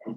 Hi.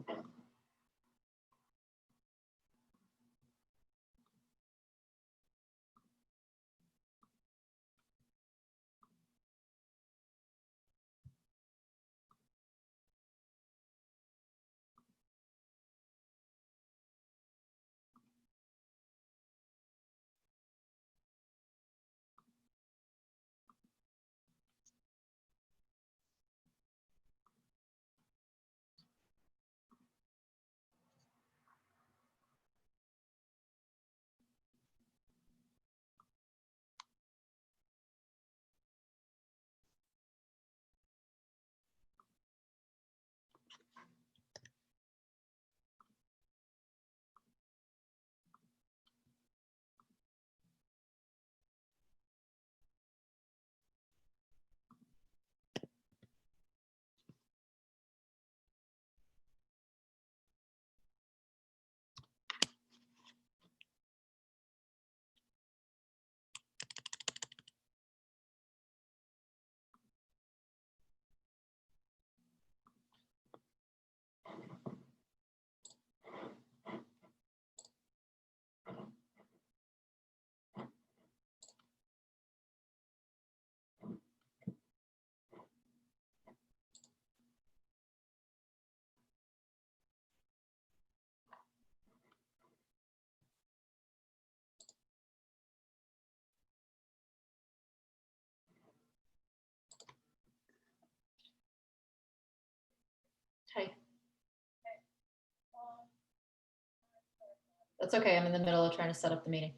That's okay. I'm in the middle of trying to set up the meeting.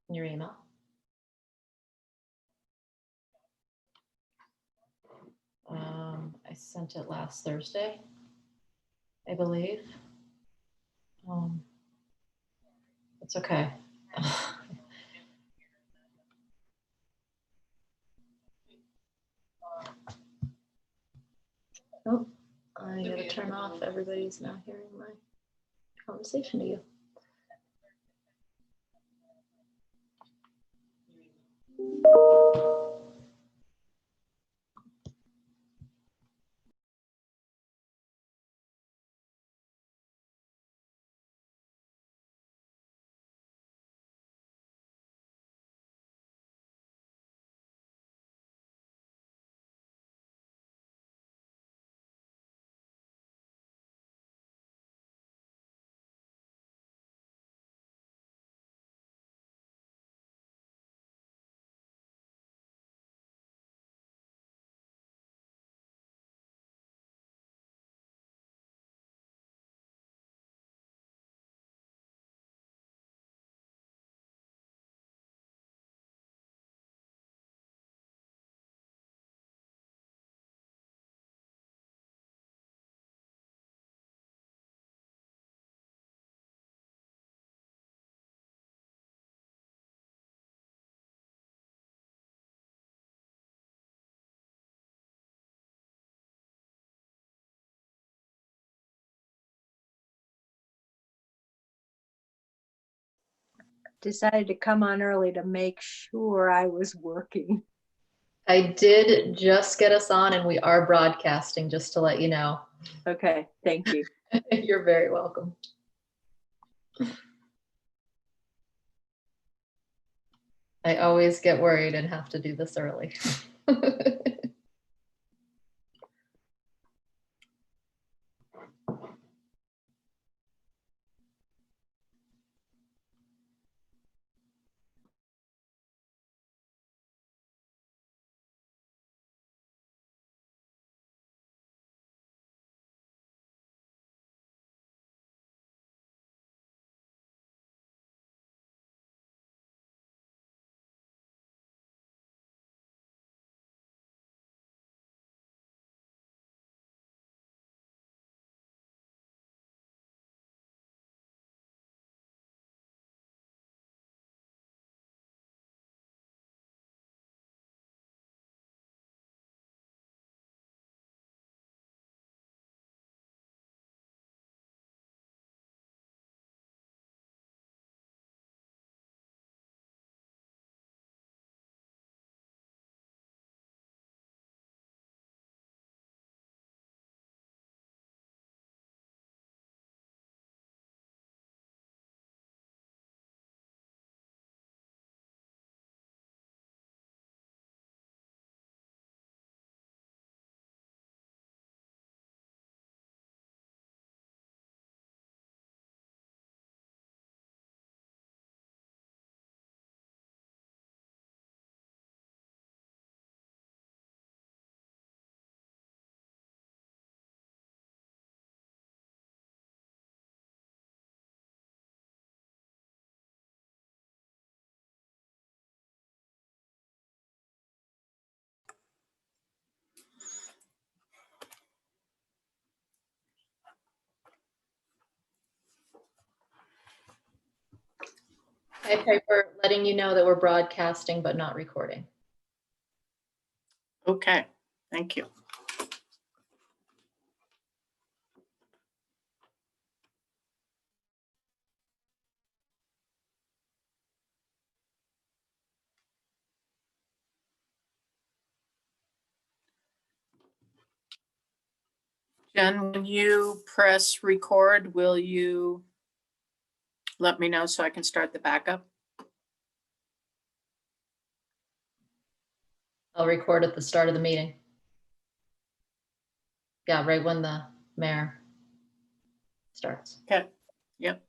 In your email. I sent it last Thursday, I believe. It's okay. Oh, I gotta turn off. Everybody's now hearing my conversation to you. Decided to come on early to make sure I was working. I did just get us on and we are broadcasting, just to let you know. Okay, thank you. You're very welcome. I always get worried and have to do this early. Hi, Piper, letting you know that we're broadcasting but not recording. Okay, thank you. Jen, when you press record, will you let me know so I can start the backup? I'll record at the start of the meeting. Yeah, right when the mayor starts. Okay, yep.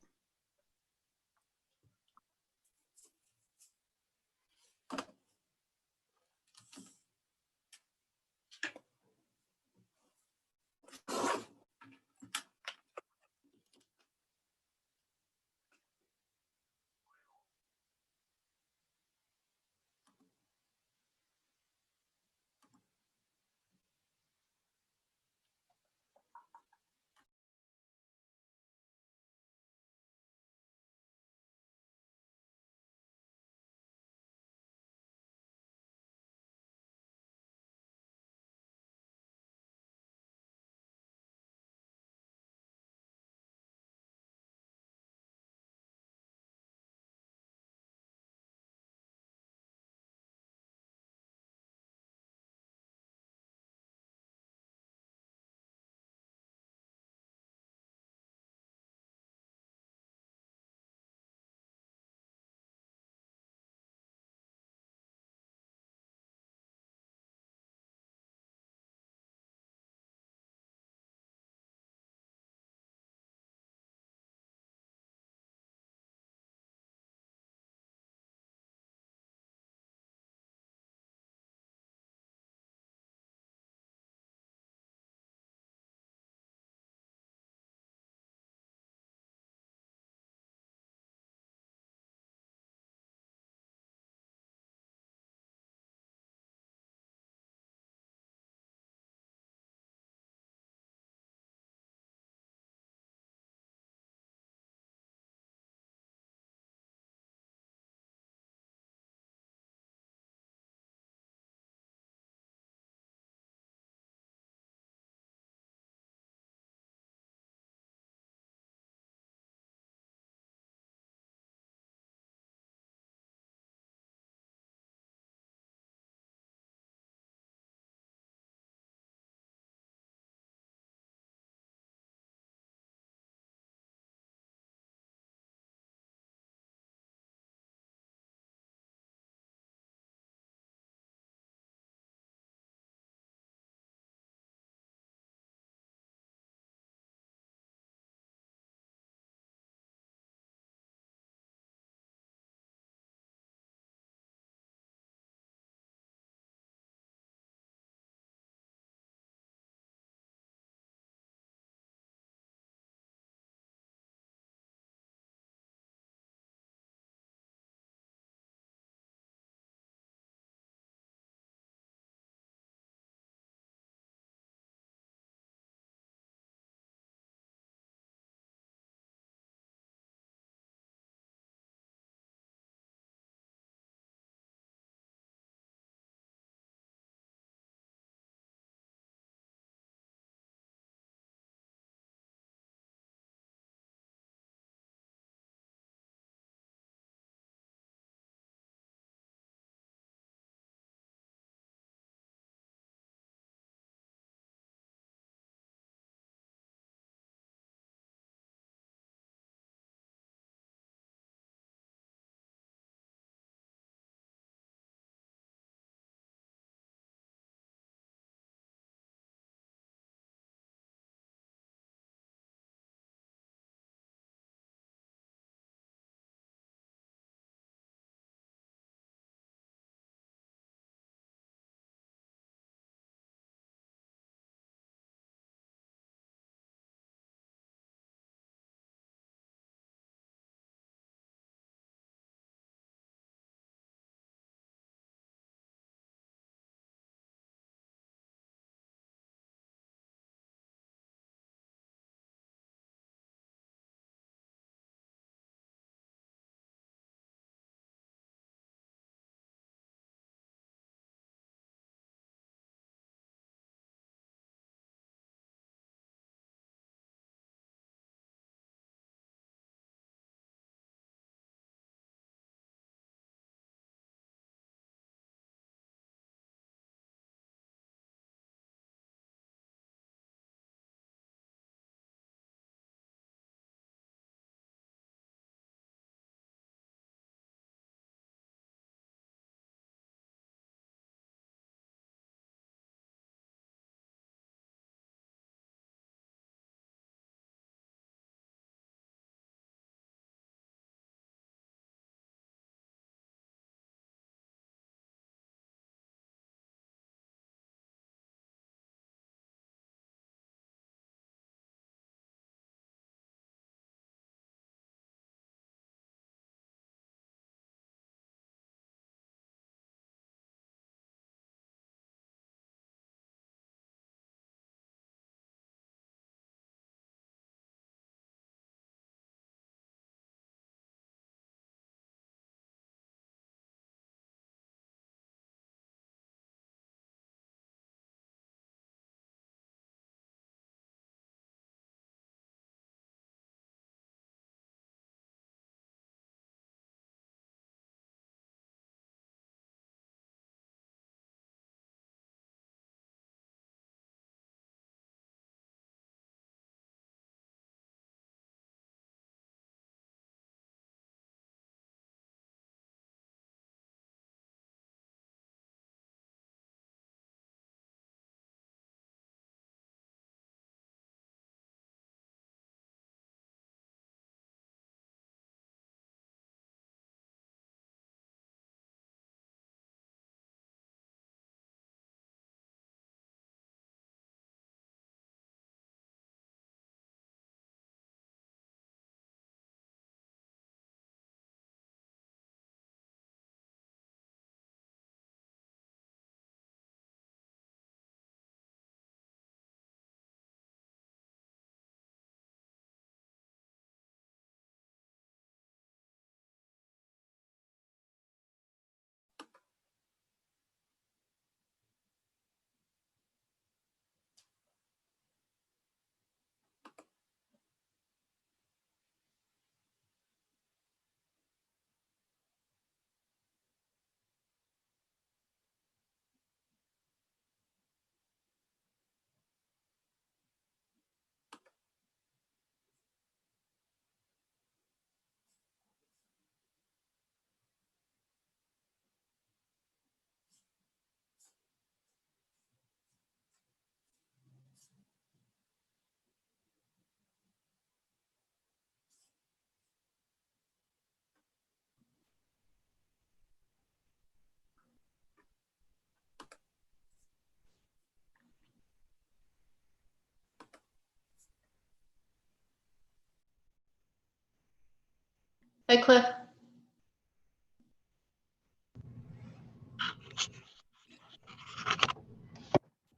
Hi, Cliff.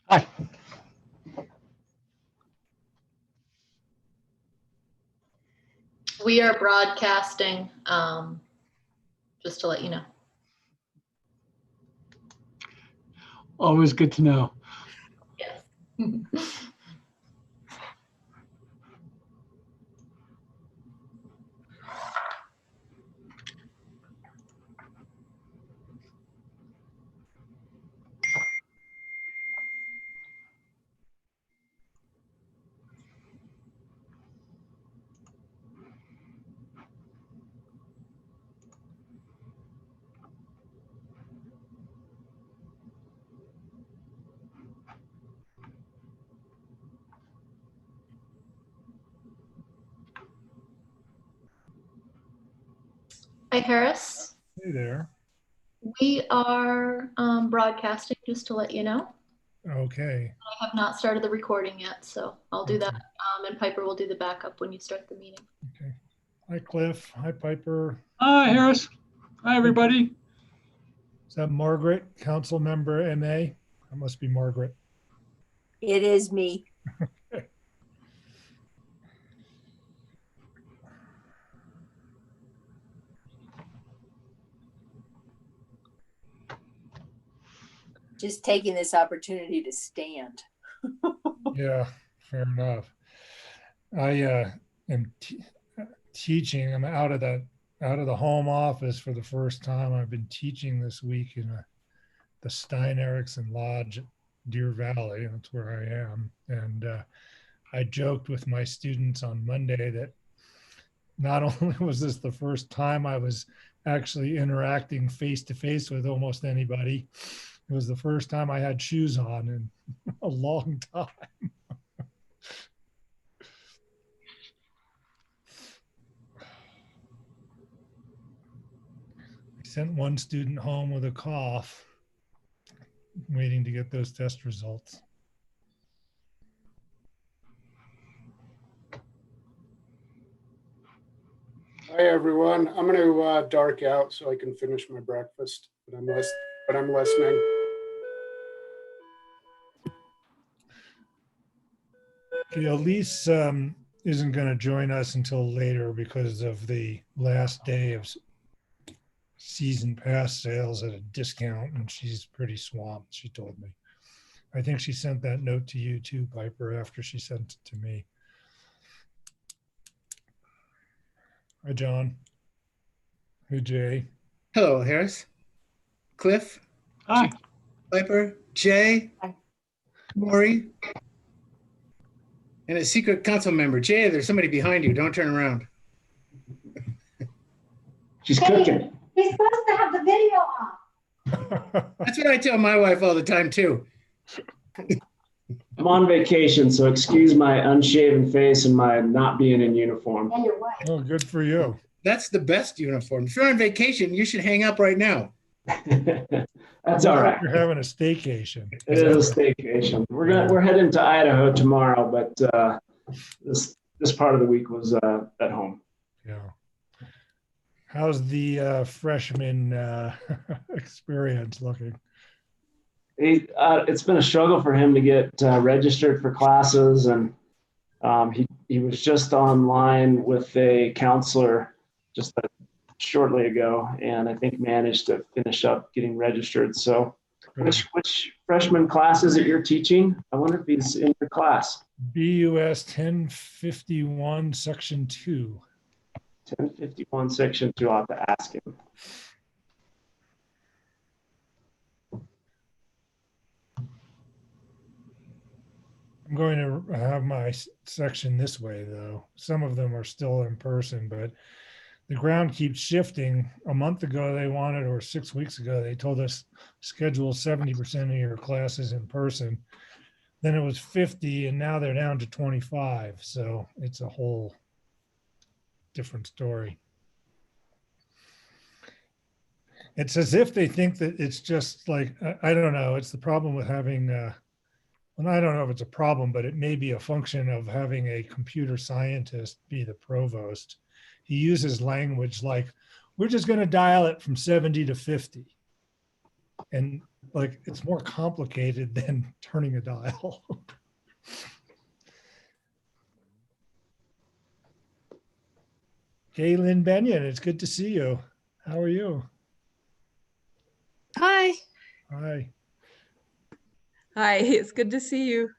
Hi. We are broadcasting, just to let you know. Always good to know. Yes. Hi, Harris. Hey there. We are broadcasting, just to let you know. Okay. I have not started the recording yet, so I'll do that. Okay. And Piper will do the backup when you start the meeting. Okay. Hi, Cliff. Hi, Piper. Hi, Harris. Hi, everybody. Is that Margaret, Council Member MA? That must be Margaret. It is me. Just taking this opportunity to stand. Yeah, fair enough. I am teaching. I'm out of the home office for the first time. I've been teaching this week in the Stein Erikson Lodge at Deer Valley. That's where I am. And I joked with my students on Monday that not only was this the first time I was actually interacting face to face with almost anybody, it was the first time I had shoes on in a long time. I sent one student home with a cough, waiting to get those test results. Hi, everyone. I'm going to dark out so I can finish my breakfast, but I'm listening. Okay, Elise isn't going to join us until later because of the last day of season pass sales at a discount, and she's pretty swamped, she told me. I think she sent that note to you too, Piper, after she sent it to me. Hi, John. Hey, Jay. Hello, Harris, Cliff, Hi. Piper, Jay, Hi. Maury, and a secret council member. Jay, there's somebody behind you. Don't turn around. She's cooking. He's supposed to have the video off. That's what I tell my wife all the time, too. I'm on vacation, so excuse my unshaven face and my not being in uniform. And your wife. Oh, good for you. That's the best uniform. If you're on vacation, you should hang up right now. That's all right. You're having a staycation. It is a staycation. We're heading to Idaho tomorrow, but this part of the week was at home. Yeah. How's the freshman experience looking? It's been a struggle for him to get registered for classes, and he was just online with a counselor just shortly ago, and I think managed to finish up getting registered. So, which freshman class is it you're teaching? I wonder if he's in your class. BUS 1051 section 2. 1051 section 2. I'll have to ask him. I'm going to have my section this way, though. Some of them are still in person, but the ground keeps shifting. A month ago, they wanted, or 6 weeks ago, they told us schedule 70% of your classes in person. Then it was 50, and now they're down to 25. So it's a whole different story. It's as if they think that it's just like, I don't know. It's the problem with having and I don't know if it's a problem, but it may be a function of having a computer scientist be the provost. He uses language like, we're just going to dial it from 70 to 50. And like, it's more complicated than turning a dial. Kaylin Benyon, it's good to see you. How are you? Hi. Hi. Hi, it's good to see you.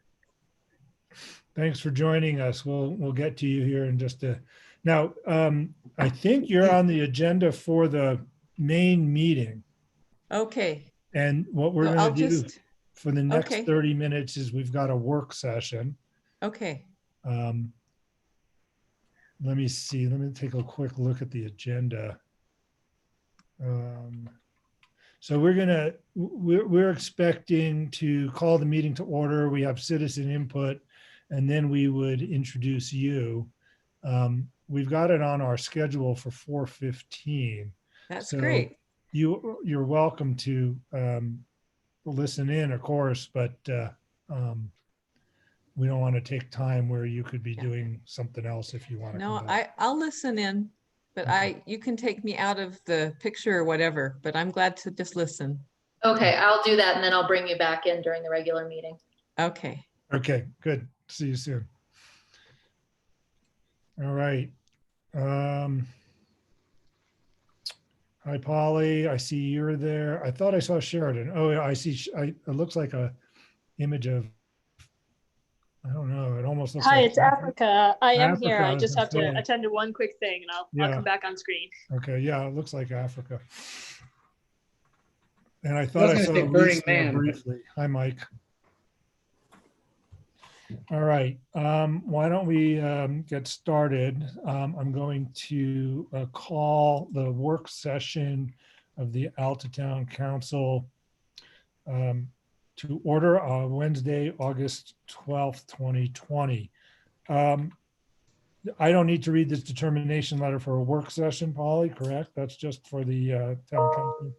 Thanks for joining us. We'll get to you here in just a. Now, I think you're on the agenda for the main meeting. Okay. And what we're So going I'll to do just, for the next okay. 30 minutes is we've got a work session. okay. Let me see. Let me take a quick look at the agenda. So we're expecting to call the meeting to order. We have citizen input, and then we would introduce you. We've got it on our schedule for 4:15. That's So great. You're welcome to listen in, of course, but we don't want to take time where you could be doing something else if you want to. No, I'll listen in, but you can take me out of the picture or whatever, but I'm glad to just listen. Okay, I'll do that and then I'll bring you back in during the regular meeting. Okay. Okay, good. See you soon. All right. Hi, Polly. I see you're there. I thought I saw Sheridan. Oh, yeah, I see. It looks like a image of, I don't know. It almost looks Hi, like it's Africa. I am Africa, here. I I was just gonna have to say. attend to one quick thing and I'll Yeah. come back on screen. Okay, yeah, it looks like Africa. And I I thought was I gonna saw say Burning Lisa Man, but- briefly. Hi, Mike. All right, why don't we get started? I'm going to call the work session of the Alta Town Council to order on Wednesday, August 12th, 2020. I don't need to read this determination letter for a work session, Polly, correct? That's just for the town council.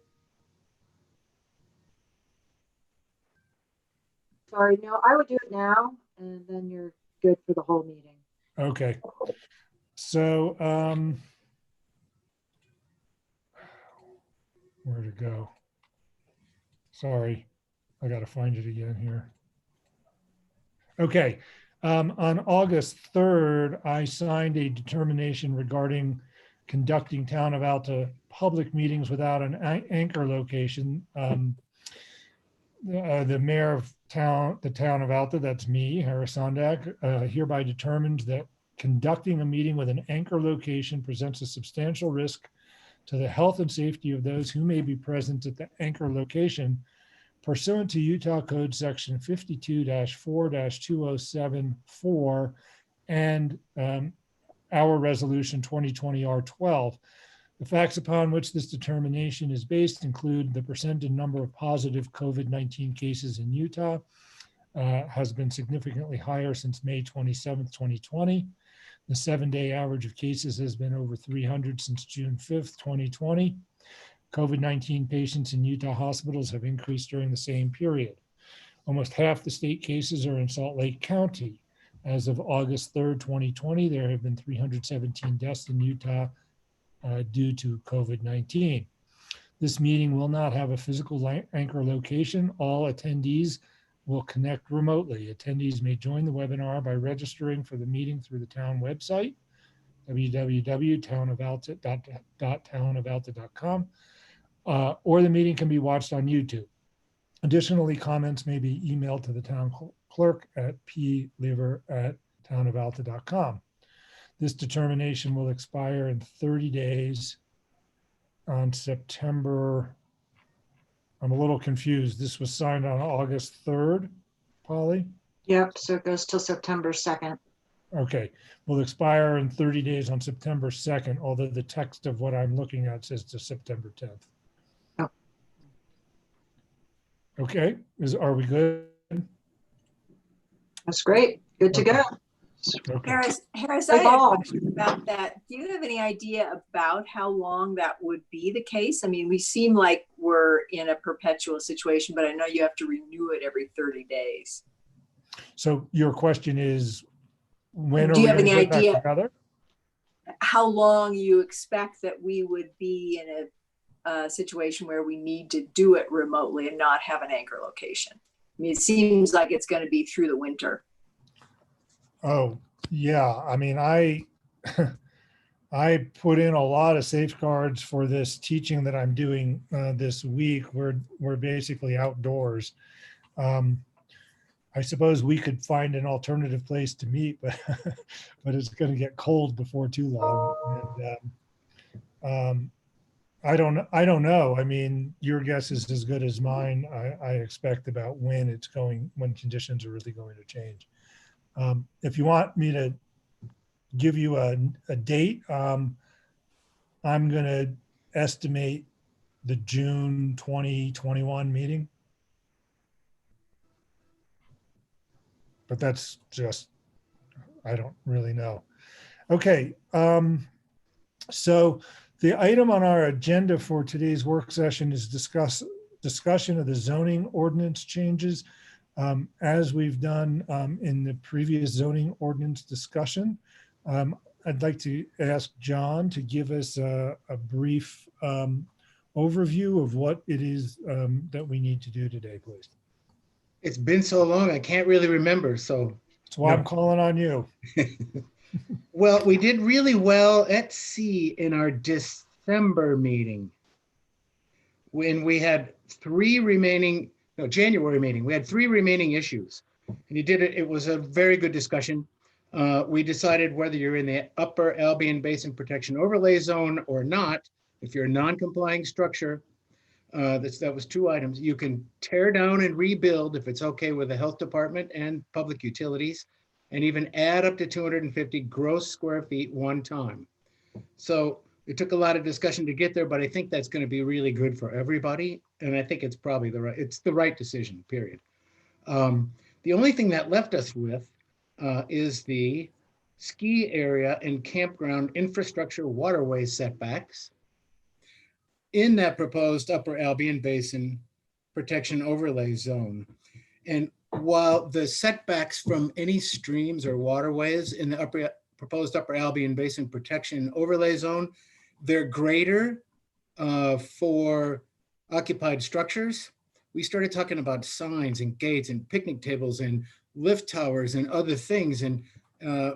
Sorry, no, I would do it now and then you're good for the whole meeting. Okay. So, where to go? Sorry, I got to find it again here. Okay. On August 3rd, I signed a determination regarding conducting Town of Alta public meetings without an anchor location. The mayor of the town of Alta, that's me, Harris Sondak, hereby determines that conducting a meeting with an anchor location presents a substantial risk to the health and safety of those who may be present at the anchor location pursuant to Utah Code Section 52-4-2074 and our Resolution 2020 R12. The facts upon which this determination is based include the percent and number of positive COVID-19 cases in Utah has been significantly higher since May 27th, 2020. The 7-day average of cases has been over 300 since June 5th, 2020. COVID-19 patients in Utah hospitals have increased during the same period. Almost half the state cases are in Salt Lake County. As of August 3rd, 2020, there have been 317 deaths in Utah due to COVID-19. This meeting will not have a physical anchor location. All attendees will connect remotely. Attendees may join the webinar by registering for the meeting through the town website, www.townofalta.com, or the meeting can be watched on YouTube. Additionally, comments may be emailed to the town clerk at plever@townofalta.com. This determination will expire in 30 days on September. I'm a little confused. This was signed on August 3rd, Polly? Yep, so it goes till September 2nd. Okay, will expire in 30 days on September 2nd, although the text of what I'm looking at says to September 10th. Oh. Okay, are we good? That's great. Good to go. Okay. Harris, Good I had a ball. question about that. Do you have any idea about how long that would be the case? I mean, we seem like we're in a perpetual situation, but I know you have to renew it every 30 days. So your question is, when are Do we you have going to any get back idea together? how long you expect that we would be in a situation where we need to do it remotely and not have an anchor location? I mean, it seems like it's going to be through the winter. Oh, yeah. I mean, I put in a lot of safeguards for this teaching that I'm doing this week. We're basically outdoors. I suppose we could find an alternative place to meet, but but it's going to get cold before too long. And I don't know. I mean, your guess is as good as mine. I expect about when conditions are really going to change. If you want me to give you a date, I'm going to estimate the June 2021 meeting. But that's just, I don't really know. Okay, so the item on our agenda for today's work session is discussion of the zoning ordinance changes. As we've done in the previous zoning ordinance discussion, I'd like to ask John to give us a brief overview of what it is that we need to do today, please. It's been so long, I can't really remember, so. That's why I'm calling on you. Well, we did really well at C in our December meeting, when we had January meeting, we had 3 remaining issues. And you did it, it was a very good discussion. We decided whether you're in the Upper Albion Basin Protection Overlay Zone or not. If you're a non-complying structure, that was 2 items. You can tear down and rebuild if it's okay with the health department and public utilities, and even add up to 250 gross square feet one time. So it took a lot of discussion to get there, but I think that's going to be really good for everybody. And I think it's probably the right decision, period. The only thing that left us with is the ski area and campground infrastructure waterway setbacks in that proposed Upper Albion Basin Protection Overlay Zone. And while the setbacks from any streams or waterways in the proposed Upper Albion Basin Protection Overlay Zone, they're greater for occupied structures. We started talking about signs and gates and picnic tables and lift towers and other things. And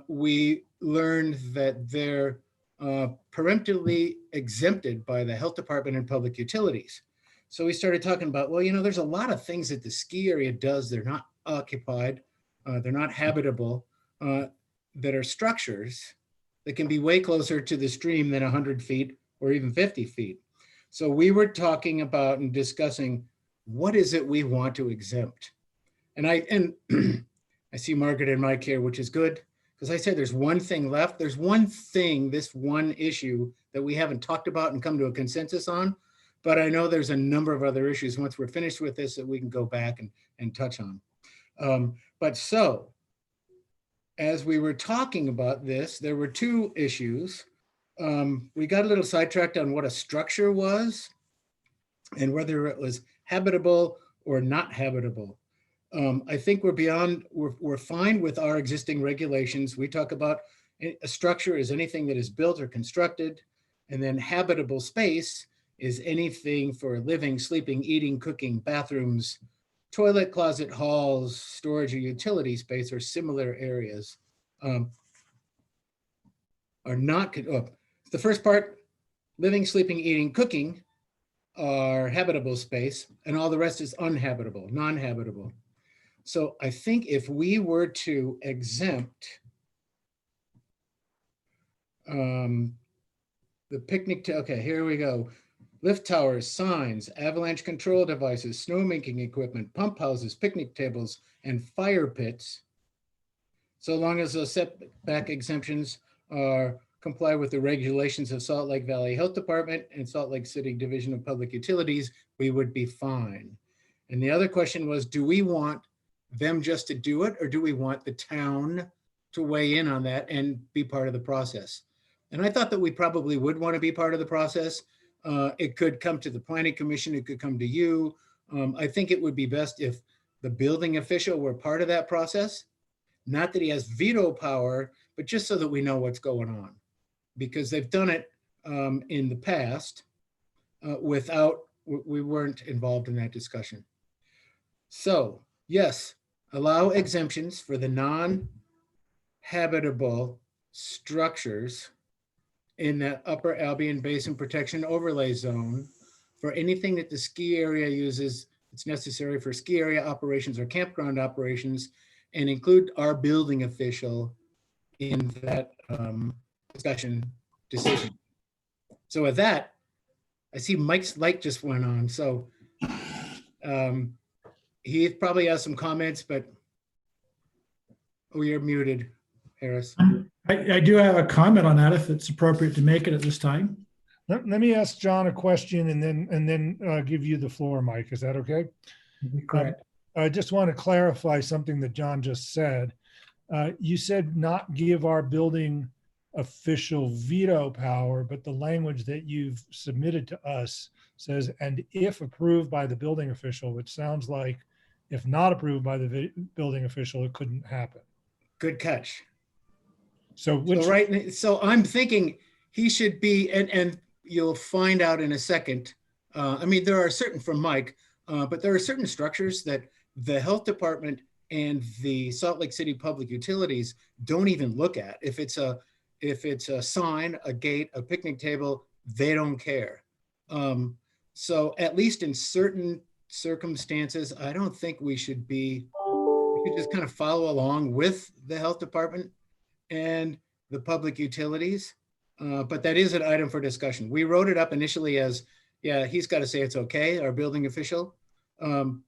we learned that they're peremptorily exempted by the health department and public utilities. So we started talking about, well, there's a lot of things that the ski area does. They're not occupied, they're not habitable, that are structures that can be way closer to the stream than 100 feet or even 50 feet. So we were talking about and discussing, what is it we want to exempt? And I see Margaret and Mike here, which is good, because I said there's one thing left. There's one thing, this one issue that we haven't talked about and come to a consensus on, but I know there's a number of other issues once we're finished with this that we can go back and touch on. But so, as we were talking about this, there were 2 issues. We got a little sidetracked on what a structure was and whether it was habitable or not habitable. I think we're fine with our existing regulations. We talk about a structure is anything that is built or constructed, and then habitable space is anything for living, sleeping, eating, cooking, bathrooms, toilet, closet, halls, storage, or utility space, or similar areas are not, the first part, living, sleeping, eating, cooking, are habitable space, and all the rest is uninhabitable, non-habitable. So I think if we were to exempt the picnic, okay, here we go. Lift towers, signs, avalanche control devices, snowmaking equipment, pump houses, picnic tables, and fire pits, so long as those setback exemptions comply with the regulations of Salt Lake Valley Health Department and Salt Lake City Division of Public Utilities, we would be fine. And the other question was, do we want them just to do it, or do we want the town to weigh in on that and be part of the process? And I thought that we probably would want to be part of the process. It could come to the Planning Commission, it could come to you. I think it would be best if the building official were part of that process. Not that he has veto power, but just so that we know what's going on. Because they've done it in the past we weren't involved in that discussion. So yes, allow exemptions for the non-habitable structures in the Upper Albion Basin Protection Overlay Zone for anything that the ski area uses that's necessary for ski area operations or campground operations, and include our building official in that decision. So with that, I see Mike's light just went on. So he probably has some comments, but we are muted, Harris. I do have a comment on that if it's appropriate to make it at this time. Let me ask John a question and then give you the floor, Mike. Is that okay? Correct. I just want to clarify something that John just said. You said not give our building official veto power, but the language that you've submitted to us says, and if approved by the building official, which sounds like if not approved by the building official, it couldn't happen. Good catch. So I'm thinking he should be, and you'll find out in a second. I mean, there are certain from Mike, but there are certain structures that the health department and the Salt Lake City Public Utilities don't even look at. If it's a sign, a gate, a picnic table, they don't care. So at least in certain circumstances, I don't think we should just kind of follow along with the health department and the public utilities. But that is an item for discussion. We wrote it up initially as, yeah, he's got to say it's okay, our building official. And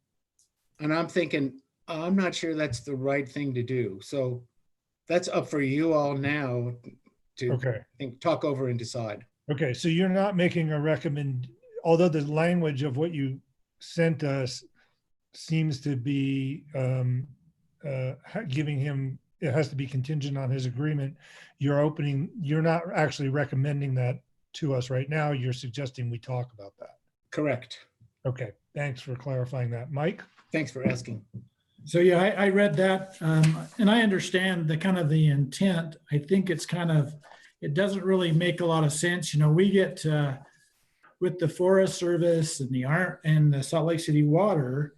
I'm thinking, I'm not sure that's the right thing to do. So that's up for you all now to talk over and decide. Okay, so you're not making a although the language of what you sent us seems to be giving him, it has to be contingent on his agreement. You're not actually recommending that to us right now. You're suggesting we talk about that. Correct. Okay, thanks for clarifying that. Mike? Thanks for asking. So yeah, I read that and I understand the intent. I think it's it doesn't really make a lot of sense. You know, we get with the Forest Service and the Salt Lake City Water,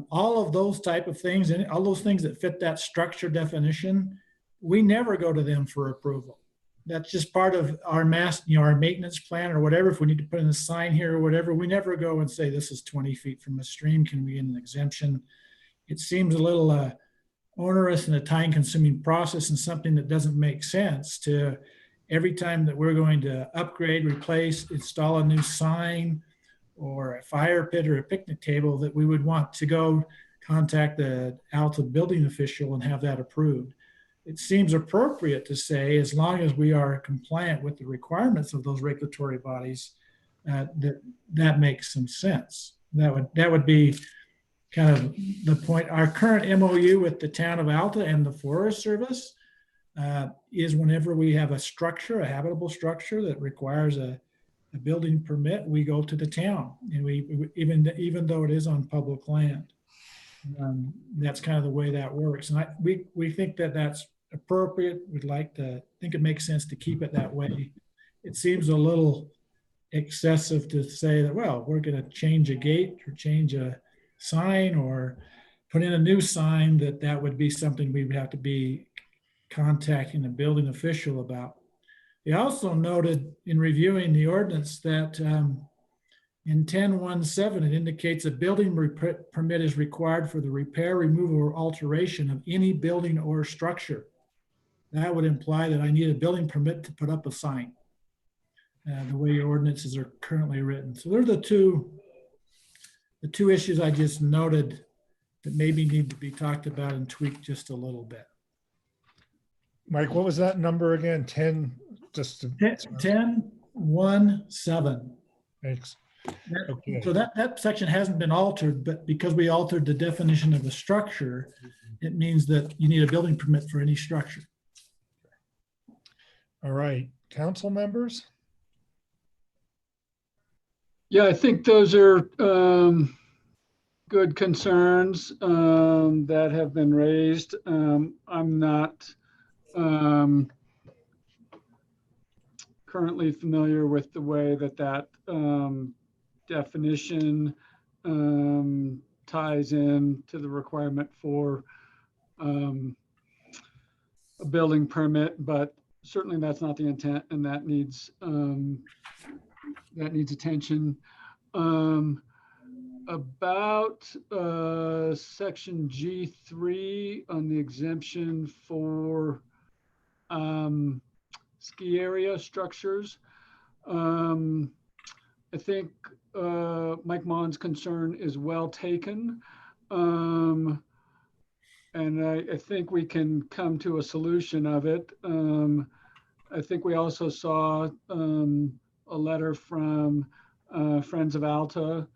all of those type of things and all those things that fit that structure definition, we never go to them for approval. That's just part of our our maintenance plan or whatever. If we need to put in a sign here or whatever, we never go and say, this is 20 feet from a stream. Can we get an exemption? It seems a little onerous and a time consuming process and something that doesn't make sense to every time that we're going to upgrade, replace, install a new sign or a fire pit or a picnic table, that we would want to go contact the Alta building official and have that approved. It seems appropriate to say, as long as we are compliant with the requirements of those regulatory bodies, that makes some sense. That would be kind of the point. Our current MOU with the town of Alta and the Forest Service is whenever we have a structure, a habitable structure that requires a building permit, we go to the town, and we even though it is on public land. That's kind of the way that works, and we think that that's appropriate. We'd like to think it makes sense to keep it that way. It seems a little excessive to say that, well, we're going to change a gate or change a sign or put in a new sign, that would be something we would have to be contacting the building official about. They also noted in reviewing the ordinance that in 10.1.7, it indicates a building permit is required for the repair, removal, or alteration of any building or structure. That would imply that I need a building permit to put up a sign, the way your ordinances are currently written. So they're the two issues I just noted that maybe need to be talked about and tweaked just a little bit. Mike, what was that number again? 10, just to... 10.1.7. Thanks. Okay. So that section hasn't been altered, but because we altered the definition of a structure, it means that you need a building permit for any structure. All right, council members? Yeah, I think those are good good concerns that have been raised. I'm not currently familiar with the way that definition ties in to the requirement for a building permit, but certainly that's not the intent, and that needs attention. About section G3 on the exemption for ski area structures. I think Mike Mon's concern is well taken. And I think we can come to a solution of it. I think we also saw a letter from Friends of Alta.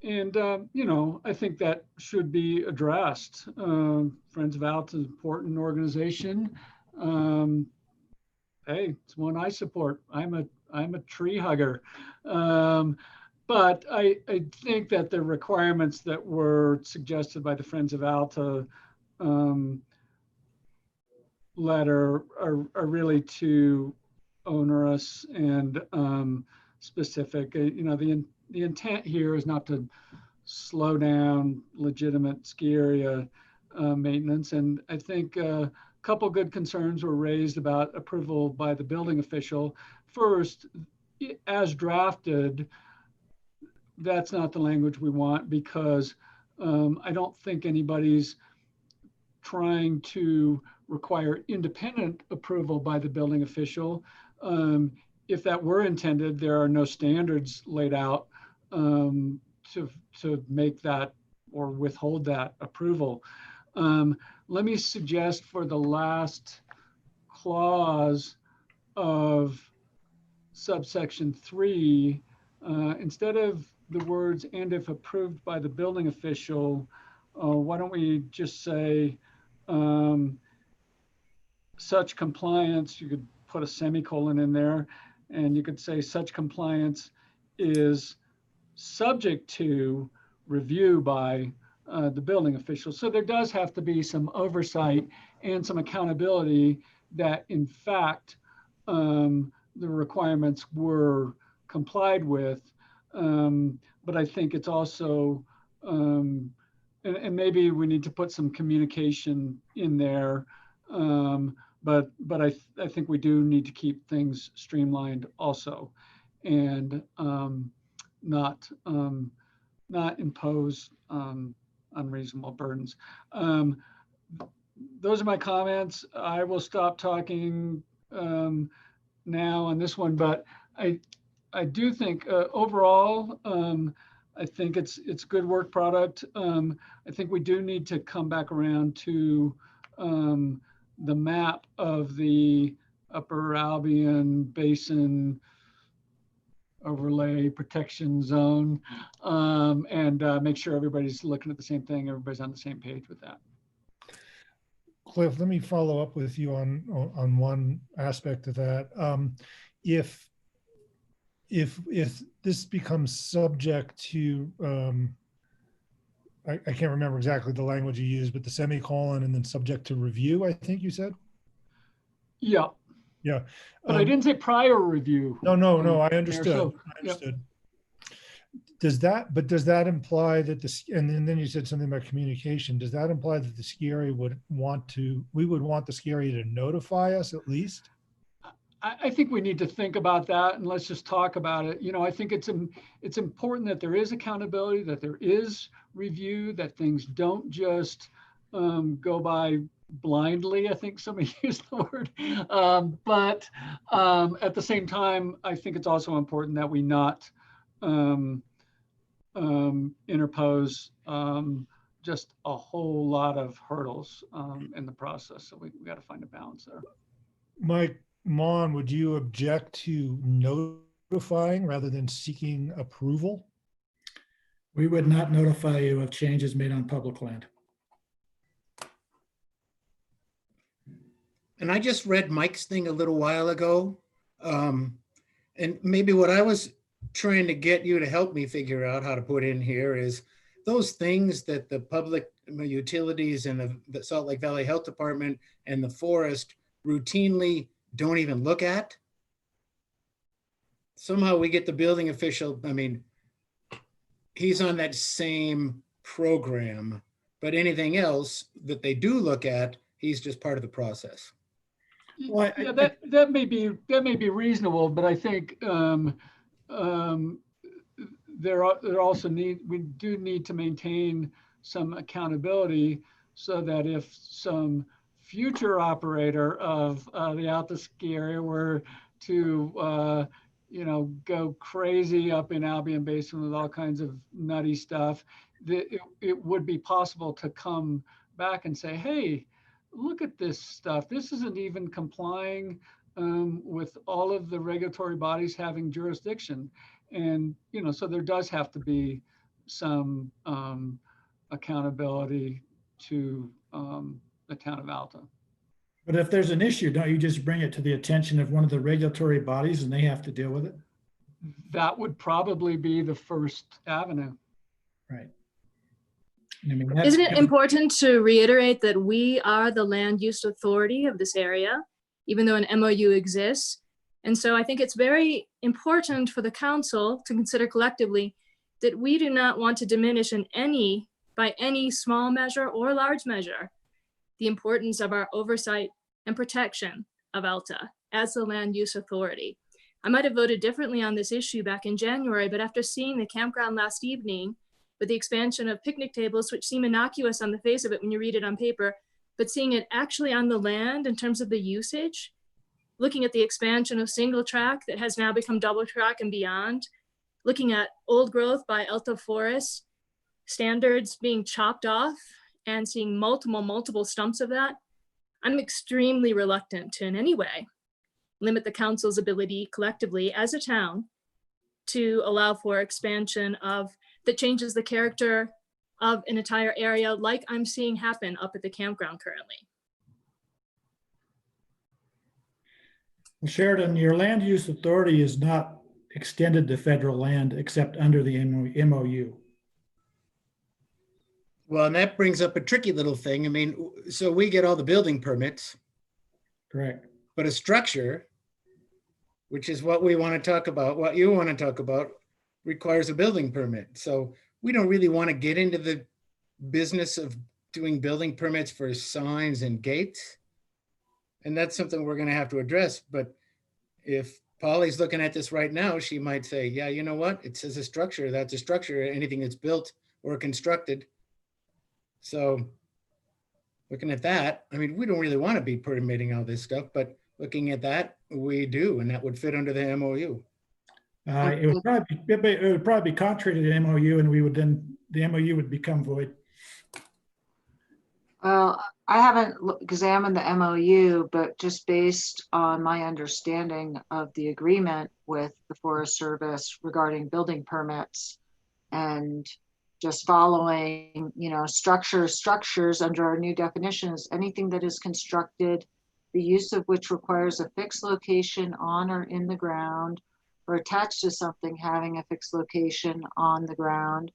You know, I think that should be addressed. Friends of Alta is an important organization. Hey, it's one I support. I'm a tree hugger. But I think that the requirements that were suggested by the Friends of Alta letter are really too onerous and specific. You know, the intent here is not to slow down legitimate ski area maintenance. And I think a couple good concerns were raised about approval by the building official. First, as drafted, that's not the language we want, because I don't think anybody's trying to require independent approval by the building official. If that were intended, there are no standards laid out to make that or withhold that approval. Let me suggest for the last clause of subsection 3, instead of the words "and if approved by the building official," why don't we just say such compliance? You could put a semicolon in there, and you could say such compliance is subject to review by the building official. So there does have to be some oversight and some accountability that in fact the requirements were complied with. But I think it's also, and maybe we need to put some communication in there. But I think we do need to keep things streamlined also, and not impose unreasonable burdens. Those are my comments. I will stop talking now on this one, but I do think overall, I think it's good work product. I think we do need to come back around to the map of the Upper Albion Basin Overlay Protection Zone, and make sure everybody's looking at the same thing, everybody's on the same page with that. Cliff, let me follow up with you on one aspect of that. If this becomes subject to, I can't remember exactly the language you used, but the semicolon and then subject to review, I think you said? Yeah. Yeah. But I didn't say prior review. No, I understood. I understood. Does that imply that and then you said something about communication. Does that imply that the ski area we would want the ski area to notify us at least? I think we need to think about that, and let's just talk about it. You know, I think it's important that there is accountability, that there is review, that things don't just go by blindly. I think somebody used the word, but at the same time, I think it's also important that we not interpose just a whole lot of hurdles in the process. So we got to find a balance there. Mike Mon, would you object to notifying rather than seeking approval? We would not notify you of changes made on public land. And I just read Mike's thing a little while ago. And maybe what I was trying to get you to help me figure out how to put in here is those things that the public utilities and the Salt Lake Valley Health Department and the forest routinely don't even look at. Somehow we get the building official, I mean, he's on that same program, but anything else that they do look at, he's just part of the process. Well, Yeah, that may be reasonable, but I think there also we do need to maintain some accountability so that if some future operator of the Alta ski area were to go crazy up in Albion Basin with all kinds of nutty stuff, it would be possible to come back and say, hey, look at this stuff. This isn't even complying with all of the regulatory bodies having jurisdiction. And, so there does have to be some accountability to the town of Alta. but if there's an issue, don't you just bring it to the attention of one of the regulatory bodies and they have to deal with it? That would probably be the first avenue. Right. I mean, that's Isn't it kind of- important to reiterate that we are the land use authority of this area, even though an MOU exists? And so I think it's very important for the council to consider collectively that we do not want to diminish by any small measure or large measure, the importance of our oversight and protection of Alta as the land use authority. I might have voted differently on this issue back in January, but after seeing the campground last evening with the expansion of picnic tables, which seem innocuous on the face of it when you read it on paper, but seeing it actually on the land in terms of the usage, looking at the expansion of single track that has now become double track and beyond, looking at old growth by Alta Forest, standards being chopped off and seeing multiple stumps of that, I'm extremely reluctant to in any way limit the council's ability collectively as a town to allow for expansion that changes the character of an entire area like I'm seeing happen up at the campground currently. Sheridan, your land use authority is not extended to federal land except under the MOU. Well, and that brings up a tricky little thing. I mean, so we get all the building permits, Correct. but a structure, which is what we want to talk about, what you want to talk about, requires a building permit. So we don't really want to get into the business of doing building permits for signs and gates. And that's something we're going to have to address. But if Polly's looking at this right now, she might say, yeah, you know what? It says a structure, that's a structure, anything that's built or constructed. So looking at that, I mean, we don't really want to be permitting all this stuff, but looking at that, we do, and that would fit under the MOU. It would probably be contrary to the MOU, and the MOU would become void. Well, I haven't examined the MOU, but just based on my understanding of the agreement with the Forest Service regarding building permits and just following, structures under our new definitions, anything that is constructed, the use of which requires a fixed location on or in the ground, or attached to something having a fixed location on the ground,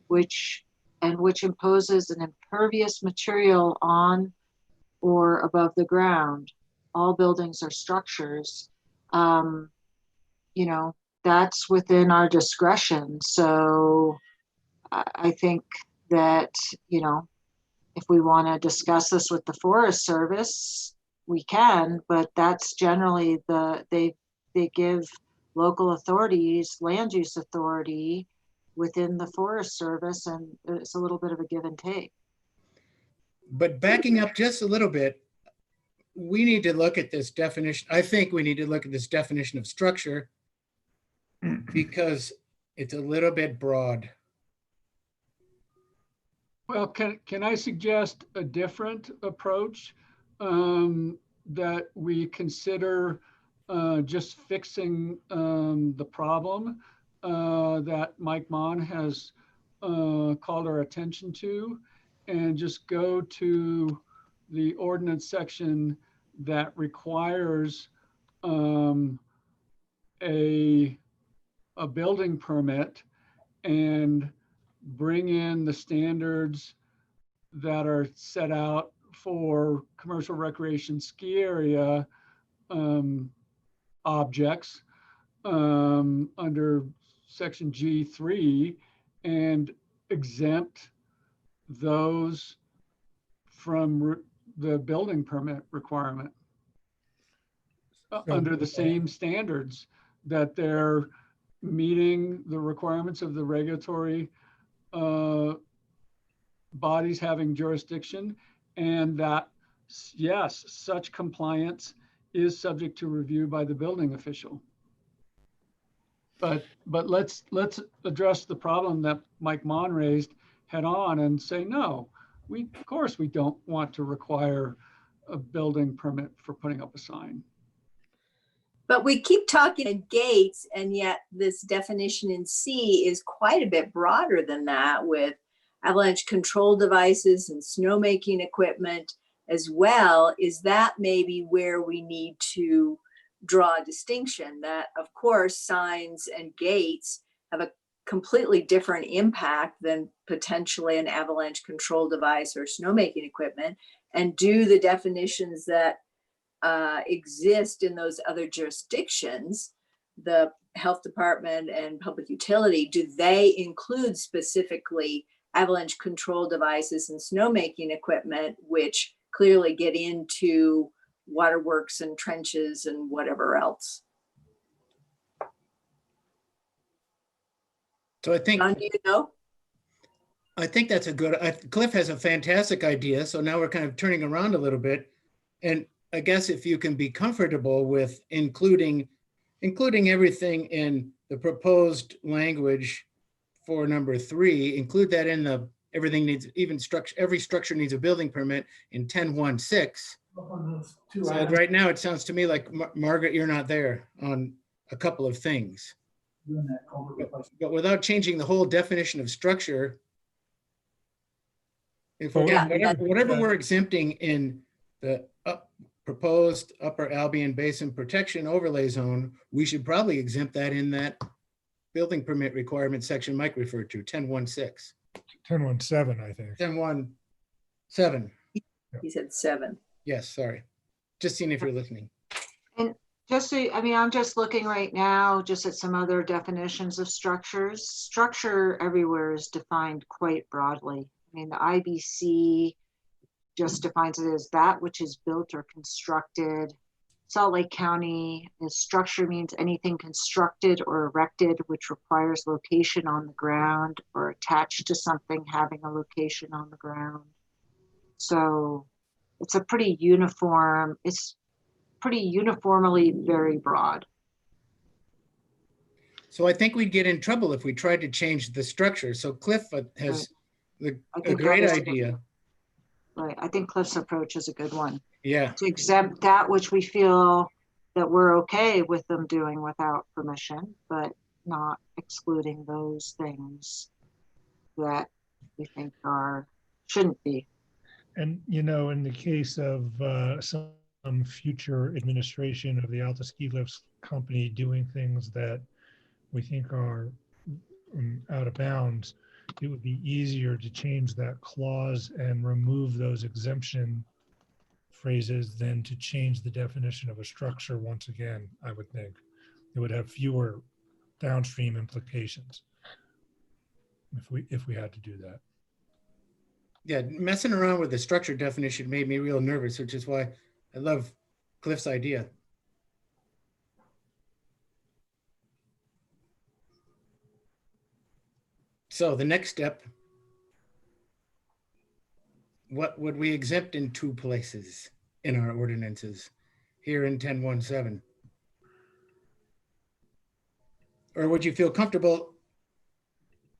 which imposes an impervious material on or above the ground. All buildings are structures. That's within our discretion. So I think that, if we want to discuss this with the Forest Service, we can, but that's generally they give local authorities land use authority within the Forest Service, and it's a little bit of a give and take. But backing up just a little bit, we need to look at this definition. I think we need to look at this definition of structure because it's a little bit broad. Well, can I suggest a different approach that we consider just fixing the problem that Mike Mon has called our attention to, and just go to the ordinance section that requires a a building permit and bring in the standards that are set out for commercial recreation ski area objects under section G3 and exempt those from the building permit requirement under the same standards, that they're meeting the requirements of the regulatory bodies having jurisdiction, and that, yes, such compliance is subject to review by the building official. But let's address the problem that Mike Mon raised head on and say, no, of course we don't want to require a building permit for putting up a sign. But we keep talking in gates, and yet this definition in C is quite a bit broader than that, with avalanche control devices and snowmaking equipment as well. Is that maybe where we need to draw a distinction? That, of course, signs and gates have a completely different impact than potentially an avalanche control device or snowmaking equipment. And do the definitions that exist in those other jurisdictions, the health department and public utility, do they include specifically avalanche control devices and snowmaking equipment, which clearly get into waterworks and trenches and whatever else? So I think, John, do you know? I think that's a good, Cliff has a fantastic idea. So now we're kind of turning around a little bit. And I guess if you can be comfortable with including everything in the proposed language for number 3, include that in the, everything needs, even structure, every structure needs a building permit in 10.1.6. So right now it sounds to me like, Margaret, you're not there on a couple of things. But without changing the whole definition of structure, if we're, whatever we're exempting in the proposed Upper Albion Basin Protection Overlay Zone, we should probably exempt that in that building permit requirement section Mike referred to, 10.1.6. 10.1.7, I think. 10.1.7. He said 7. Yes, sorry. Just seeing if you're listening. And just so, I mean, I'm just looking right now just at some other definitions of structures. Structure everywhere is defined quite broadly. I mean, the IBC just defines it as that which is built or constructed. Salt Lake County is structure means anything constructed or erected which requires location on the ground or attached to something having a location on the ground. So it's a pretty uniform, it's pretty uniformly very broad. So I think we'd get in trouble if we tried to change the structure. So Cliff has a great idea. Right, I think Cliff's approach is a good one. Yeah. To exempt that which we feel that we're okay with them doing without permission, but not excluding those things that we think shouldn't be. And, you know, in the case of some future administration of the Alta Ski Lifts company doing things that we think are out of bounds, it would be easier to change that clause and remove those exemption phrases than to change the definition of a structure once again, I would think. It would have fewer downstream implications if we had to do that. Yeah, messing around with the structure definition made me real nervous, which is why I love Cliff's idea. So the next step, what would we exempt in 2 places in our ordinances here in 10.1.7? Or would you feel comfortable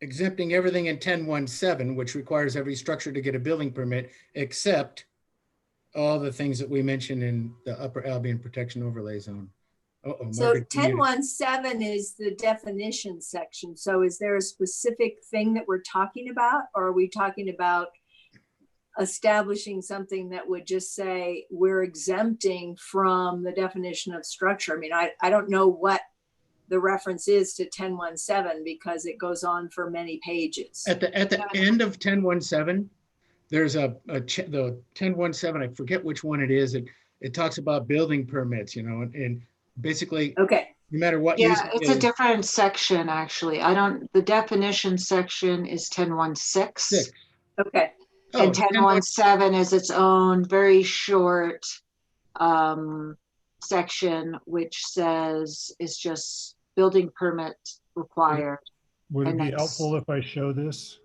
exempting everything in 10.1.7, which requires every structure to get a building permit, except all the things that we mentioned in the Upper Albion Protection Overlay Zone? So 10.1.7 is the definition section. So is there a specific thing that we're talking about, or are we talking about establishing something that would just say we're exempting from the definition of structure? I mean, I don't know what the reference is to 1017 because it goes on for many pages. At the end of 1017, there's the 1017, I forget which one it is. It talks about building permits, and basically, Okay. no matter what. use Yeah, it it's a is, different section, actually. the definition section is 1016. Six. Okay. Oh, And it's 1017 is its own very short section, which says it's just building permit required. Would it And be that's- helpful if I show this?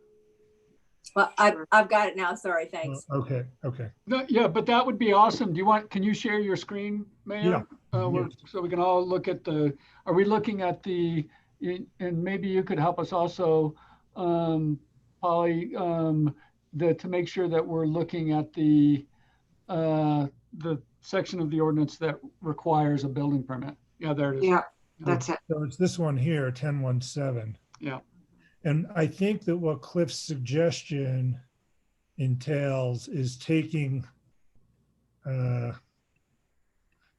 Well, I've got it now. Sorry. Thanks. Okay, okay. No, yeah, but that would be awesome. can you share your screen, Mayor? Yeah. So we can all look at are we looking at and maybe you could help us also, Polly, to make sure that we're looking at the section of the ordinance that requires a building permit. Yeah, there it is. Yeah, that's it. So it's this one here, 1017. Yeah. And I think that what Cliff's suggestion entails is taking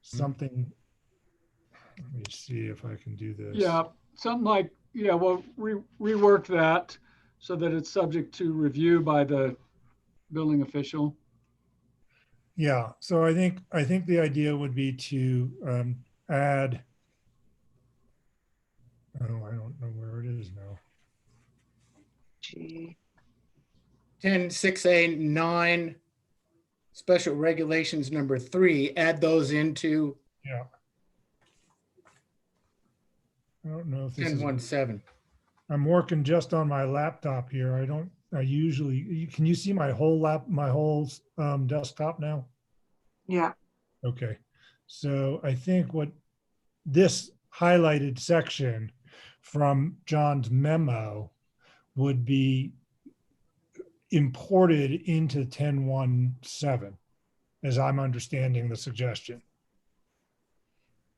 something. Let me see if I can do this. Yeah, something like, well, rework that so that it's subject to review by the building official. Yeah, so I think the idea would be to add. Oh, I don't know where it is now. 10.6A9 special regulations number 3, add those into Yeah. I don't know if this is. 1017. I'm working just on my laptop here. I usually, can you see my whole desktop now? Yeah. Okay. So I think what this highlighted section from John's memo would be imported into 1017, as I'm understanding the suggestion.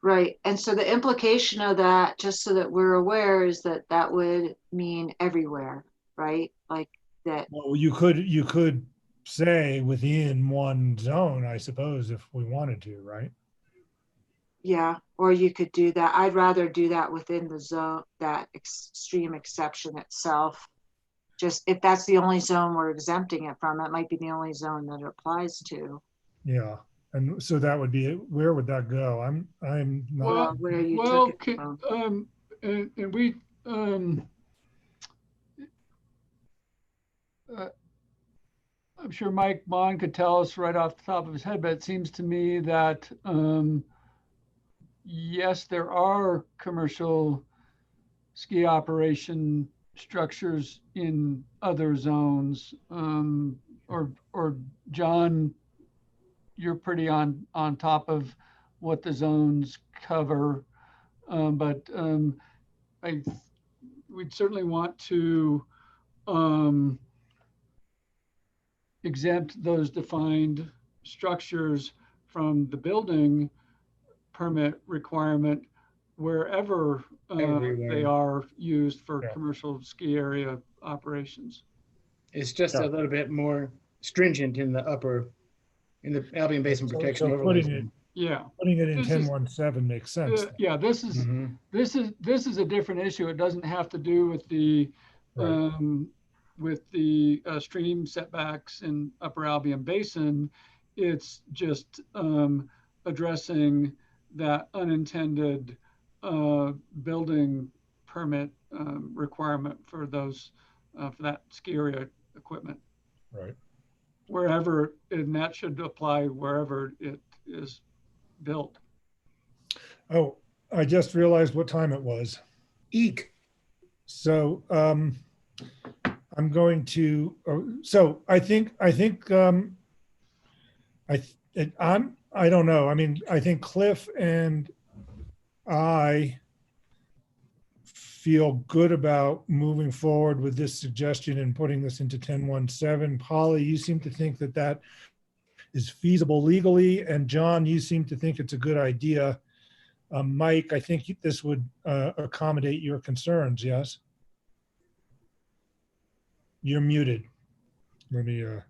Right. And so the implication of that, just so that we're aware, is that would mean everywhere, right? Like that. Well, you could say within one zone, I suppose, if we wanted to, right? Yeah. Or you could do that. I'd rather do that within the zone, that extreme exception itself. Just if that's the only zone we're exempting it from, it might be the only zone that it applies to. Yeah. And so that would be, where would that go? I'm not. Where you Well, took it from. and we, I'm sure Mike Bond could tell us right off the top of his head, but it seems to me that, yes, there are commercial ski operation structures in other zones, or John, you're pretty on top of what the zones cover. But we'd certainly want to exempt those defined structures from the building permit requirement wherever they are used for commercial ski area operations. It's just a little bit more stringent in the Albion Basin Protection Overlay Zone. Putting it in 1017 makes sense. Yeah, this is a different issue. It doesn't have to do with the stream setbacks in Upper Albion Basin. It's just addressing that unintended building permit requirement for those for that ski area equipment. Right. Wherever, and that should apply wherever it is built. Oh, I just realized what time it was. Eek. So I'm going to. So I don't know. I mean, I think Cliff and I feel good about moving forward with this suggestion and putting this into 1017. Polly, you seem to think that is feasible legally, and John, you seem to think it's a good idea. Mike, I think this would accommodate your concerns, yes? You're muted. Let me, I'll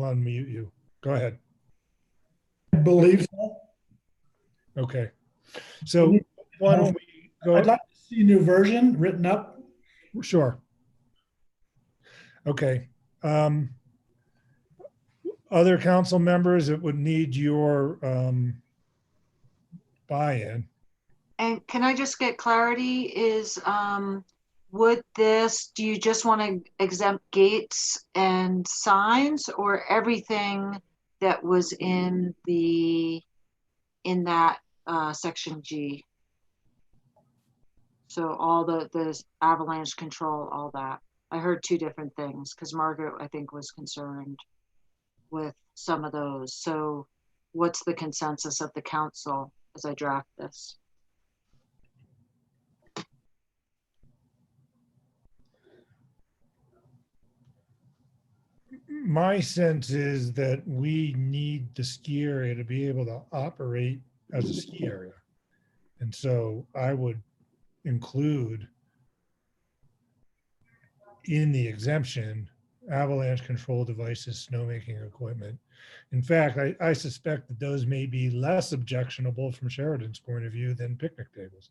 unmute you. Go ahead. I believe so. Okay. So why don't we I'd like to see a new version written up. Sure. Okay. Other council members that would need your buy-in. And can I just get clarity is, would this, do you just want to exempt gates and signs or everything that was in that section G? So all the avalanche control, all that. I heard two different things because Margaret, I think, was concerned with some of those. So what's the consensus of the council as I draft this? My sense is that we need the ski area to be able to operate as a ski area. And so I would include in the exemption avalanche control devices, snowmaking equipment. In fact, I suspect that those may be less objectionable from Sheridan's point of view than picnic tables,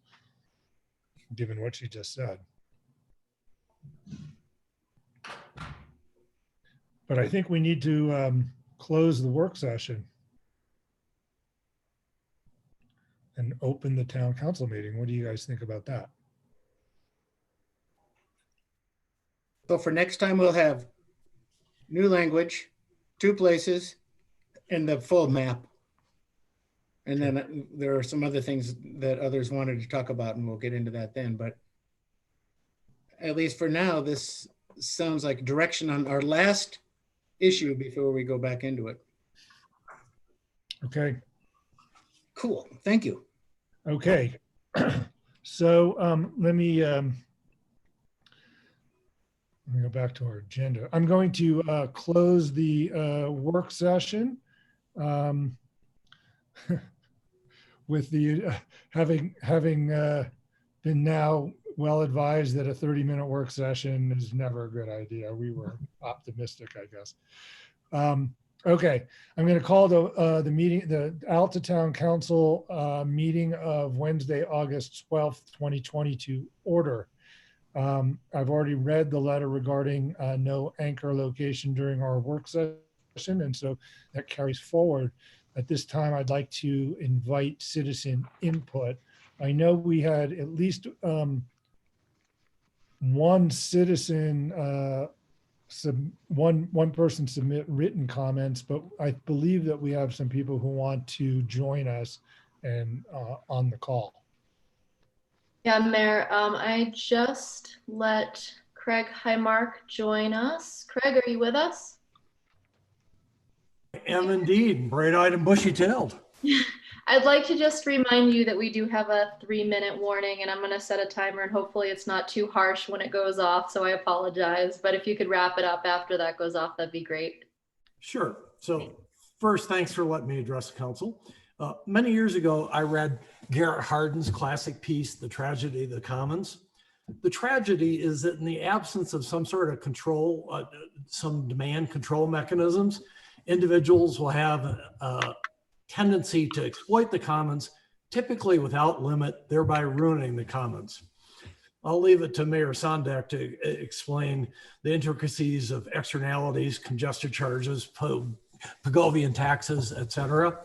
given what she just said. But I think we need to close the work session and open the town council meeting. What do you guys think about that? So for next time, we'll have new language, 2 places, and the full map. And then there are some other things that others wanted to talk about, and we'll get into that then. But at least for now, this sounds like direction on our last issue before we go back into it. Okay. Cool. Thank you. Okay. So let me go back to our agenda. I'm going to close the work session with the having been now well advised that a 30-minute work session is never a good idea. We were optimistic, I guess. Okay, I'm going to call the meeting, the Alta Town Council meeting of Wednesday, August 12th, 2020 to order. I've already read the letter regarding no anchor location during our work session, and so that carries forward. At this time, I'd like to invite citizen input. I know we had at least one citizen, one person submit written comments, but I believe that we have some people who want to join us and on the call. Yeah, Mayor, I just let Craig Highmark join us. Craig, are you with us? I am indeed, bright-eyed and bushy-tailed. I'd like to just remind you that we do have a 3-minute warning, and I'm going to set a timer, and hopefully it's not too harsh when it goes off, so I apologize. But if you could wrap it up after that goes off, that'd be great. Sure. So first, thanks for letting me address the council. Many years ago, I read Garrett Hardin's classic piece, The Tragedy of the Commons. The tragedy is that in the absence of some sort of control, some demand control mechanisms, individuals will have a tendency to exploit the commons, typically without limit, thereby ruining the commons. I'll leave it to Mayor Sondak to explain the intricacies of externalities, congestion charges, Pagovian taxes, etc.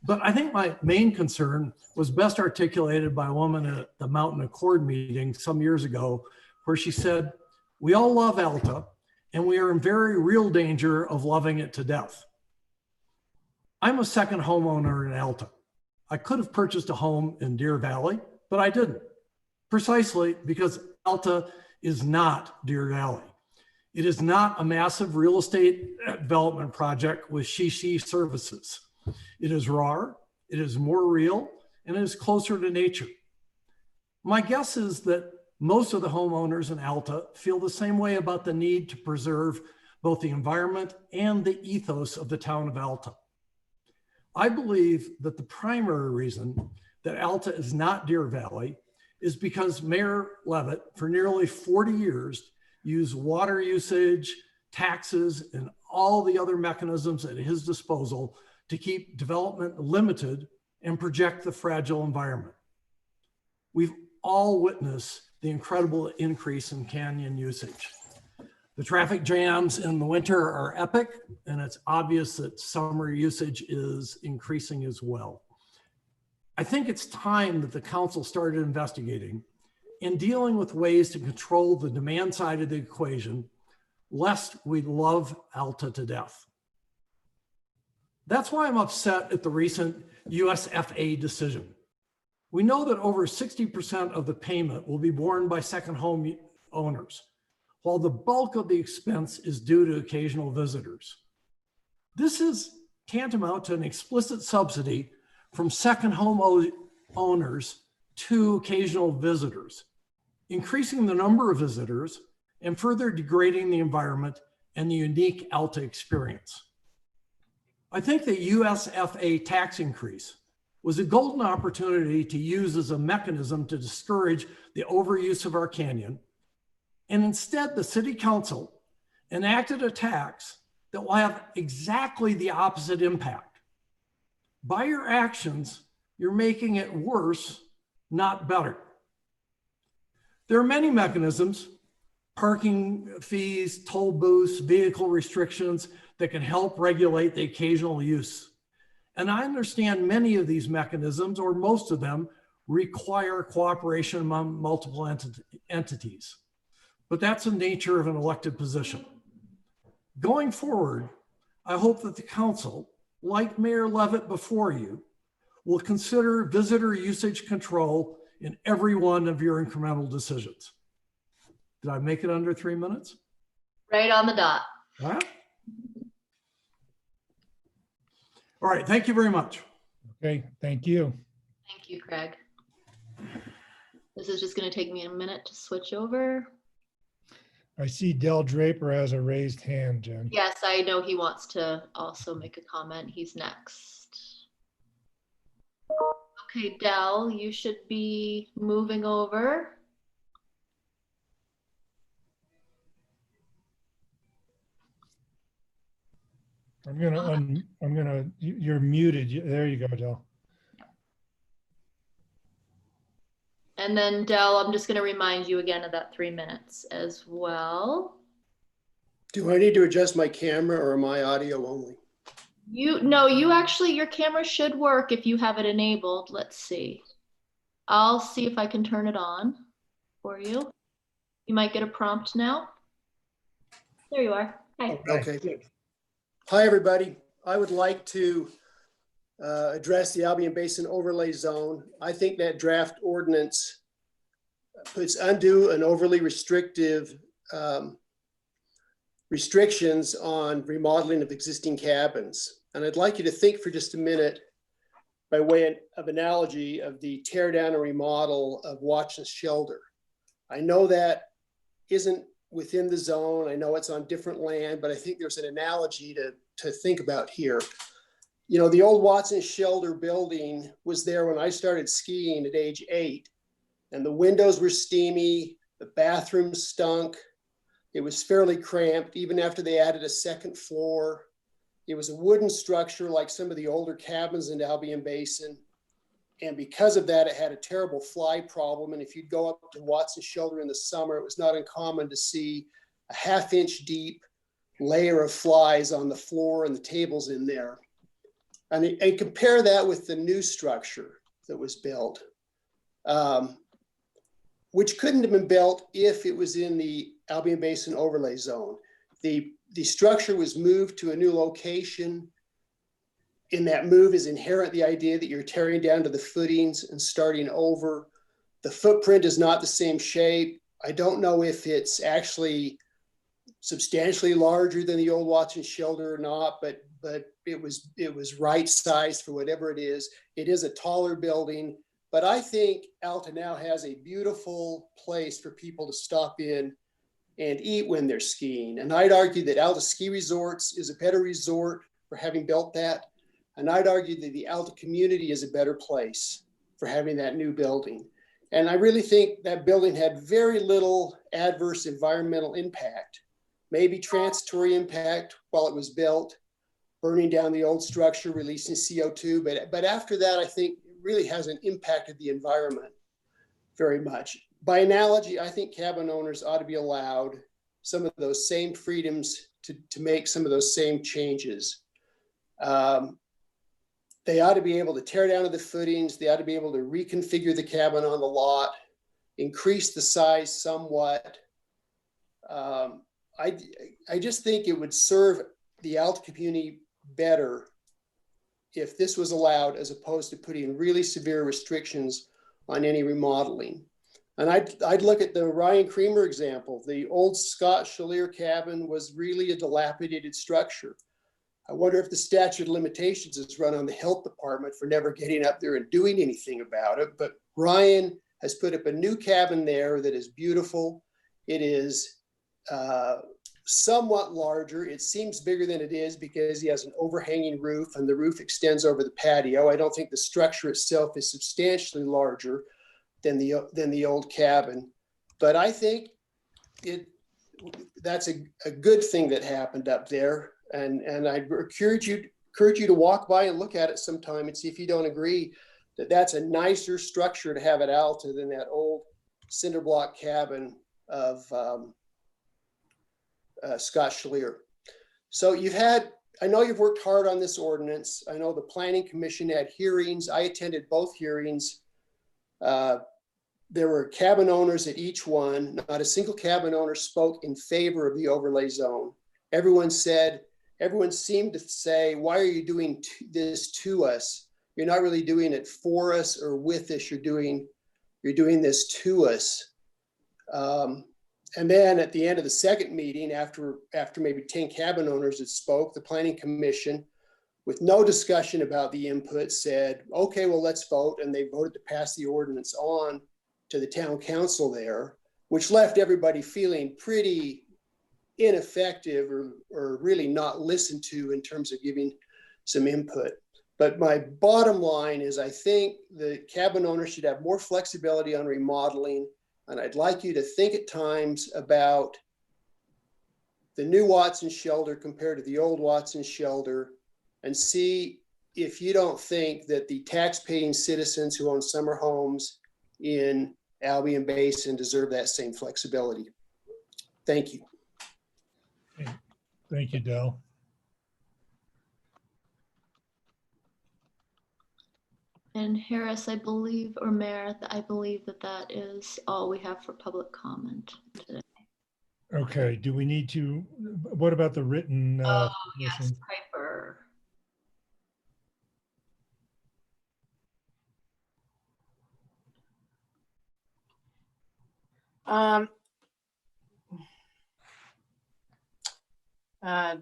But I think my main concern was best articulated by a woman at the Mountain Accord meeting some years ago, where she said, "We all love Alta, and we are in very real danger of loving it to death." I'm a second homeowner in Alta. I could have purchased a home in Deer Valley, but I didn't, precisely because Alta is not Deer Valley. It is not a massive real estate development project with she services. It is raw, it is more real, and it is closer to nature. My guess is that most of the homeowners in Alta feel the same way about the need to preserve both the environment and the ethos of the town of Alta. I believe that the primary reason that Alta is not Deer Valley is because Mayor Levitt, for nearly 40 years, used water usage, taxes, and all the other mechanisms at his disposal to keep development limited and project the fragile environment. We've all witness the incredible increase in canyon usage. The traffic jams in the winter are epic, and it's obvious that summer usage is increasing as well. I think it's time that the council started investigating and dealing with ways to control the demand side of the equation, lest we love Alta to death. That's why I'm upset at the recent USFA decision. We know that over 60% of the payment will be borne by second home owners, while the bulk of the expense is due to occasional visitors. This is tantamount to an explicit subsidy from second home owners to occasional visitors, increasing the number of visitors and further degrading the environment and the unique Alta experience. I think the USFA tax increase was a golden opportunity to use as a mechanism to discourage the overuse of our canyon. And instead, the city council enacted a tax that will have exactly the opposite impact. By your actions, you're making it worse, not better. There are many mechanisms, parking fees, toll booths, vehicle restrictions that can help regulate the occasional use. And I understand many of these mechanisms, or most of them, require cooperation among multiple entities. But that's the nature of an elected position. Going forward, I hope that the council, like Mayor Levitt before you, will consider visitor usage control in every one of your incremental decisions. Did I make it under 3 minutes? Right on the dot. Huh? All right, thank you very much. Okay, thank you. Thank you, Craig. This is just going to take me a minute to switch over. I see Del Draper has a raised hand, Jen. Yes, I know he wants to also make a comment. He's next. Okay, Del, you should be moving over. You're muted. There you go, Del. And then Del, I'm just going to remind you again of that 3 minutes as well. Do I need to adjust my camera or my audio only? No, you actually, your camera should work if you have it enabled. Let's see. I'll see if I can turn it on for you. You might get a prompt now. There you are. Hi. Okay. Hi, everybody. I would like to address the Albion Basin Overlay Zone. I think that draft ordinance puts undue and overly restrictive restrictions on remodeling of existing cabins. And I'd like you to think for just a minute by way of analogy of the tear down and remodel of Watson's Shelter. I know that isn't within the zone. I know it's on different land, but I think there's an analogy to think about here. You know, the old Watson Shelter building was there when I started skiing at age 8, and the windows were steamy, the bathrooms stunk, it was fairly cramped, even after they added a second floor. It was a wooden structure like some of the older cabins in Albion Basin. And because of that, it had a terrible fly problem. And if you'd go up to Watson Shelter in the summer, it was not uncommon to see a 1/2 inch deep layer of flies on the floor and the tables in there. And compare that with the new structure that was built, which couldn't have been built if it was in the Albion Basin Overlay Zone. The structure was moved to a new location. In that move is inherent the idea that you're tearing down to the footings and starting over. The footprint is not the same shape. I don't know if it's actually substantially larger than the old Watson Shelter or not, but it was right sized for whatever it is. It is a taller building, but I think Alta now has a beautiful place for people to stop in and eat when they're skiing. And I'd argue that Alta Ski Resorts is a better resort for having built that. And I'd argue that the Alta community is a better place for having that new building. And I really think that building had very little adverse environmental impact, maybe transitory impact while it was built, burning down the old structure, releasing CO2. But after that, I think it really hasn't impacted the environment. very much. By analogy, I think cabin owners ought to be allowed some of those same freedoms to make some of those same changes. They ought to be able to tear down to the footings. They ought to be able to reconfigure the cabin on the lot, increase the size somewhat. I just think it would serve the Alta community better if this was allowed, as opposed to putting really severe restrictions on any remodeling. And I'd look at the Ryan Creamer example. The old Scott Chalier cabin was really a dilapidated structure. I wonder if the statute of limitations is run on the health department for never getting up there and doing anything about it. But Ryan has put up a new cabin there that is beautiful. It is somewhat larger. It seems bigger than it is because he has an overhanging roof and the roof extends over the patio. I don't think the structure itself is substantially larger than the old cabin, but I think that's a good thing that happened up there. And I encourage you to walk by and look at it sometime and see if you don't agree that that's a nicer structure to have at Alta than that old cinder block cabin of Scott Chalier. So I know you've worked hard on this ordinance. I know the Planning Commission had hearings. I attended both hearings. There were cabin owners at each one. Not a single cabin owner spoke in favor of the overlay zone. Everyone seemed to say, why are you doing this to us? You're not really doing it for us or with us. You're doing this to us. And then at the end of the second meeting, after maybe 10 cabin owners had spoke, the Planning Commission, with no discussion about the input, said, okay, well, let's vote. And they voted to pass the ordinance on to the town council there, which left everybody feeling pretty ineffective or really not listened to in terms of giving some input. But my bottom line is I think the cabin owners should have more flexibility on remodeling. And I'd like you to think at times about the new Watson shelter compared to the old Watson shelter and see if you don't think that the tax-paying citizens who own summer homes in Albion Basin deserve that same flexibility. Thank you. Thank you, Del. And Harris, I believe, or Meredith, I believe that is all we have for public comment today. Okay, do we need to, what about the written? Yes, submission? Piper.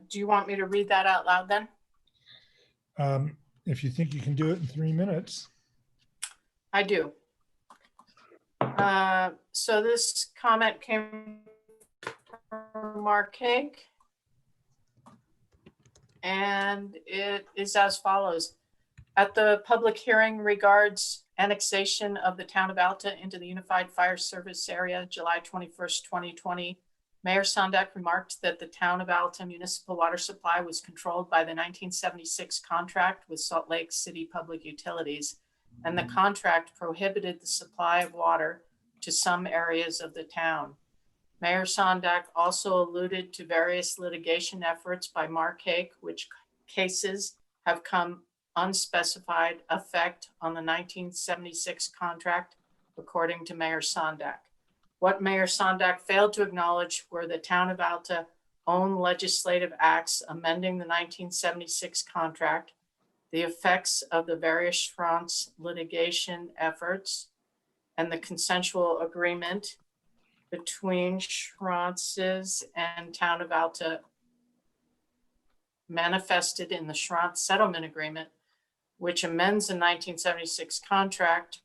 Do you want me to read that out loud then? If you think you can do it in 3 minutes. I do. So this comment came from Mark Haig, and it is as follows. At the public hearing regards annexation of the town of Alta into the Unified Fire Service Area, July 21st, 2020, Mayor Sondak remarked that the town of Alta municipal water supply was controlled by the 1976 contract with Salt Lake City Public Utilities, and the contract prohibited the supply of water to some areas of the town. Mayor Sondak also alluded to various litigation efforts by Mark Haig, which cases have come unspecified effect on the 1976 contract, according to Mayor Sondak. What Mayor Sondak failed to acknowledge were the town of Alta own legislative acts amending the 1976 contract, the effects of the various Schranz litigation efforts, and the consensual agreement between Schranz's and town of Alta manifested in the Schranz settlement agreement, which amends the 1976 contract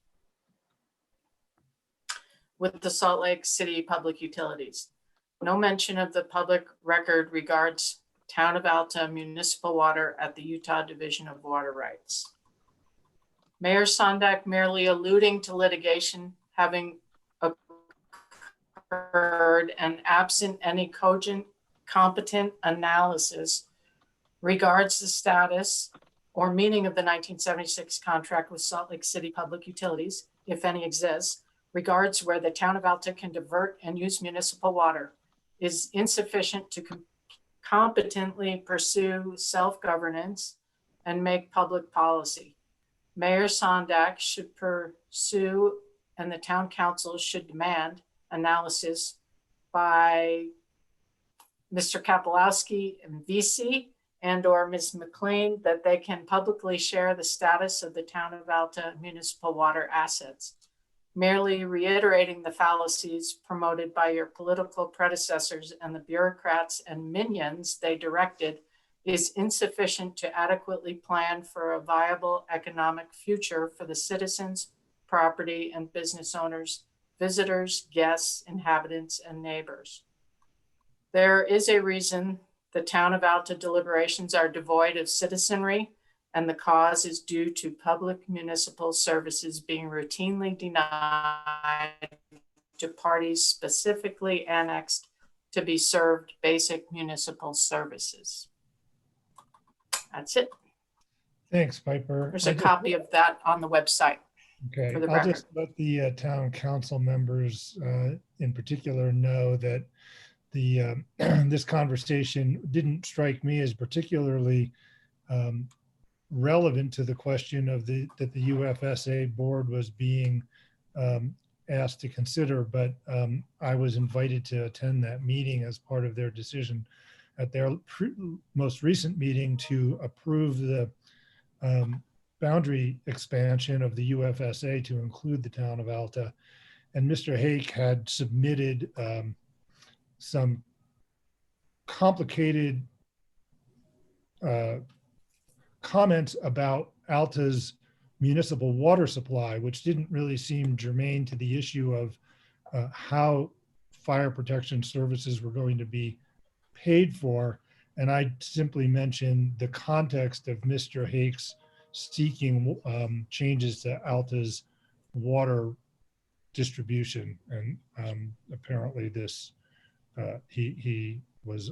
with the Salt Lake City Public Utilities. No mention of the public record regards town of Alta municipal water at the Utah Division of Water Rights. Mayor Sondak merely alluding to litigation having occurred and absent any cogent, competent analysis regards the status or meaning of the 1976 contract with Salt Lake City Public Utilities, if any exists, regards where the town of Alta can divert and use municipal water is insufficient to competently pursue self-governance and make public policy. Mayor Sondak should pursue and the town council should demand analysis by Mr. Kapolowski and VC and/or Ms. McLean that they can publicly share the status of the town of Alta municipal water assets. Merely reiterating the fallacies promoted by your political predecessors and the bureaucrats and minions they directed is insufficient to adequately plan for a viable economic future for the citizens, property and business owners, visitors, guests, inhabitants, and neighbors. There is a reason the town of Alta deliberations are devoid of citizenry, and the cause is due to public municipal services being routinely denied to parties specifically annexed to be served basic municipal services. That's it. Thanks, Piper. There's a copy of that on the website. Okay, for the I'll record. just let the town council members in particular know that the this conversation didn't strike me as particularly relevant to the question of that the UFSA board was being asked to consider, but I was invited to attend that meeting as part of their decision at their most recent meeting to approve the boundary expansion of the UFSA to include the town of Alta. And Mr. Hake had submitted some complicated comments about Alta's municipal water supply, which didn't really seem germane to the issue of how fire protection services were going to be paid for. And I simply mentioned the context of Mr. Hake's seeking changes to Alta's water distribution. And apparently this, he was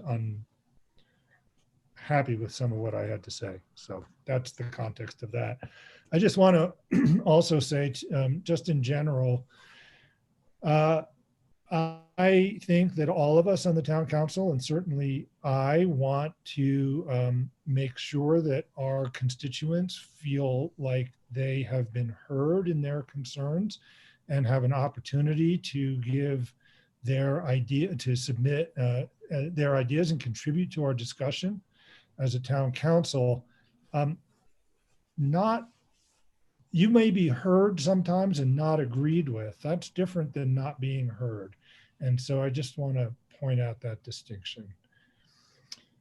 unhappy with some of what I had to say. So that's the context of that. I just want to also say, just in general, I think that all of us on the town council, and certainly I, want to make sure that our constituents feel like they have been heard in their concerns and have an opportunity to give their idea, to submit their ideas and contribute to our discussion as a town council. You may be heard sometimes and not agreed with. That's different than not being heard. And so I just want to point out that distinction.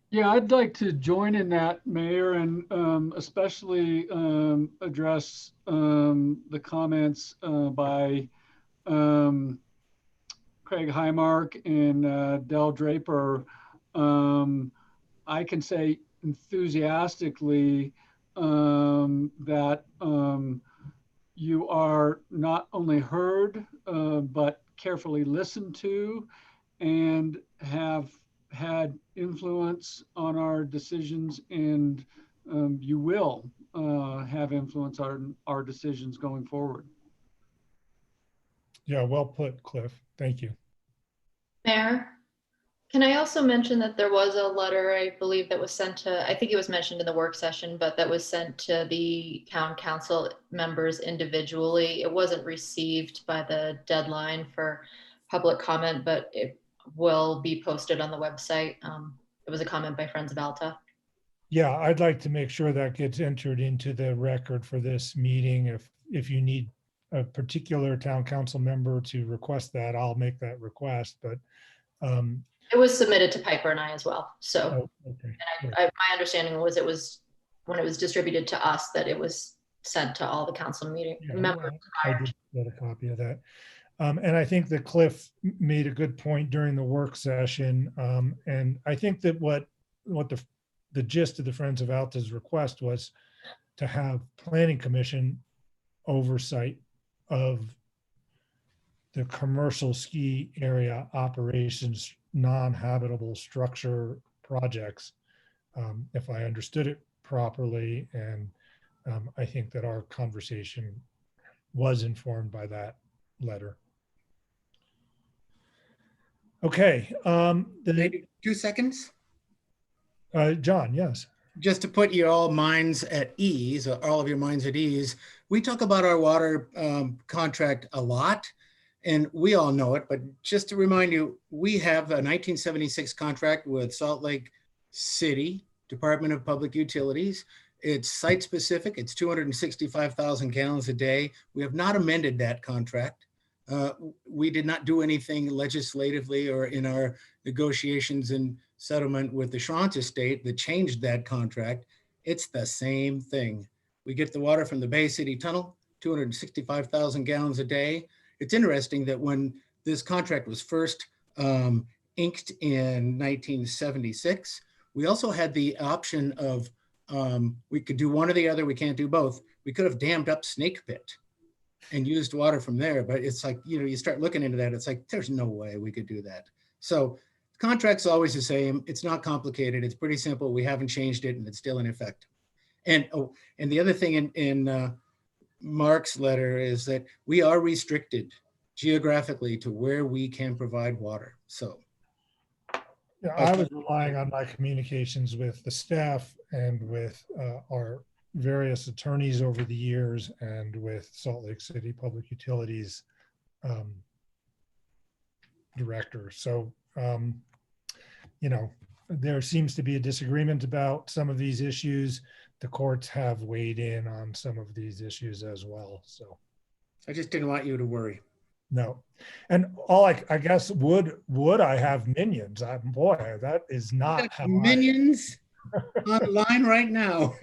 Yeah, I'd like to join in that, Mayor, and especially address the comments by Craig Highmark and Del Draper. I can say enthusiastically that you are not only heard, but carefully listened to, and have had influence on our decisions, and you will have influence on our decisions going forward. Yeah, well put, Cliff. Thank you. Mayor, can I also mention that there was a letter, I believe, that was sent to, I think it was mentioned in the work session, but that was sent to the town council members individually. It wasn't received by the deadline for public comment, but it will be posted on the website. It was a comment by Friends of Alta. Yeah, I'd like to make sure that gets entered into the record for this meeting. If you need a particular town council member to request that, I'll make that request, but it was submitted to Piper and I as well. So, okay. And my understanding was it was, when it was distributed to us, that it was sent to all the council meeting members. I did get a copy of that. And I think that Cliff made a good point during the work session. And I think that what the gist of the Friends of Alta's request was to have Planning Commission oversight of the commercial ski area operations, non-habitable structure projects, if I understood it properly. And I think that our conversation was informed by that letter. Okay, Maybe 2 seconds, John, yes. just to put your all minds at ease, or all of your minds at ease. We talk about our water contract a lot, and we all know it, but just to remind you, we have a 1976 contract with Salt Lake City Department of Public Utilities. It's site specific. It's 265,000 gallons a day. We have not amended that contract. We did not do anything legislatively or in our negotiations and settlement with the Schranz estate that changed that contract. It's the same thing. We get the water from the Bay City Tunnel, 265,000 gallons a day. It's interesting that when this contract was first inked in 1976, we also had the option of we could do one or the other. We can't do both. We could have dammed up Snake Pit and used water from there. But it's like, you know, you start looking into that, it's like, there's no way we could do that. So the contract's always the same. It's not complicated. It's pretty simple. We haven't changed it and it's still in effect. And and the other thing in Mark's letter is that we are restricted geographically to where we can provide water. So. Yeah, I was relying on my communications with the staff and with our various attorneys over the years and with Salt Lake City Public Utilities director. So, you know, there seems to be a disagreement about some of these issues. The courts have weighed in on some of these issues as well. So I just didn't want you to worry. No. And all I guess would I have minions? Boy, that is not how minions online right now.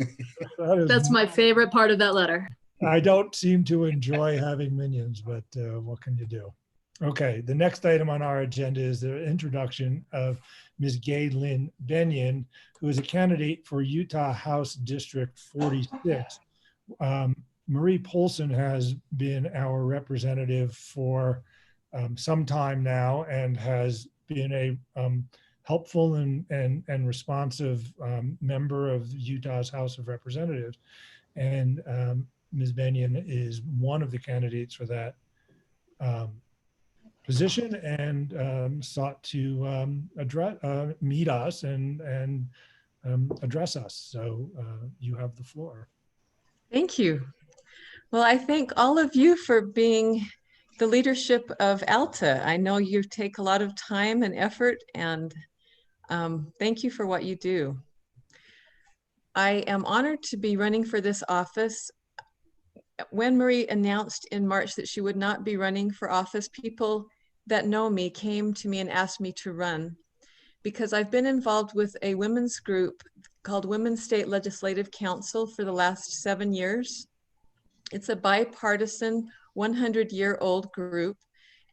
That's my favorite part of that letter. I don't seem to enjoy having minions, but what can you do? Okay, the next item on our agenda is the introduction of Ms. Gay-Lynn Benyon, who is a candidate for Utah House District 46. Marie Polson has been our representative for some time now and has been a helpful and responsive member of Utah's House of Representatives. And Ms. Benyon is one of the candidates for that position and sought to meet us and address us. So you have the floor. Thank you. Well, I thank all of you for being the leadership of ALTA. I know you take a lot of time and effort, and thank you for what you do. I am honored to be running for this office. When Marie announced in March that she would not be running for office, people that know me came to me and asked me to run because I've been involved with a women's group called Women's State Legislative Council for the last 7 years. It's a bipartisan 100-year-old group,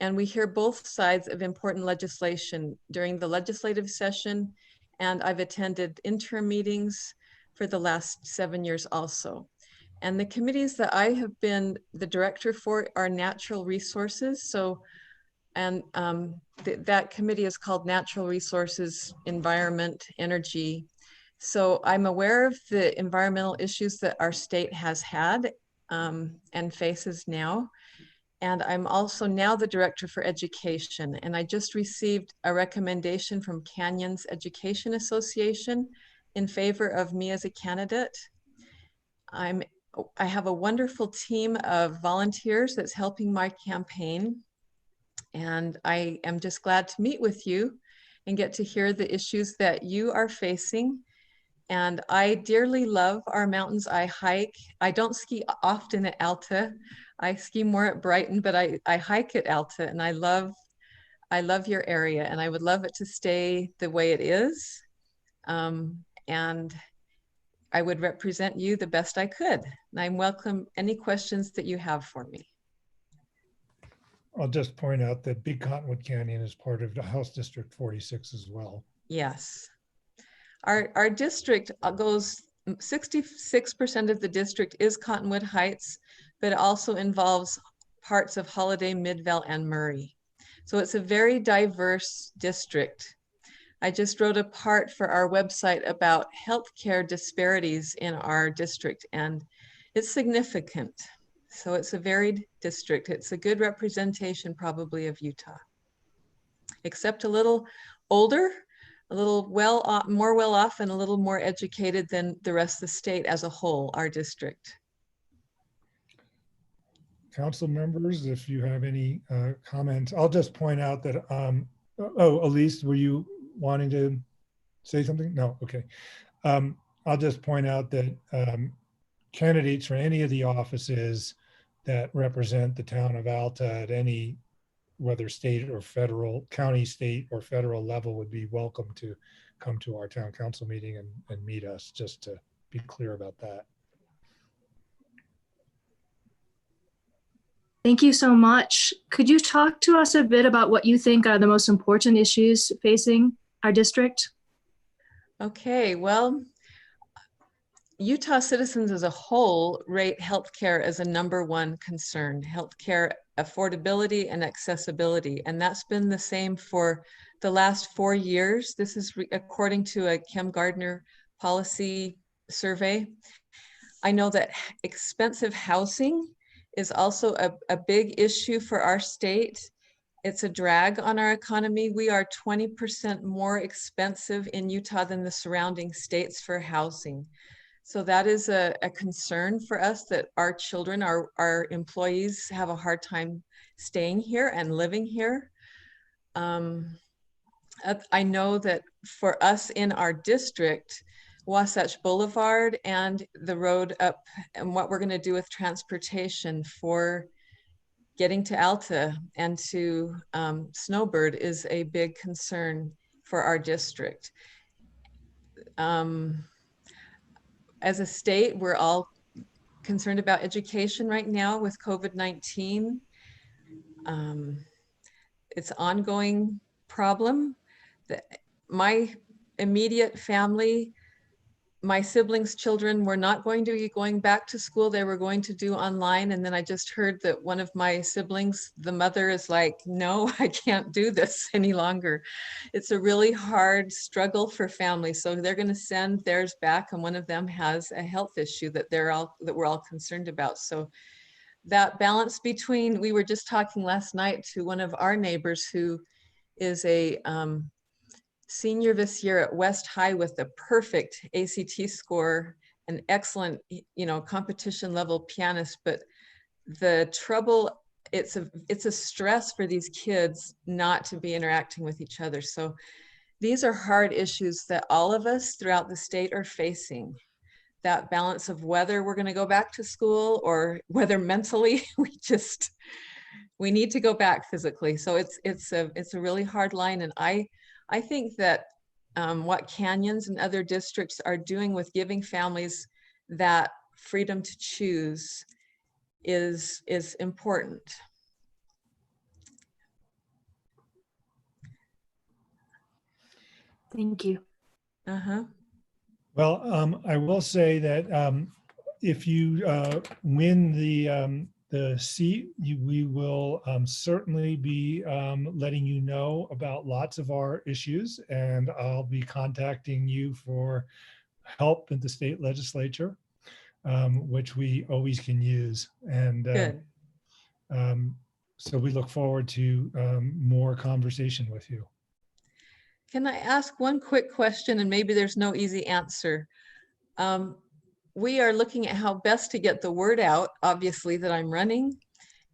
and we hear both sides of important legislation during the legislative session, and I've attended interim meetings for the last 7 years also. And the committees that I have been the director for are natural resources. So, and that committee is called Natural Resources, Environment, Energy. So I'm aware of the environmental issues that our state has had and faces now. And I'm also now the director for education. And I just received a recommendation from Canyons Education Association in favor of me as a candidate. I have a wonderful team of volunteers that's helping my campaign. And I am just glad to meet with you and get to hear the issues that you are facing. And I dearly love our mountains. I hike. I don't ski often at Alta. I ski more at Brighton, but I hike at Alta, and I love your area, and I would love it to stay the way it is. And I would represent you the best I could. And I welcome any questions that you have for me. I'll just point out that Big Cottonwood Canyon is part of the House District 46 as well. Yes. Our district goes, 66% of the district is Cottonwood Heights, but it also involves parts of Holiday, Midvale, and Murray. So it's a very diverse district. I just wrote a part for our website about healthcare disparities in our district, and it's significant. So it's a varied district. It's a good representation probably of Utah. except a little older, a little more well off, and a little more educated than the rest of the state as a whole, our district. Council members, if you have any comments, I'll just point out that, oh, Elise, were you wanting to say something? No, okay. I'll just point out that candidates for any of the offices that represent the town of Alta at any, whether state or federal, county, state or federal level, would be welcome to come to our town council meeting and meet us, just to be clear about that. Thank you so much. Could you talk to us a bit about what you think are the most important issues facing our district? Okay, well, Utah citizens as a whole rate healthcare as a #1 concern, healthcare affordability and accessibility. And that's been the same for the last 4 years. This is according to a Kim Gardner policy survey. I know that expensive housing is also a big issue for our state. It's a drag on our economy. We are 20% more expensive in Utah than the surrounding states for housing. So that is a concern for us, that our children, our employees have a hard time staying here and living here. I know that for us in our district, Wasatch Boulevard and the road up, and what we're going to do with transportation for getting to Alta and to Snowbird is a big concern for our district. As a state, we're all concerned about education right now with COVID-19. It's an ongoing problem. My immediate family, my siblings' children were not going to be going back to school. They were going to do online. And then I just heard that one of my siblings, the mother, is like, no, I can't do this any longer. It's a really hard struggle for families. So they're going to send theirs back. And one of them has a health issue that we're all concerned about. So that balance between, we were just talking last night to one of our neighbors who is a senior this year at West High with the perfect ACT score, an excellent, competition level pianist, but the trouble, it's a stress for these kids not to be interacting with each other. So these are hard issues that all of us throughout the state are facing. That balance of whether we're going to go back to school or whether mentally we need to go back physically. So it's a really hard line. And I think that what Canyons and other districts are doing with giving families that freedom to choose is important. Thank you. Well, I will say that if you win the seat, we will certainly be letting you know about lots of our issues, and I'll be contacting you for help in the state legislature, which we always can use. And so we look forward to more conversation with you. Can I ask one quick question, and maybe there's no easy answer? We are looking at how best to get the word out, obviously, that I'm running.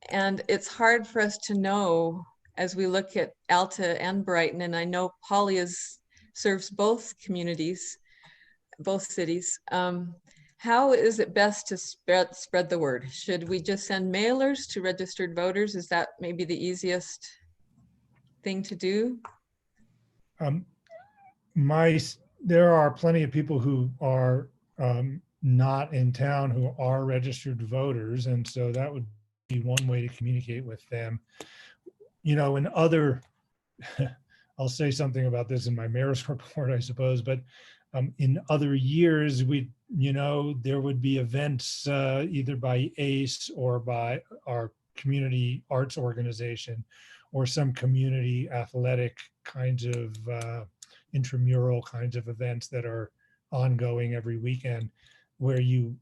And it's hard for us to know as we look at Alta and Brighton. And I know Polly serves both communities, both cities. How is it best to spread the word? Should we just send mailers to registered voters? Is that maybe the easiest thing to do? There are plenty of people who are not in town who are registered voters, and so that would be one way to communicate with them. In other, I'll say something about this in my mayor's report, I suppose, but in other years, there would be events either by ACE or by our community arts organization or some community athletic kinds of intramural kinds of events that are ongoing every weekend, where you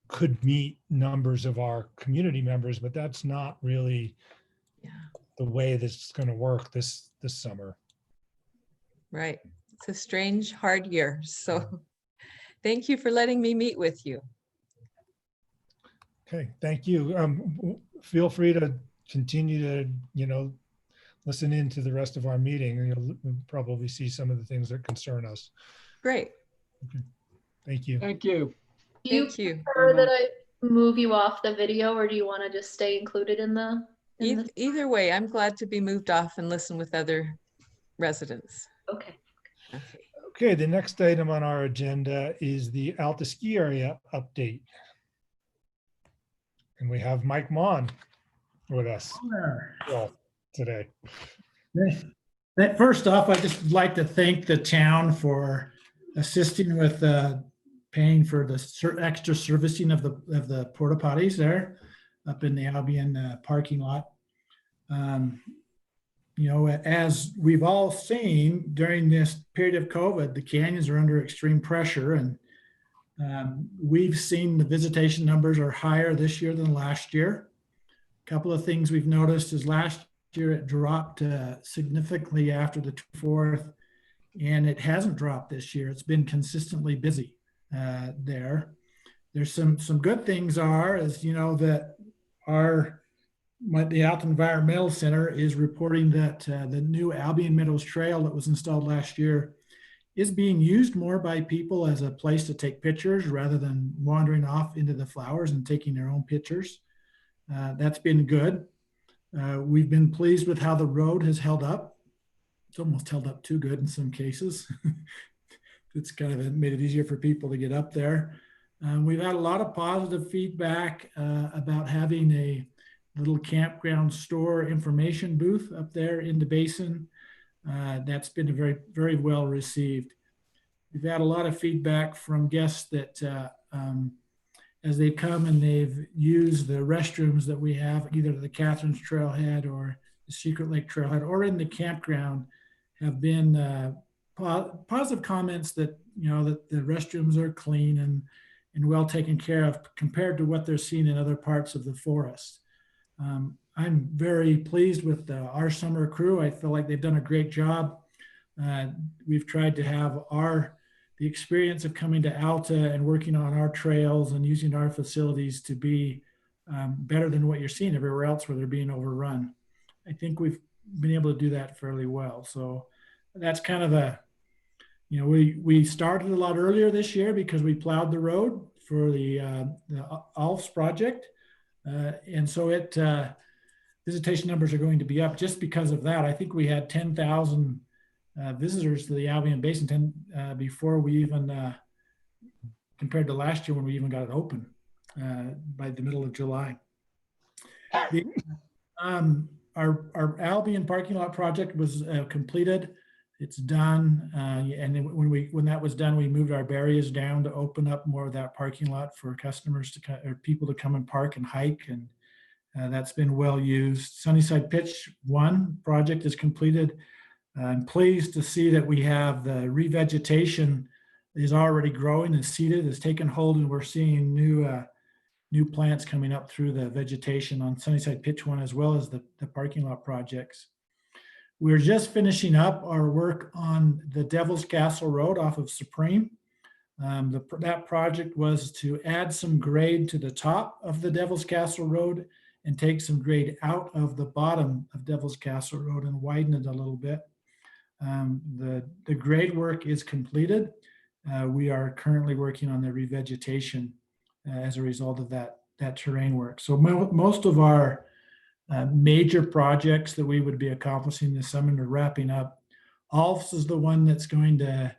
could meet numbers of our community members, but that's not really the way this is going to work this summer. Right. It's a strange, hard year. So thank you for letting me meet with you. Okay, thank you. Feel free to continue to, listen in to the rest of our meeting, and you'll probably see some of the things that concern us. Great. Okay. Thank you. Thank you. Do you Thank you. prefer that I move you off the video, or do you want to just stay included in the? Either way, I'm glad to be moved off and listen with other residents. Okay. Okay. Okay, the next item on our agenda is the Alta Ski Area update. And we have Mike Mon with us today. First off, I'd just like to thank the town for assisting with paying for the extra servicing of the porta potties there up in the Albion parking lot. As we've all seen during this period of COVID, the canyons are under extreme pressure, and we've seen the visitation numbers are higher this year than last year. A couple of things we've noticed is last year it dropped significantly after the 4th, and it hasn't dropped this year. It's been consistently busy there. There's some good things that the Alta Environmental Center is reporting that the new Albion Meadows Trail that was installed last year is being used more by people as a place to take pictures rather than wandering off into the flowers and taking their own pictures. That's been good. We've been pleased with how the road has held up. It's almost held up too good in some cases. It's kind of made it easier for people to get up there. We've had a lot of positive feedback about having a little campground store information booth up there in the basin. That's been very, very well received. We've had a lot of feedback from guests that as they've come and they've used the restrooms that we have, either the Catherine's Trailhead or the Secret Lake Trailhead or in the campground, have been positive comments that, that the restrooms are clean and well taken care of compared to what they're seeing in other parts of the forest. I'm very pleased with our summer crew. I feel like they've done a great job. We've tried to have the experience of coming to Alta and working on our trails and using our facilities to be better than what you're seeing everywhere else where they're being overrun. I think we've been able to do that fairly well. So that's kind of we started a lot earlier this year because we plowed the road for the ALFS project. And so visitation numbers are going to be up just because of that. I think we had 10,000 visitors to the Albion Basin before we even, compared to last year when we even got it open by the middle of July. Our Albion parking lot project was completed. It's done. And then when that was done, we moved our barriers down to open up more of that parking lot for customers or people to come and park and hike. And that's been well used. Sunnyside Pitch 1 project is completed. I'm pleased to see that we have the revegetation is already growing and seeded, has taken hold, and we're seeing new plants coming up through the vegetation on Sunnyside Pitch 1 as well as the parking lot projects. We're just finishing up our work on the Devil's Castle Road off of Supreme. That project was to add some grade to the top of the Devil's Castle Road and take some grade out of the bottom of Devil's Castle Road and widen it a little bit. The grade work is completed. We are currently working on the revegetation as a result of that terrain work. So most of our major projects that we would be accomplishing this summer are wrapping up. ALFS is the one that's going to, at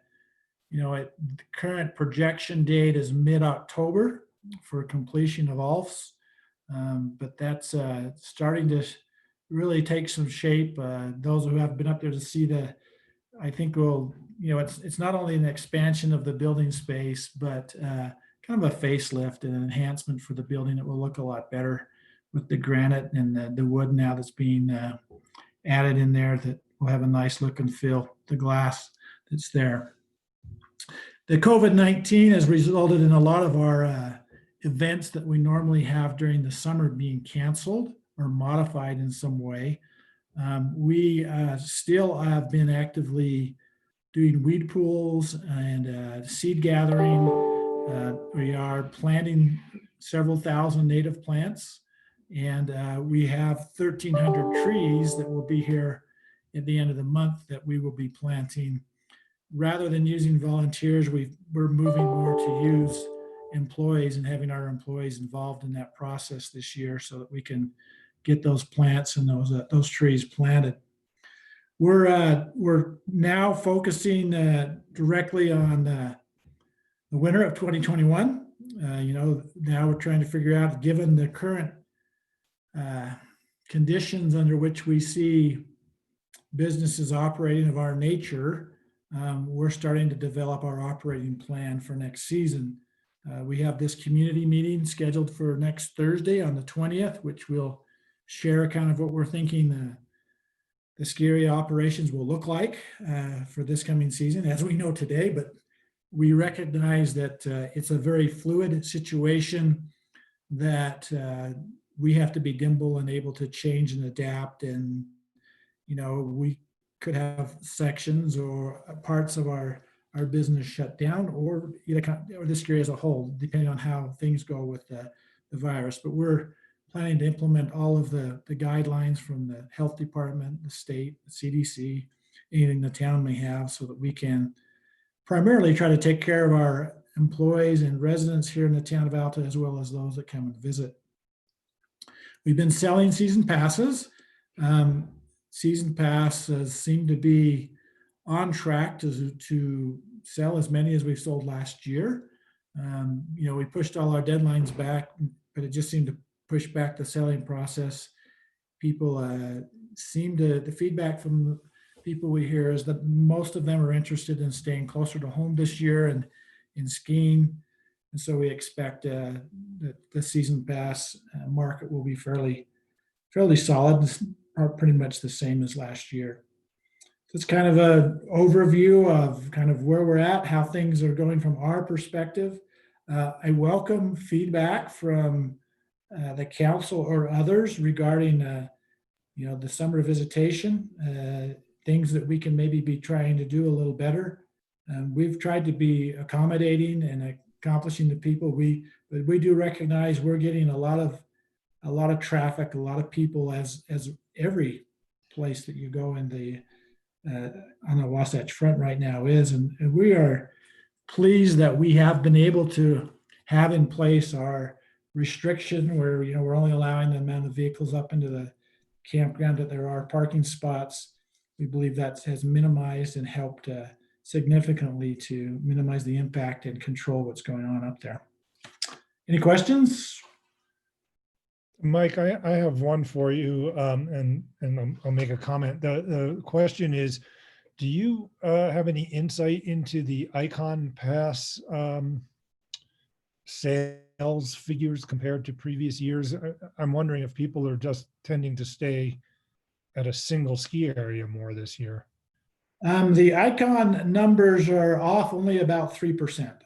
the current projection date is mid-October for completion of ALFS. But that's starting to really take some shape. Those who have been up there to see I think it's not only an expansion of the building space, but kind of a facelift and an enhancement for the building. It will look a lot better with the granite and the wood now that's being added in there that will have a nice look and feel, the glass that's there. The COVID-19 has resulted in a lot of our events that we normally have during the summer being canceled or modified in some way. We still have been actively doing weed pools and seed gathering. We are planting several thousand native plants, and we have 1,300 trees that will be here at the end of the month that we will be planting. Rather than using volunteers, we're moving more to use employees and having our employees involved in that process this year so that we can get those plants and those trees planted. We're now focusing directly on the winter of 2021. Now we're trying to figure out, given the current conditions under which we see businesses operating of our nature, we're starting to develop our operating plan for next season. We have this community meeting scheduled for next Thursday on the 20th, which will share kind of what we're thinking the ski area operations will look like for this coming season, as we know today. But we recognize that it's a very fluid situation, that we have to be nimble and able to change and adapt. And, we could have sections or parts of our business shut down, or the ski area as a whole, depending on how things go with the virus. But we're planning to implement all of the guidelines from the health department, the state, the CDC, anything the town may have, so that we can primarily try to take care of our employees and residents here in the town of Alta, as well as those that come and visit. We've been selling season passes. Season passes seem to be on track to sell as many as we sold last year. We pushed all our deadlines back, but it just seemed to push back the selling process. People the feedback from people we hear is that most of them are interested in staying closer to home this year and in skiing. And so we expect that the season pass market will be fairly solid, or pretty much the same as last year. So it's kind of an overview of kind of where we're at, how things are going from our perspective. I welcome feedback from the council or others regarding, the summer visitation, things that we can maybe be trying to do a little better. We've tried to be accommodating and accomplishing the people. But we do recognize we're getting a lot of traffic, a lot of people, as every place that you go in on the Wasatch Front right now is, and we are pleased that we have been able to have in place our restriction where we're only allowing the amount of vehicles up into the campground that there are parking spots. We believe that has minimized and helped significantly to minimize the impact and control what's going on up there. Any questions? Mike, I have one for you, and I'll make a comment. The question is, do you have any insight into the Icon Pass sales figures compared to previous years? I'm wondering if people are just tending to stay at a single ski area more this year. The Icon numbers are off only about 3%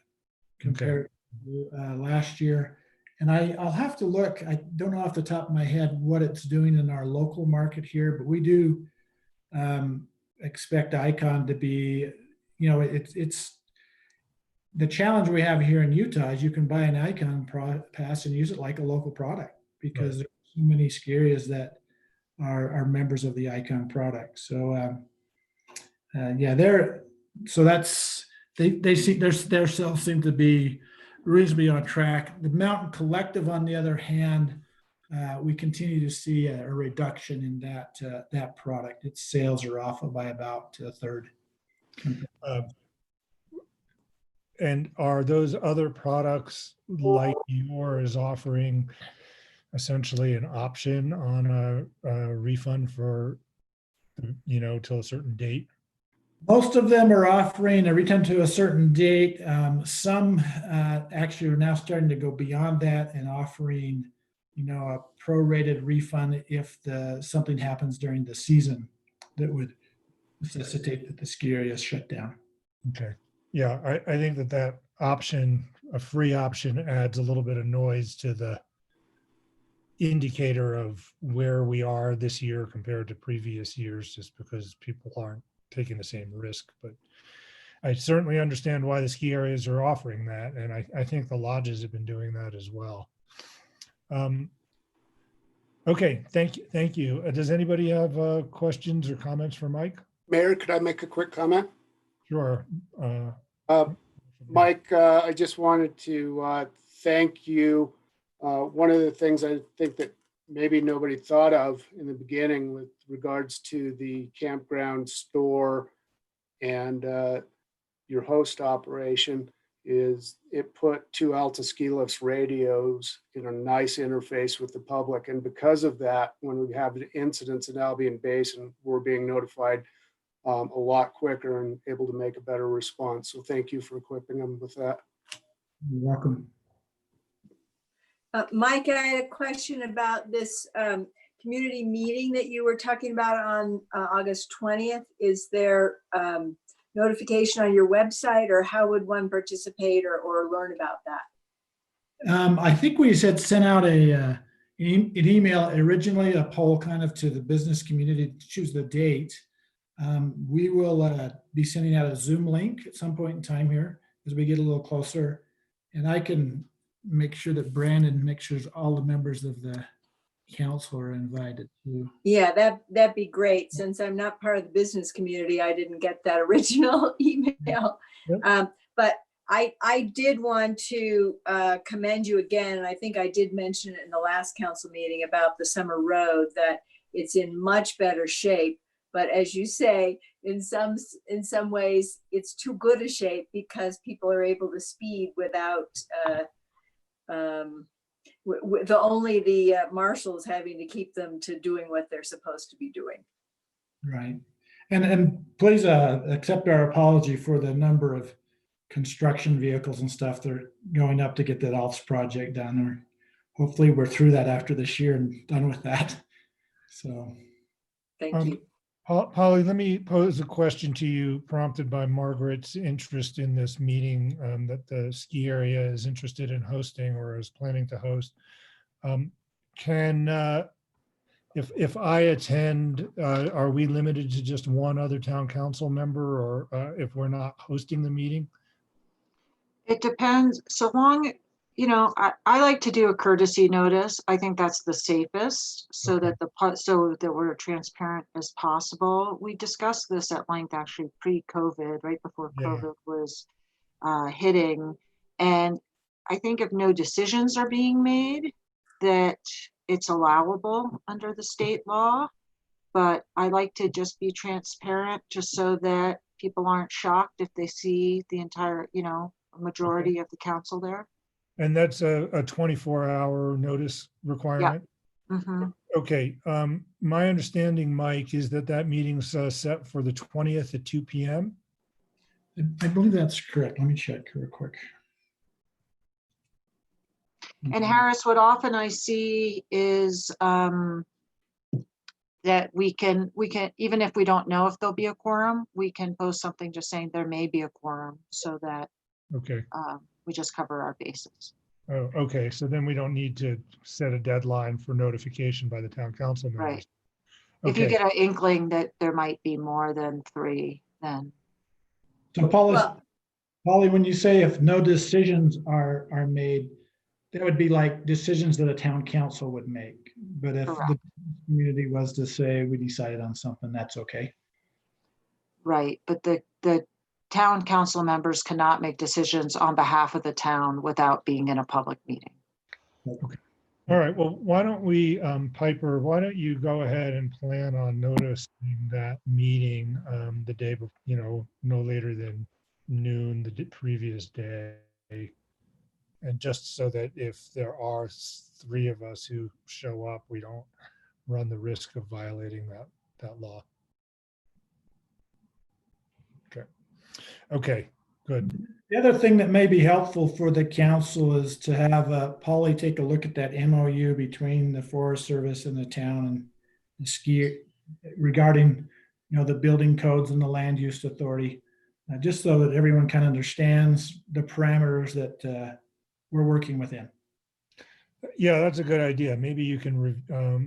compared to last year. And I'll have to look. I don't know off the top of my head what it's doing in our local market here, but we do expect Icon to be, it's the challenge we have here in Utah is you can buy an Icon pass and use it like a local product, because there's so many ski areas that are members of the Icon product. So they see their sales seem to be reasonably on track. The Mountain Collective, on the other hand, we continue to see a reduction in that product. Its sales are off by about a third. And are those other products like yours offering essentially an option on a refund for, till a certain date? Most of them are offering a return to a certain date. Some actually are now starting to go beyond that and offering, a prorated refund if something happens during the season that would necessitate that the ski area is shut down. Okay. Yeah, I think that option, a free option, adds a little bit of noise to indicator of where we are this year compared to previous years, just because people aren't taking the same risk. But I certainly understand why the ski areas are offering that. And I think the lodges have been doing that as well. Okay, thank you. Thank you. Does anybody have questions or comments for Mike? Mayor, could I make a quick comment? Sure. Mike, I just wanted to thank you. One of the things I think that maybe nobody thought of in the beginning with regards to the campground store and your host operation is it put 2 Alta ski lifts radios in a nice interface with the public. And because of that, when we have incidents in Albion Basin, we're being notified a lot quicker and able to make a better response. So thank you for equipping them with that. You're welcome. Mike, I had a question about this community meeting that you were talking about on August 20th. Is there notification on your website, or how would one participate or learn about that? I think we had sent out an email originally, a poll kind of to the business community to choose the date. We will be sending out a Zoom link at some point in time here as we get a little closer. And I can make sure that Brandon makes sure all the members of the council are invited too. Yeah, that'd be great. Since I'm not part of the business community, I didn't get that original email. Yep. But I did want to commend you again, and I think I did mention it in the last council meeting about the summer road, that it's in much better shape. But as you say, in some ways, it's too good a shape because people are able to speed without only the marshals having to keep them to doing what they're supposed to be doing. Right. And please accept our apology for the number of construction vehicles and stuff that are going up to get that Alps project done. Or hopefully we're through that after this year and done with that. So thank you. Polly, let me pose a question to you, prompted by Margaret's interest in this meeting that the ski area is interested in hosting or is planning to host. If I attend, are we limited to just one other town council member, or if we're not hosting the meeting? It depends. So long, I like to do a courtesy notice. I think that's the safest, so that so that we're transparent as possible. We discussed this at length actually pre-COVID, right before COVID was hitting. And I think if no decisions are being made, that it's allowable under the state law. But I like to just be transparent, just so that people aren't shocked if they see the entire, majority of the council there. And that's a 24-hour notice requirement? Yeah. Mm-hmm. Okay. My understanding, Mike, is that meeting's set for the 20th at 2 p.m. I believe that's correct. Let me check real quick. And Harris, what often I see is that we can, even if we don't know if there'll be a quorum, we can post something just saying there may be a quorum, so that we just cover our bases. Oh, okay. So then we don't need to set a deadline for notification by the town council members. Right. Okay. If you get an inkling that there might be more than 3, then. So Polly, when you say if no decisions are made, that would be like decisions that a town council would make. But if the community was to say we decided on something, that's okay. Right, but the town council members cannot make decisions on behalf of the town without being in a public meeting. Okay. All right. Well, why don't we, Piper, why don't you go ahead and plan on noticing that meeting the day before, no later than noon the previous day. And just so that if there are 3 of us who show up, we don't run the risk of violating that law. Okay, good. The other thing that may be helpful for the council is to have Polly take a look at that MOU between the Forest Service and the town and the ski regarding, the building codes and the land use authority, just so that everyone kind of understands the parameters that we're working within. Yeah, that's a good idea. Maybe you can,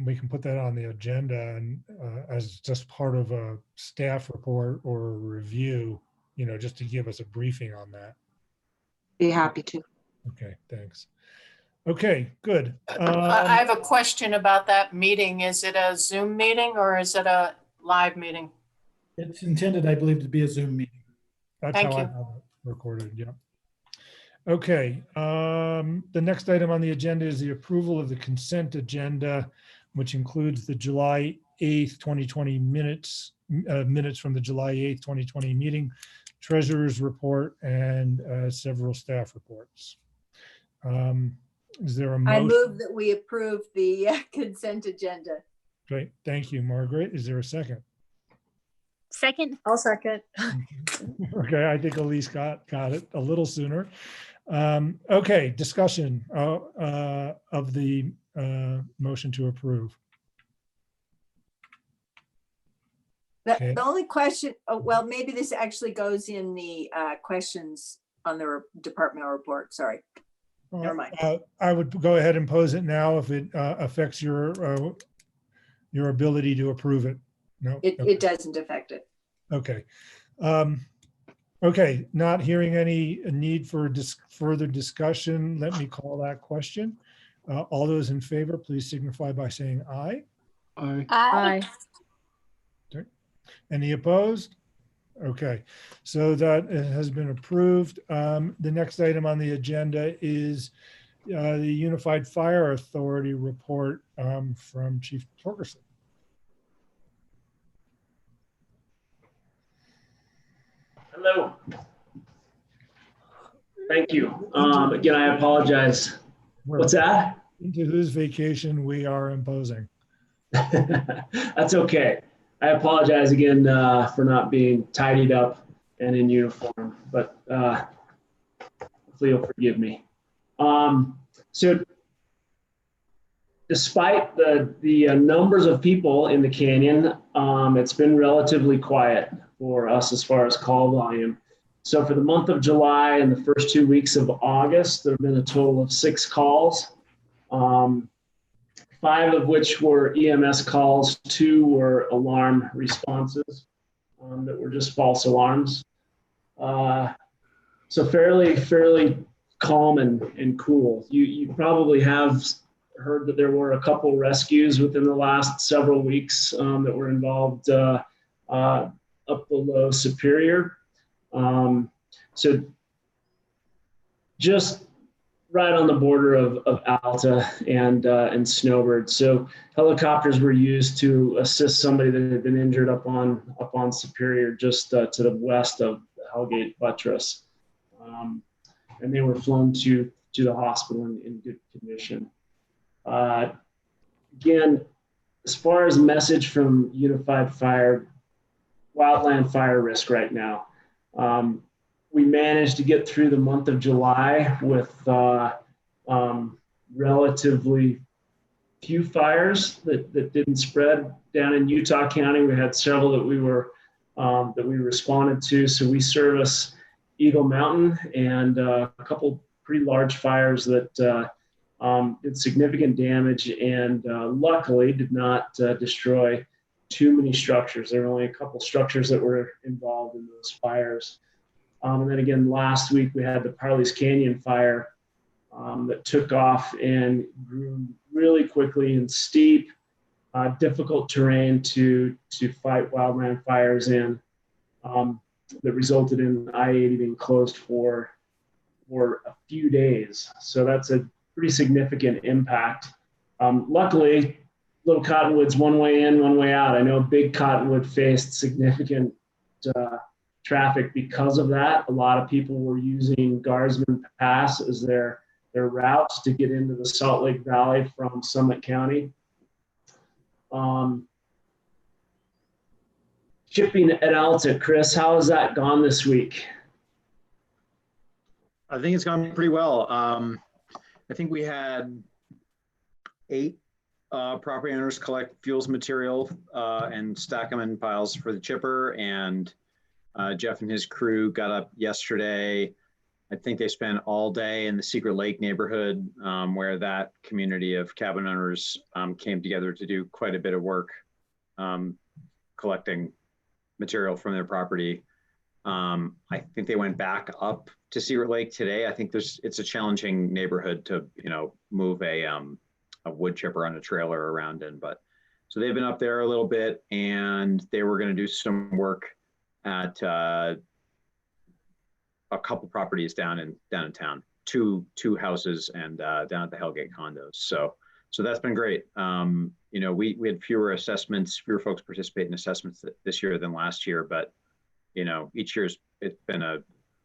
we can put that on the agenda and as just part of a staff report or a review, just to give us a briefing on that. Be happy to. Okay, thanks. Okay, good. I have a question about that meeting. Is it a Zoom meeting or is it a live meeting? It's intended, I believe, to be a Zoom meeting. That's Thank how I you. have it recorded, yeah. Okay, the next item on the agenda is the approval of the consent agenda, which includes the July 8th, 2020 minutes from the July 8th, 2020 meeting, treasurer's report, and several staff reports. Is there a I motion? move that we approve the consent agenda. Great, thank you, Margaret. Is there a second? Second. I'll second. Okay, I think Elise got it a little sooner. Okay, discussion of the motion to approve. Okay. The only question, well, maybe this actually goes in the questions on the departmental report. Sorry. Never mind. I would go ahead and pose it now if it affects your ability to approve it. No, It doesn't affect it. Okay. Okay, not hearing any need for further discussion, let me call that question. All those in favor, please signify by saying aye. Aye. Aye. Any opposed? Okay, so that has been approved. The next item on the agenda is the Unified Fire Authority report from Chief Torgerson. Hello. Thank you. Again, I apologize. What's that? Into whose vacation we are imposing. That's okay. I apologize again for not being tidied up and in uniform, but hopefully you'll forgive me. So despite the numbers of people in the canyon, it's been relatively quiet for us as far as call volume. So for the month of July and the first 2 weeks of August, there have been a total of 6 calls, 5 of which were EMS calls, 2 were alarm responses that were just false alarms. So fairly calm and cool. You probably have heard that there were a couple rescues within the last several weeks that were involved up below Superior. So just right on the border of Alta and Snowbird. So helicopters were used to assist somebody that had been injured up on Superior, just to the west of the Hellgate Buttress. And they were flown to the hospital in good condition. Again, as far as message from Unified Fire, wildland fire risk right now. We managed to get through the month of July with relatively few fires that didn't spread down in Utah County. We had several that we responded to. So we service Eagle Mountain and a couple pretty large fires that did significant damage and luckily did not destroy too many structures. There were only a couple structures that were involved in those fires. And then again, last week we had the Parley's Canyon fire that took off and grew really quickly and steep, difficult terrain to fight wildland fires in, that resulted in I-80 being closed for a few days. So that's a pretty significant impact. Luckily, Little Cottonwood's one way in, one way out. I know Big Cottonwood faced significant traffic because of that. A lot of people were using Guardsman Pass as their route to get into the Salt Lake Valley from Summit County. Shipping at Alta, Chris, how has that gone this week? I think it's gone pretty well. I think we had 8 property owners collect fuels material and stack them in piles for the chipper, and Jeff and his crew got up yesterday I think they spent all day in the Secret Lake neighborhood, where that community of cabin owners came together to do quite a bit of work collecting material from their property. I think they went back up to Secret Lake today. I think it's a challenging neighborhood to, move a wood chipper on a trailer around in, but so they've been up there a little bit, and they were going to do some work at a couple properties down in town, two houses, and down at the Hellgate condos. So that's been great. We had fewer folks participate in assessments this year than last year, but each year's it's been a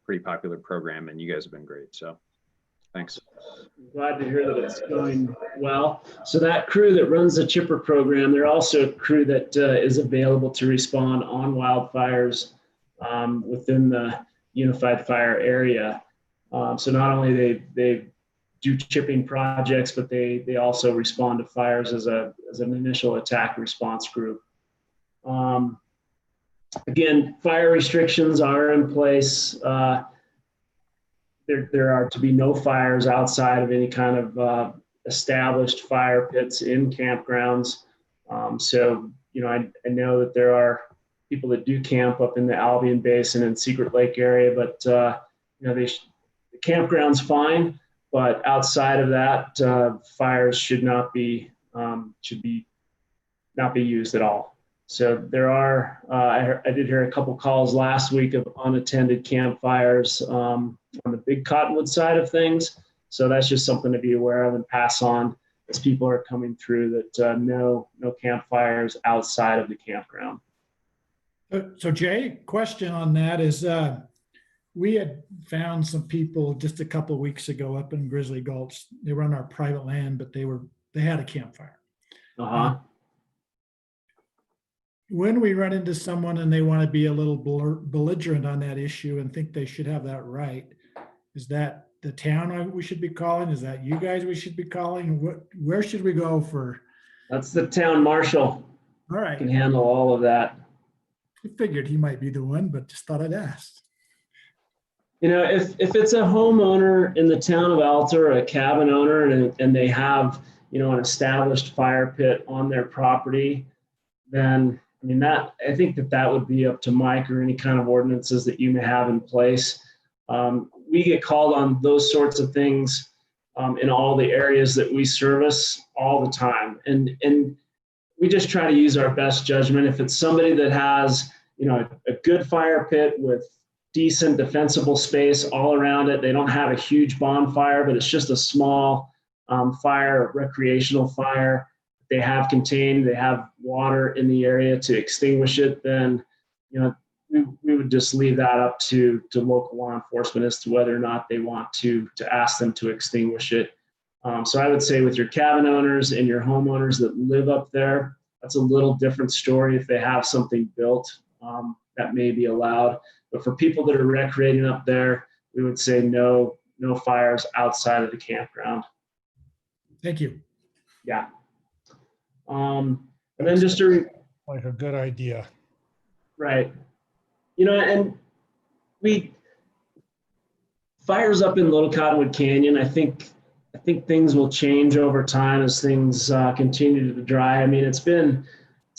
pretty popular program, and you guys have been great. So thanks. I'm glad to hear that it's going well. So that crew that runs the chipper program, they're also a crew that is available to respond on wildfires within the Unified Fire area. So not only they do chipping projects, but they also respond to fires as an initial attack response group. Again, fire restrictions are in place. There are to be no fires outside of any kind of established fire pits in campgrounds. So, I know that there are people that do camp up in the Albion Basin and Secret Lake area, but the campground's fine, but outside of that, fires should not be used at all. So there are, I did hear a couple calls last week of unattended campfires on the Big Cottonwood side of things. So that's just something to be aware of and pass on as people are coming through, that no campfires outside of the campground. So Jay, question on that is, we had found some people just a couple of weeks ago up in Grizzly Gulch. They were on our private land, but they had a campfire. Uh-huh. When we run into someone and they want to be a little belligerent on that issue and think they should have that right, is that the town we should be calling? Is that you guys we should be calling? Where should we go for? That's the town marshal. All right. Can handle all of that. I figured he might be the one, but just thought I'd ask. If it's a homeowner in the town of Alta, or a cabin owner, and they have, an established fire pit on their property, then I think that would be up to Mike or any kind of ordinances that you may have in place. We get called on those sorts of things in all the areas that we service all the time. And we just try to use our best judgment. If it's somebody that has, a good fire pit with decent defensible space all around it, they don't have a huge bonfire, but it's just a small fire, recreational fire, they have contained, they have water in the area to extinguish it, then, we would just leave that up to local law enforcement as to whether or not they want to ask them to extinguish it. So I would say with your cabin owners and your homeowners that live up there, that's a little different story. If they have something built, that may be allowed. But for people that are recreating up there, we would say no fires outside of the campground. Thank you. Yeah. And then just like a good idea. Right. And fires up in Little Cottonwood Canyon, I think things will change over time as things continue to dry. It's been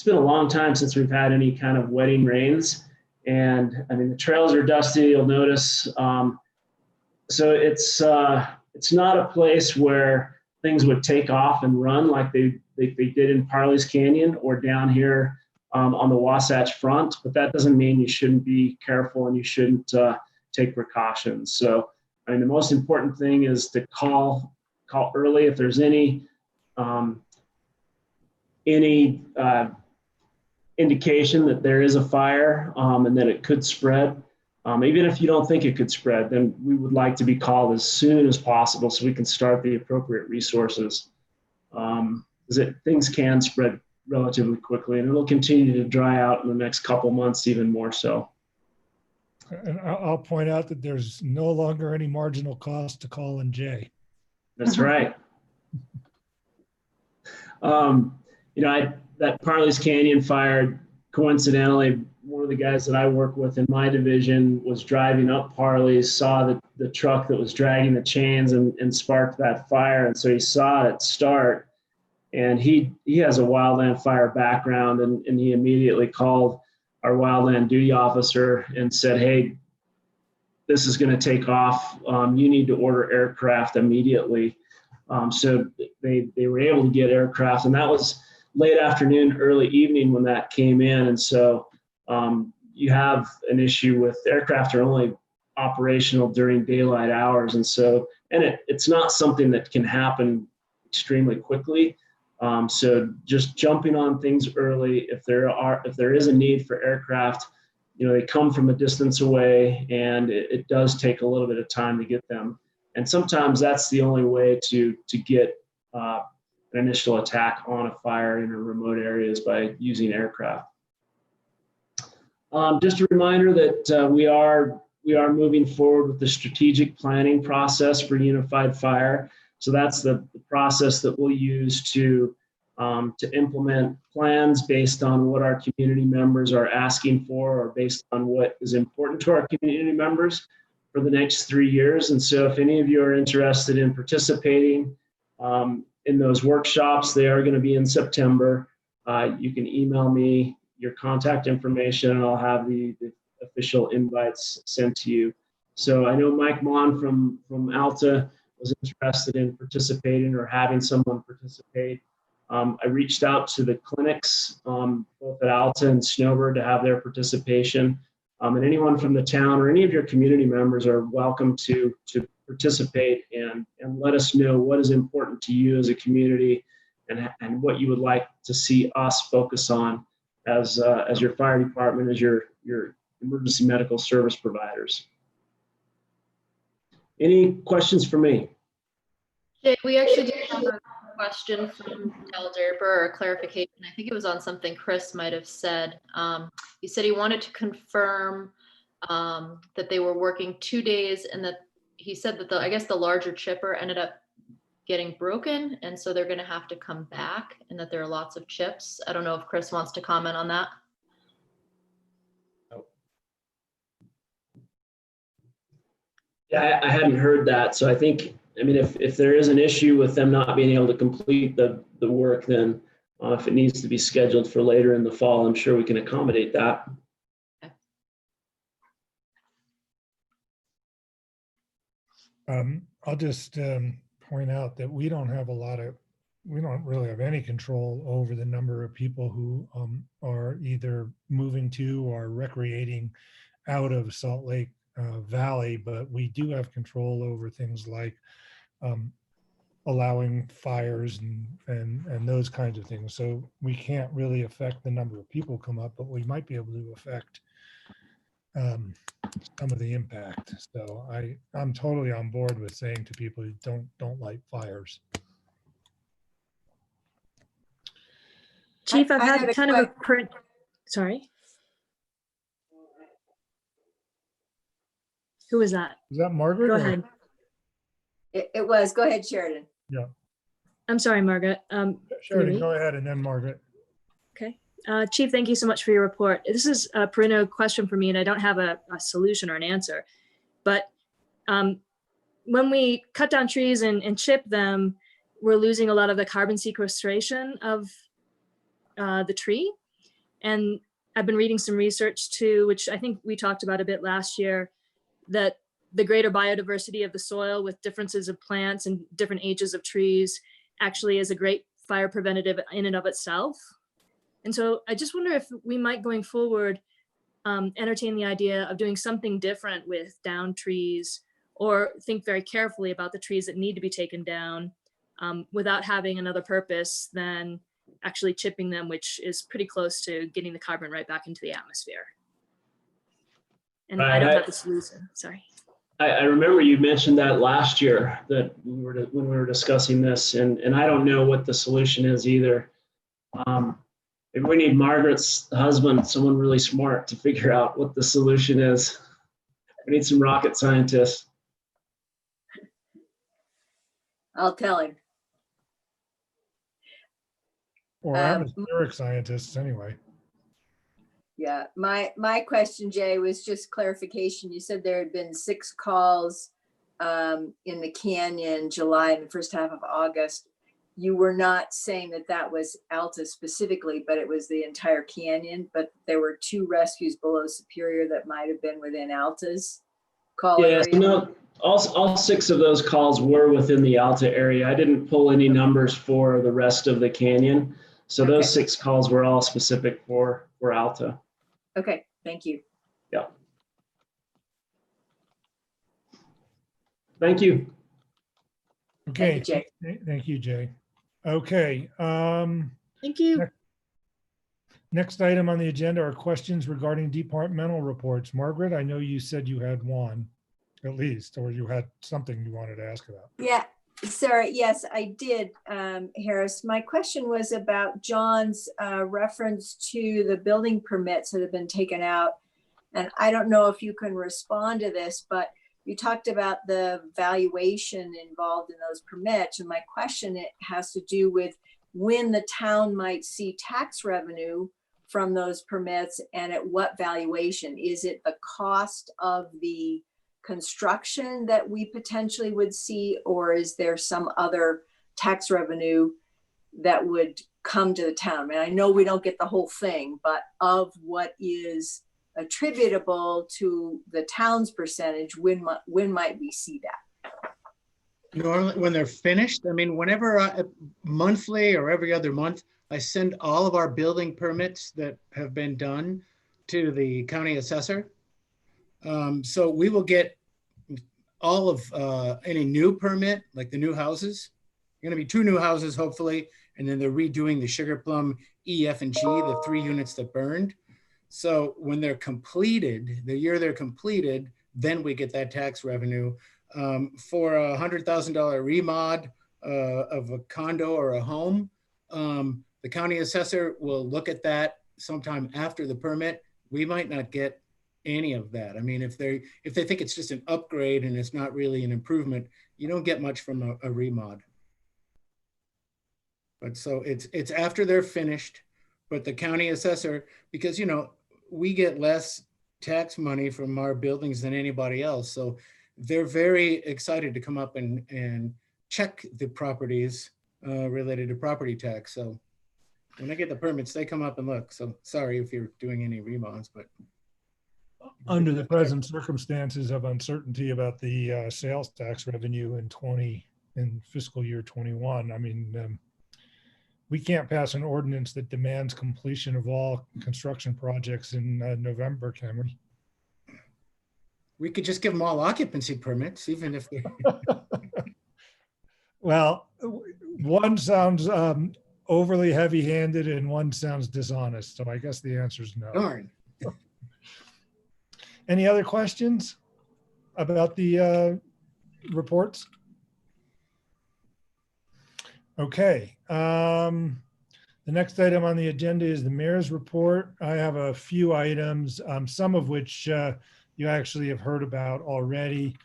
a long time since we've had any kind of wetting rains, and the trails are dusty, you'll notice. So it's not a place where things would take off and run like they did in Parley's Canyon or down here on the Wasatch Front, but that doesn't mean you shouldn't be careful and you shouldn't take precautions. So, the most important thing is to call early if there's any indication that there is a fire and that it could spread. Even if you don't think it could spread, then we would like to be called as soon as possible so we can start the appropriate resources. Things can spread relatively quickly, and it'll continue to dry out in the next couple months, even more so. And I'll point out that there's no longer any marginal cost to calling Jay. That's right. That Parley's Canyon fire, coincidentally, one one of the guys that I work with in my division was driving up Parley's, saw the truck that was dragging the chains and sparked that fire. And so he saw it start, and he has a wildland fire background, and he immediately called our wildland duty officer and said, hey, this is going to take off. You need to order aircraft immediately. So they were able to get aircraft, and that was late afternoon, early evening when that came in. And so you have an issue with aircraft are only operational during daylight hours. And so, and it's not something that can happen extremely quickly. So just jumping on things early, if there is a need for aircraft, they come from a distance away, and it does take a little bit of time to get them. And sometimes that's the only way to get an initial attack on a fire in a remote area is by using aircraft. Just a reminder that we are moving forward with the strategic planning process for Unified Fire. So that's the process that we'll use to implement plans based on what our community members are asking for, or based on what is important to our community members for the next 3 years. And so if any of you are interested in participating in those workshops, they are going to be in September. You can email me your contact information, and I'll have the official invites sent to you. So I know Mike Mon from Alta was interested in participating or having someone participate. I reached out to the clinics, both at Alta and Snowbird, to have their participation. And anyone from the town or any of your community members are welcome to participate and let us know what is important to you as a community, and what you would like to see us focus on as your fire department, as your emergency medical service providers. Any questions for me? Jay, we actually did have a question from Del Derper, or a clarification. I think it was on something Chris might have said. He said he wanted to confirm that they were working 2 days, and that he said that I guess the larger chipper ended up getting broken, and so they're going to have to come back, and that there are lots of chips. I don't know if Chris wants to comment on that. Yeah, I hadn't heard that. So I think, if there is an issue with them not being able to complete the work, then if it needs to be scheduled for later in the fall, I'm sure we can accommodate that. I'll just point out that we don't really have any control over the number of people who are either moving to or recreating out of Salt Lake Valley, but we do have control over things like allowing fires and those kinds of things. So we can't really affect the number of people come up, but we might be able to affect some of the impact. So I'm totally on board with saying to people who don't like fires. Chief, I've I had had a kind of a print. Sorry. Who was that? Is that Margaret? Go ahead. It was. Go ahead, Sheridan. Yeah. I'm sorry, Margaret. Sheridan, go ahead, and then Margaret. Okay. Chief, thank you so much for your report. This is a perennial question for me, and I don't have a solution or an answer. But when we cut down trees and chip them, we're losing a lot of the carbon sequestration of the tree. And I've been reading some research too, which I think we talked about a bit last year, that the greater biodiversity of the soil with differences of plants and different ages of trees actually is a great fire preventative in and of itself. And so I just wonder if we might, going forward, entertain the idea of doing something different with downed trees, or think very carefully about the trees that need to be taken down without having another purpose than actually chipping them, which is pretty close to getting the carbon right back into the atmosphere. And I don't have the solution, sorry. I remember you mentioned that last year, that when we were discussing this, and I don't know what the solution is either. Maybe we need Margaret's husband, someone really smart, to figure out what the solution is. We need some rocket scientists. I'll tell him. Or atmospheric scientists anyway. Yeah, my question, Jay, was just clarification. You said there had been 6 calls in the canyon, July and the first half of August. You were not saying that that was Alta specifically, but it was the entire canyon, but there were 2 rescues below Superior that might have been within Alta's call Yeah, area. so no, all 6 of those calls were within the Alta area. I didn't pull any numbers for the rest of the canyon. So those Okay. 6 calls were all specific for Alta. Okay, thank you. Yeah. Thank you. Okay, Thank you, Jay. thank you, Jay. Okay. Thank you. Next item on the agenda are questions regarding departmental reports. Margaret, I know you said you had one, at least, or you had something you wanted to ask about. Yeah, Sarah, yes, I did, Harris. My question was about John's reference to the building permits that have been taken out. And I don't know if you can respond to this, but you talked about the valuation involved in those permits. And my question, it has to do with when the town might see tax revenue from those permits and at what valuation. Is it the cost of the construction that we potentially would see, or is there some other tax revenue that would come to the town? I mean, I know we don't get the whole thing, but of what is attributable to the town's percentage, when might we see that? Normally, when they're finished, I mean, whenever monthly or every other month, I send all of our building permits that have been done to the county assessor. So we will get all of any new permit, like the new houses. Going to be 2 new houses, hopefully, and then they're redoing the Sugar Plum E, F, and G, the 3 units that burned. So when they're completed, the year they're completed, then we get that tax revenue. For a $100,000 remod of a condo or a home, the county assessor will look at that sometime after the permit. We might not get any of that. I mean, if they think it's just an upgrade and it's not really an improvement, you don't get much from a remod. But so it's after they're finished, but the county assessor, because we get less tax money from our buildings than anybody else, so they're very excited to come up and check the properties related to property tax. So when I get the permits, they come up and look. So sorry if you're doing any remodels, but under the present circumstances of uncertainty about the sales tax revenue in fiscal year 21, I mean, we can't pass an ordinance that demands completion of all construction projects in November, can we? We could just give them all occupancy permits, even if they're. Well, one sounds overly heavy-handed and one sounds dishonest. So I guess the answer is no. Darn. Any other questions about the reports? Okay. The next item on the agenda is the mayor's report. I have a few items, some of which you actually have heard about already.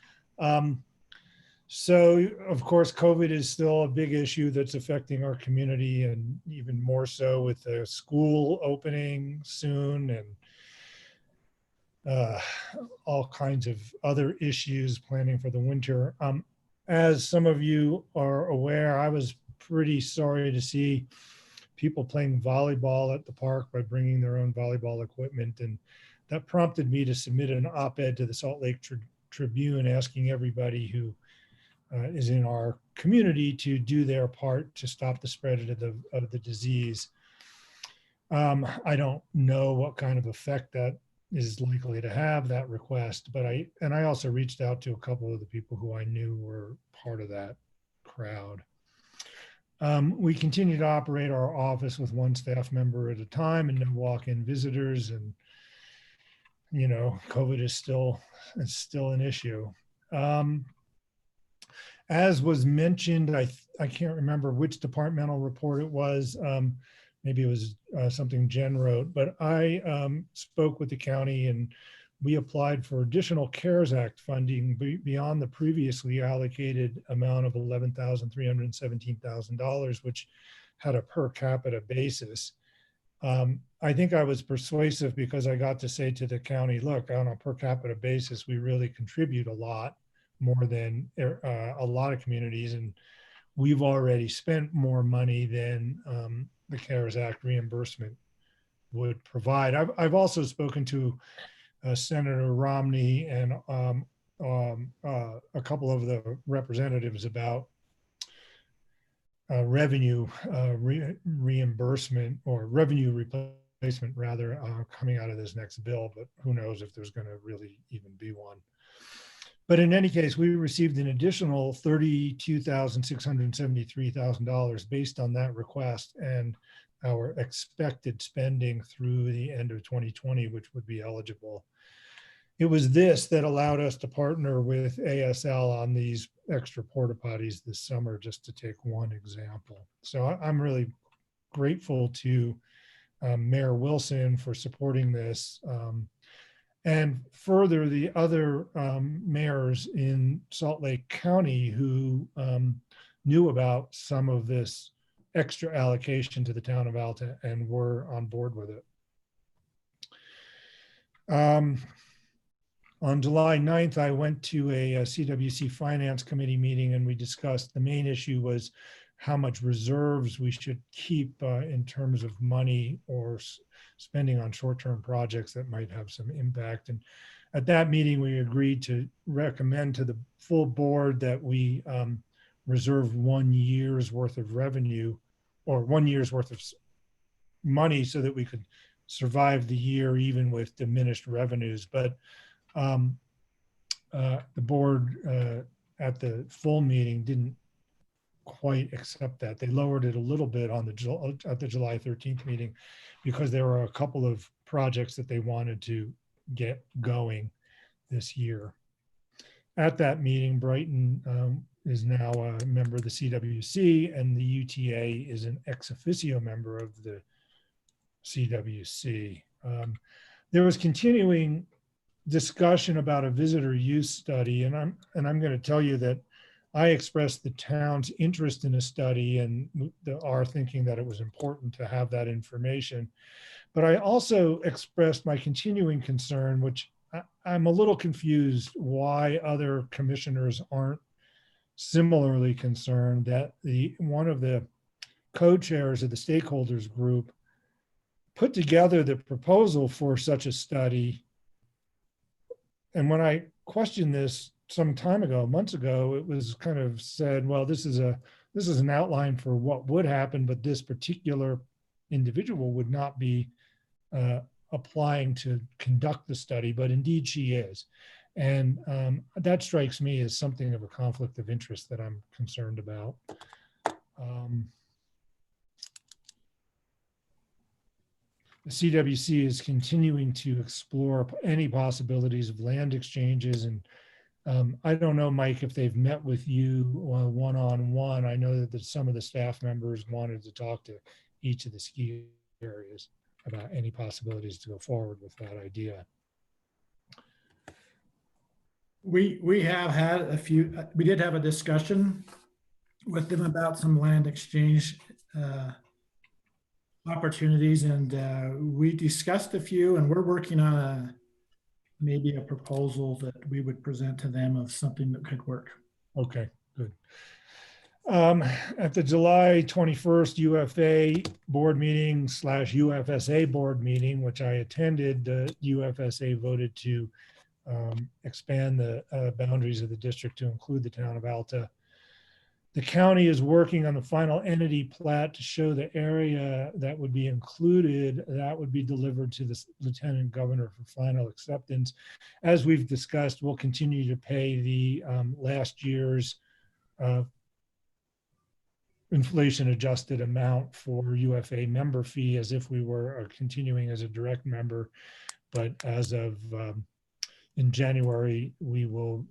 So, of course, COVID is still a big issue that's affecting our community, and even more so with the school opening soon and all kinds of other issues planning for the winter. As some of you are aware, I was pretty sorry to see people playing volleyball at the park by bringing their own volleyball equipment, and that prompted me to submit an op-ed to the Salt Lake Tribune asking everybody who is in our community to do their part to stop the spread of the disease. I don't know what kind of effect that is likely to have, that request, but I also reached out to a couple of the people who I knew were part of that crowd. We continue to operate our office with 1 staff member at a time and no walk-in visitors, and COVID is still an issue. As was mentioned, I can't remember which departmental report it was. Maybe it was something Jen wrote, but I spoke with the county and we applied for additional CARES Act funding beyond the previously allocated amount of $11,317,000, which had a per capita basis. I think I was persuasive because I got to say to the county, look, on a per capita basis, we really contribute a lot more than a lot of communities. And we've already spent more money than the CARES Act reimbursement would provide. I've also spoken to Senator Romney and a couple of the representatives about revenue reimbursement or revenue replacement rather coming out of this next bill, but who knows if there's going to really even be one. But in any case, we received an additional $32,673,000 based on that request and our expected spending through the end of 2020, which would be eligible. It was this that allowed us to partner with ASL on these extra porta potties this summer, just to take one example. So I'm really grateful to Mayor Wilson for supporting this. And further, the other mayors in Salt Lake County who knew about some of this extra allocation to the town of Alta and were on board with it. On July 9th, I went to a CWC Finance Committee meeting and we discussed the main issue was how much reserves we should keep in terms of money or spending on short-term projects that might have some impact. And at that meeting, we agreed to recommend to the full board that we reserve 1 year's worth of revenue or 1 year's worth of money so that we could survive the year even with diminished revenues. But the board at the full meeting didn't quite accept that. They lowered it a little bit on at the July 13th meeting because there were a couple of projects that they wanted to get going this year. At that meeting, Brighton is now a member of the CWC and the UTA is an ex officio member of the CWC. There was continuing discussion about a visitor use study, and I'm going to tell you that I expressed the town's interest in a study and our thinking that it was important to have that information. But I also expressed my continuing concern, which I'm a little confused why other commissioners aren't similarly concerned, that one of the co-chairs of the stakeholders group put together the proposal for such a study. And when I questioned this some time ago, months ago, it was kind of said, well, this is an outline for what would happen, but this particular individual would not be applying to conduct the study, but indeed she is. And that strikes me as something of a conflict of interest that I'm concerned about. The CWC is continuing to explore any possibilities of land exchanges. And I don't know, Mike, if they've met with you one-on-one. I know that some of the staff members wanted to talk to each of the ski areas about any possibilities to go forward with that idea. We have had we did have a discussion with them about some land exchange opportunities, and we discussed a few, and we're working on maybe a proposal that we would present to them of something that could work. Okay, good. At the July 21st UFA board meeting / UFSA board meeting, which I attended, the UFSA voted to expand the boundaries of the district to include the town of Alta. The county is working on the final entity plat to show the area that would be included. That would be delivered to the lieutenant governor for final acceptance. As we've discussed, we'll continue to pay the last year's inflation adjusted amount for UFA member fee as if we were continuing as a direct member. But as of in January, we will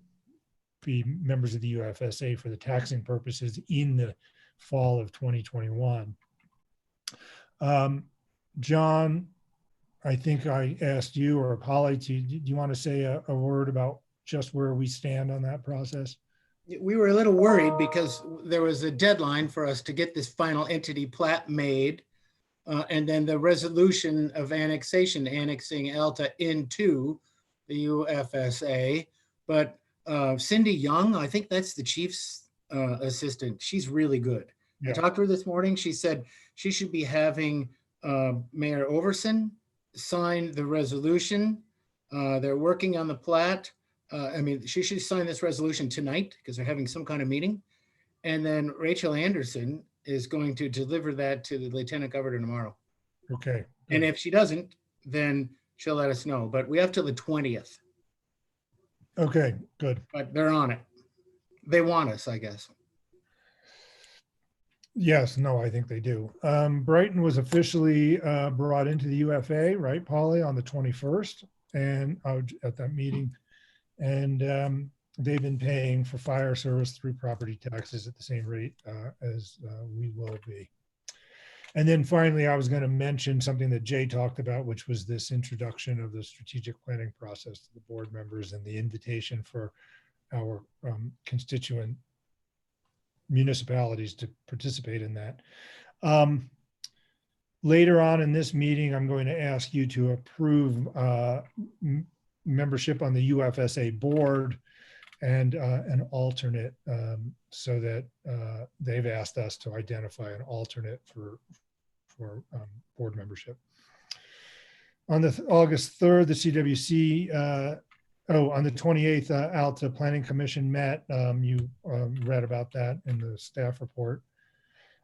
be members of the UFSA for the taxing purposes in the fall of 2021. John, I think I asked you or Polly, do you want to say a word about just where we stand on that process? We were a little worried because there was a deadline for us to get this final entity plat made. and then the resolution of annexation, annexing Alta into the UFSA. But Cindy Young, I think that's the chief's assistant. She's really good. I Yeah. talked to her this morning. She said she should be having Mayor Overson sign the resolution. They're working on the plat. I mean, she should sign this resolution tonight because they're having some kind of meeting. And then Rachel Anderson is going to deliver that to the Lieutenant Governor tomorrow. Okay. And if she doesn't, then she'll let us know. But we have till the 20th, Okay, good. but they're on it. They want us, I guess. Yes, no, I think they do. Brighton was officially brought into the UFA, right, Polly, on the 21st, and at that meeting. And they've been paying for fire service through property taxes at the same rate as we will be. And then finally, I was going to mention something that Jay talked about, which was this introduction of the strategic planning process to the board members and the invitation for our constituent municipalities to participate in that. Later on in this meeting, I'm going to ask you to approve membership on the UFSA board and an alternate, so that they've asked us to identify an alternate for board membership. On the August 3rd, the CWC, on the 28th, Alta Planning Commission met. You read about that in the staff report.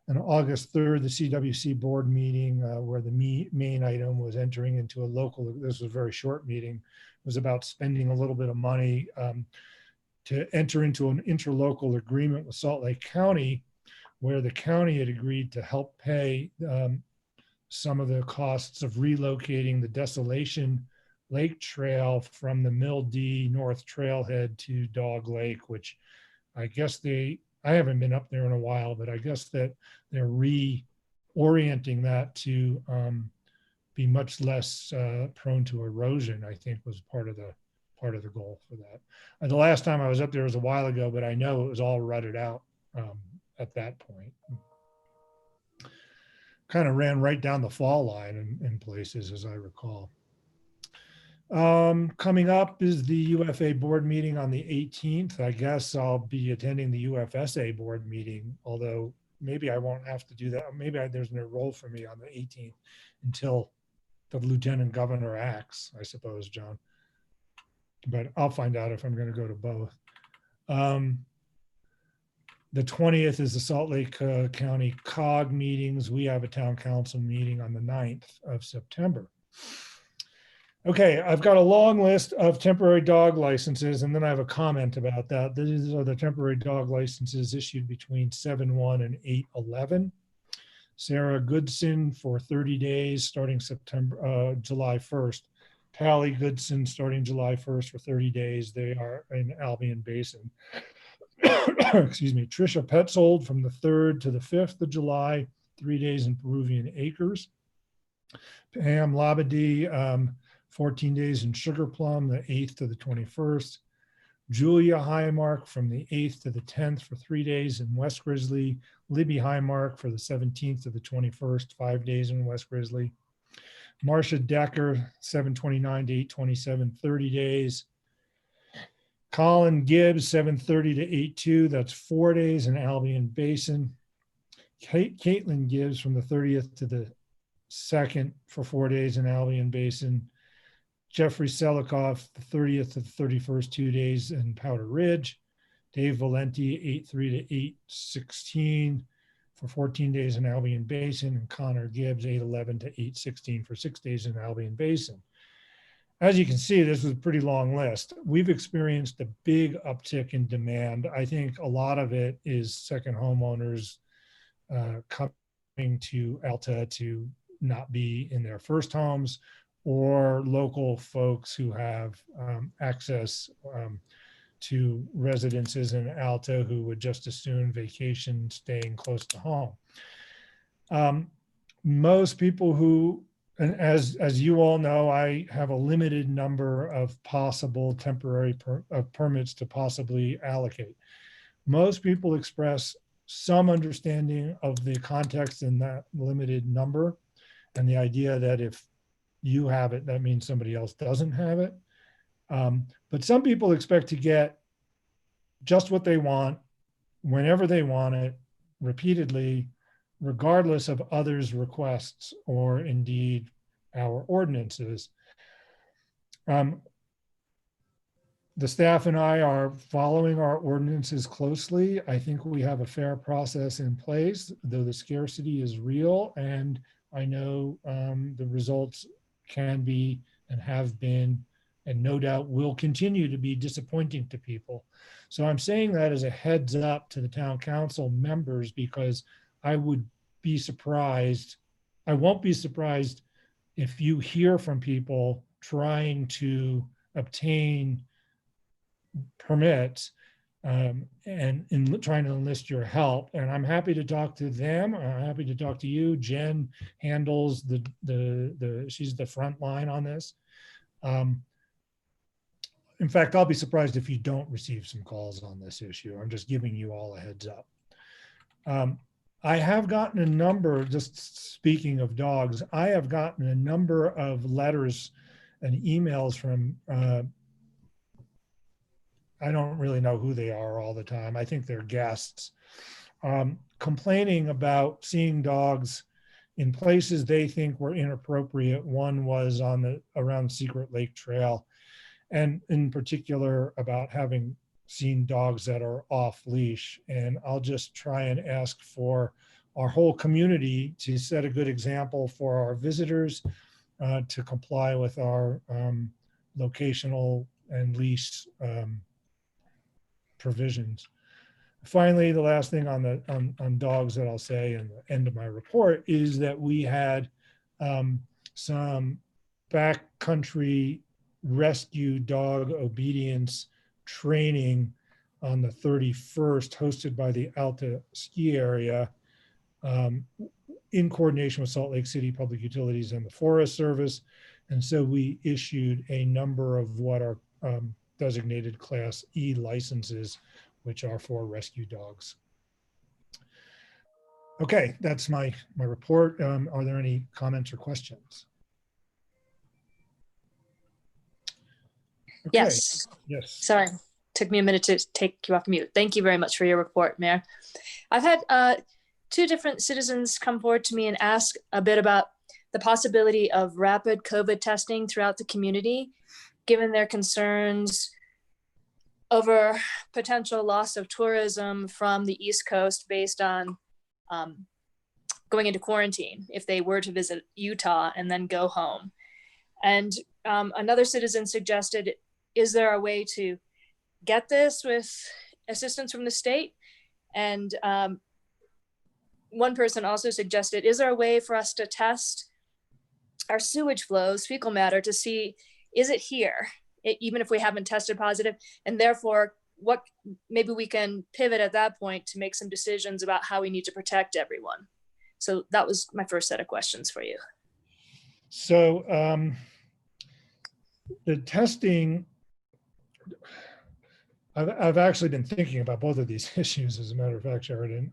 On August 3rd, the CWC board meeting, where the main item was entering into a local, this was a very short meeting, was about spending a little bit of money to enter into an interlocal agreement with Salt Lake County, where the county had agreed to help pay some of the costs of relocating the Desolation Lake Trail from the Mill D North Trailhead to Dog Lake, which I guess I haven't been up there in a while, but I guess that they're reorienting that to be much less prone to erosion, I think was part of the goal for that. The last time I was up there was a while ago, but I know it was all rutted out at that point. Kind of ran right down the fall line in places, as I recall. Coming up is the UFA board meeting on the 18th. I guess I'll be attending the UFSA board meeting, although maybe I won't have to do that. Maybe there's no role for me on the 18th until the Lieutenant Governor acts, I suppose, John. But I'll find out if I'm going to go to both. The 20th is the Salt Lake County COG meetings. We have a town council meeting on the 9th of September. Okay, I've got a long list of temporary dog licenses, and then I have a comment about that. These are the temporary dog licenses issued between 7/1 and 8/11. Sarah Goodson for 30 days starting July 1st. Pally Goodson starting July 1st for 30 days. They are in Albion Basin. Excuse me. Trisha Petzold from the 3rd to the 5th of July, 3 days in Peruvian Acres. Pam Labadie, 14 days in Sugar Plum, the 8th to the 21st. Julia Highmark from the 8th to the 10th for 3 days in West Grizzly. Libby Highmark for the 17th to the 21st, 5 days in West Grizzly. Marcia Decker, 7/29 to 8/27, 30 days. Colin Gibbs, 7/30 to 8/2, that's 4 days in Albion Basin. Caitlin Gibbs from the 30th to the 2nd for 4 days in Albion Basin. Jeffrey Selikoff, the 30th to the 31st, 2 days in Powder Ridge. Dave Valenti, 8/3 to 8/16 for 14 days in Albion Basin. And Connor Gibbs, 8/11 to 8/16 for 6 days in Albion Basin. As you can see, this was a pretty long list. We've experienced a big uptick in demand. I think a lot of it is second homeowners coming to Alta to not be in their first homes, or local folks who have access to residences in Alta who would just as soon vacation staying close to home. Most people who, and as you all know, I have a limited number of possible temporary permits to possibly allocate. Most people express some understanding of the context in that limited number. And the idea that if you have it, that means somebody else doesn't have it. But some people expect to get just what they want, whenever they want it, repeatedly, regardless of others' requests or indeed our ordinances. The staff and I are following our ordinances closely. I think we have a fair process in place, though the scarcity is real, and I know the results can be and have been, and no doubt will continue to be, disappointing to people. So I'm saying that as a heads up to the town council members, because I would be surprised, I won't be surprised if you hear from people trying to obtain permits and in trying to enlist your help. And I'm happy to talk to them. I'm happy to talk to you. Jen handles she's the front line on this. In fact, I'll be surprised if you don't receive some calls on this issue. I'm just giving you all a heads up. I have gotten a number, just speaking of dogs, I have gotten a number of letters and emails from, I don't really know who they are all the time. I think they're guests, complaining about seeing dogs in places they think were inappropriate. One was around Secret Lake Trail, and in particular about having seen dogs that are off leash. And I'll just try and ask for our whole community to set a good example for our visitors, to comply with our locational and leash provisions. Finally, the last thing on dogs that I'll say in the end of my report is that we had some backcountry rescue dog obedience training on the 31st, hosted by the Alta Ski Area, in coordination with Salt Lake City Public Utilities and the Forest Service. And so we issued a number of what are designated Class E licenses, which are for rescue dogs. Okay, that's my report. Are there any comments or questions? Okay. Yes. Yes. Sorry, took me a minute to take you off mute. Thank you very much for your report, Mayor. I've had two different citizens come forward to me and ask a bit about the possibility of rapid COVID testing throughout the community, given their concerns over potential loss of tourism from the East Coast based on going into quarantine if they were to visit Utah and then go home. And another citizen suggested, is there a way to get this with assistance from the state? And one person also suggested, is there a way for us to test our sewage flows, fecal matter, to see, is it here, even if we haven't tested positive? And therefore, what maybe we can pivot at that point to make some decisions about how we need to protect everyone. So that was my first set of questions for you. So the testing, I've actually been thinking about both of these issues, as a matter of fact, Sheridan.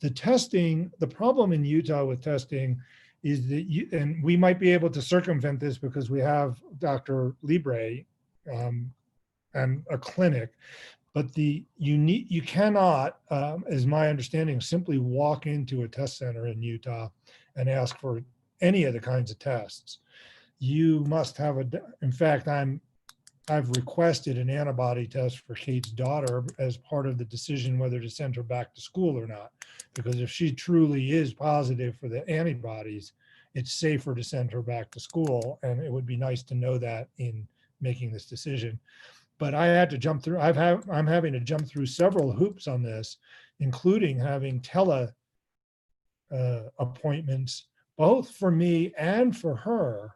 The testing, the problem in Utah with testing is that and we might be able to circumvent this because we have Dr. Libre and a clinic, but you cannot, as my understanding, simply walk into a test center in Utah and ask for any of the kinds of tests. You must have in fact, I've requested an antibody test for Kate's daughter as part of the decision whether to send her back to school or not, because if she truly is positive for the antibodies, it's safer to send her back to school. And it would be nice to know that in making this decision. But I had to jump through, I'm having to jump through several hoops on this, including having tele appointments, both for me and for her,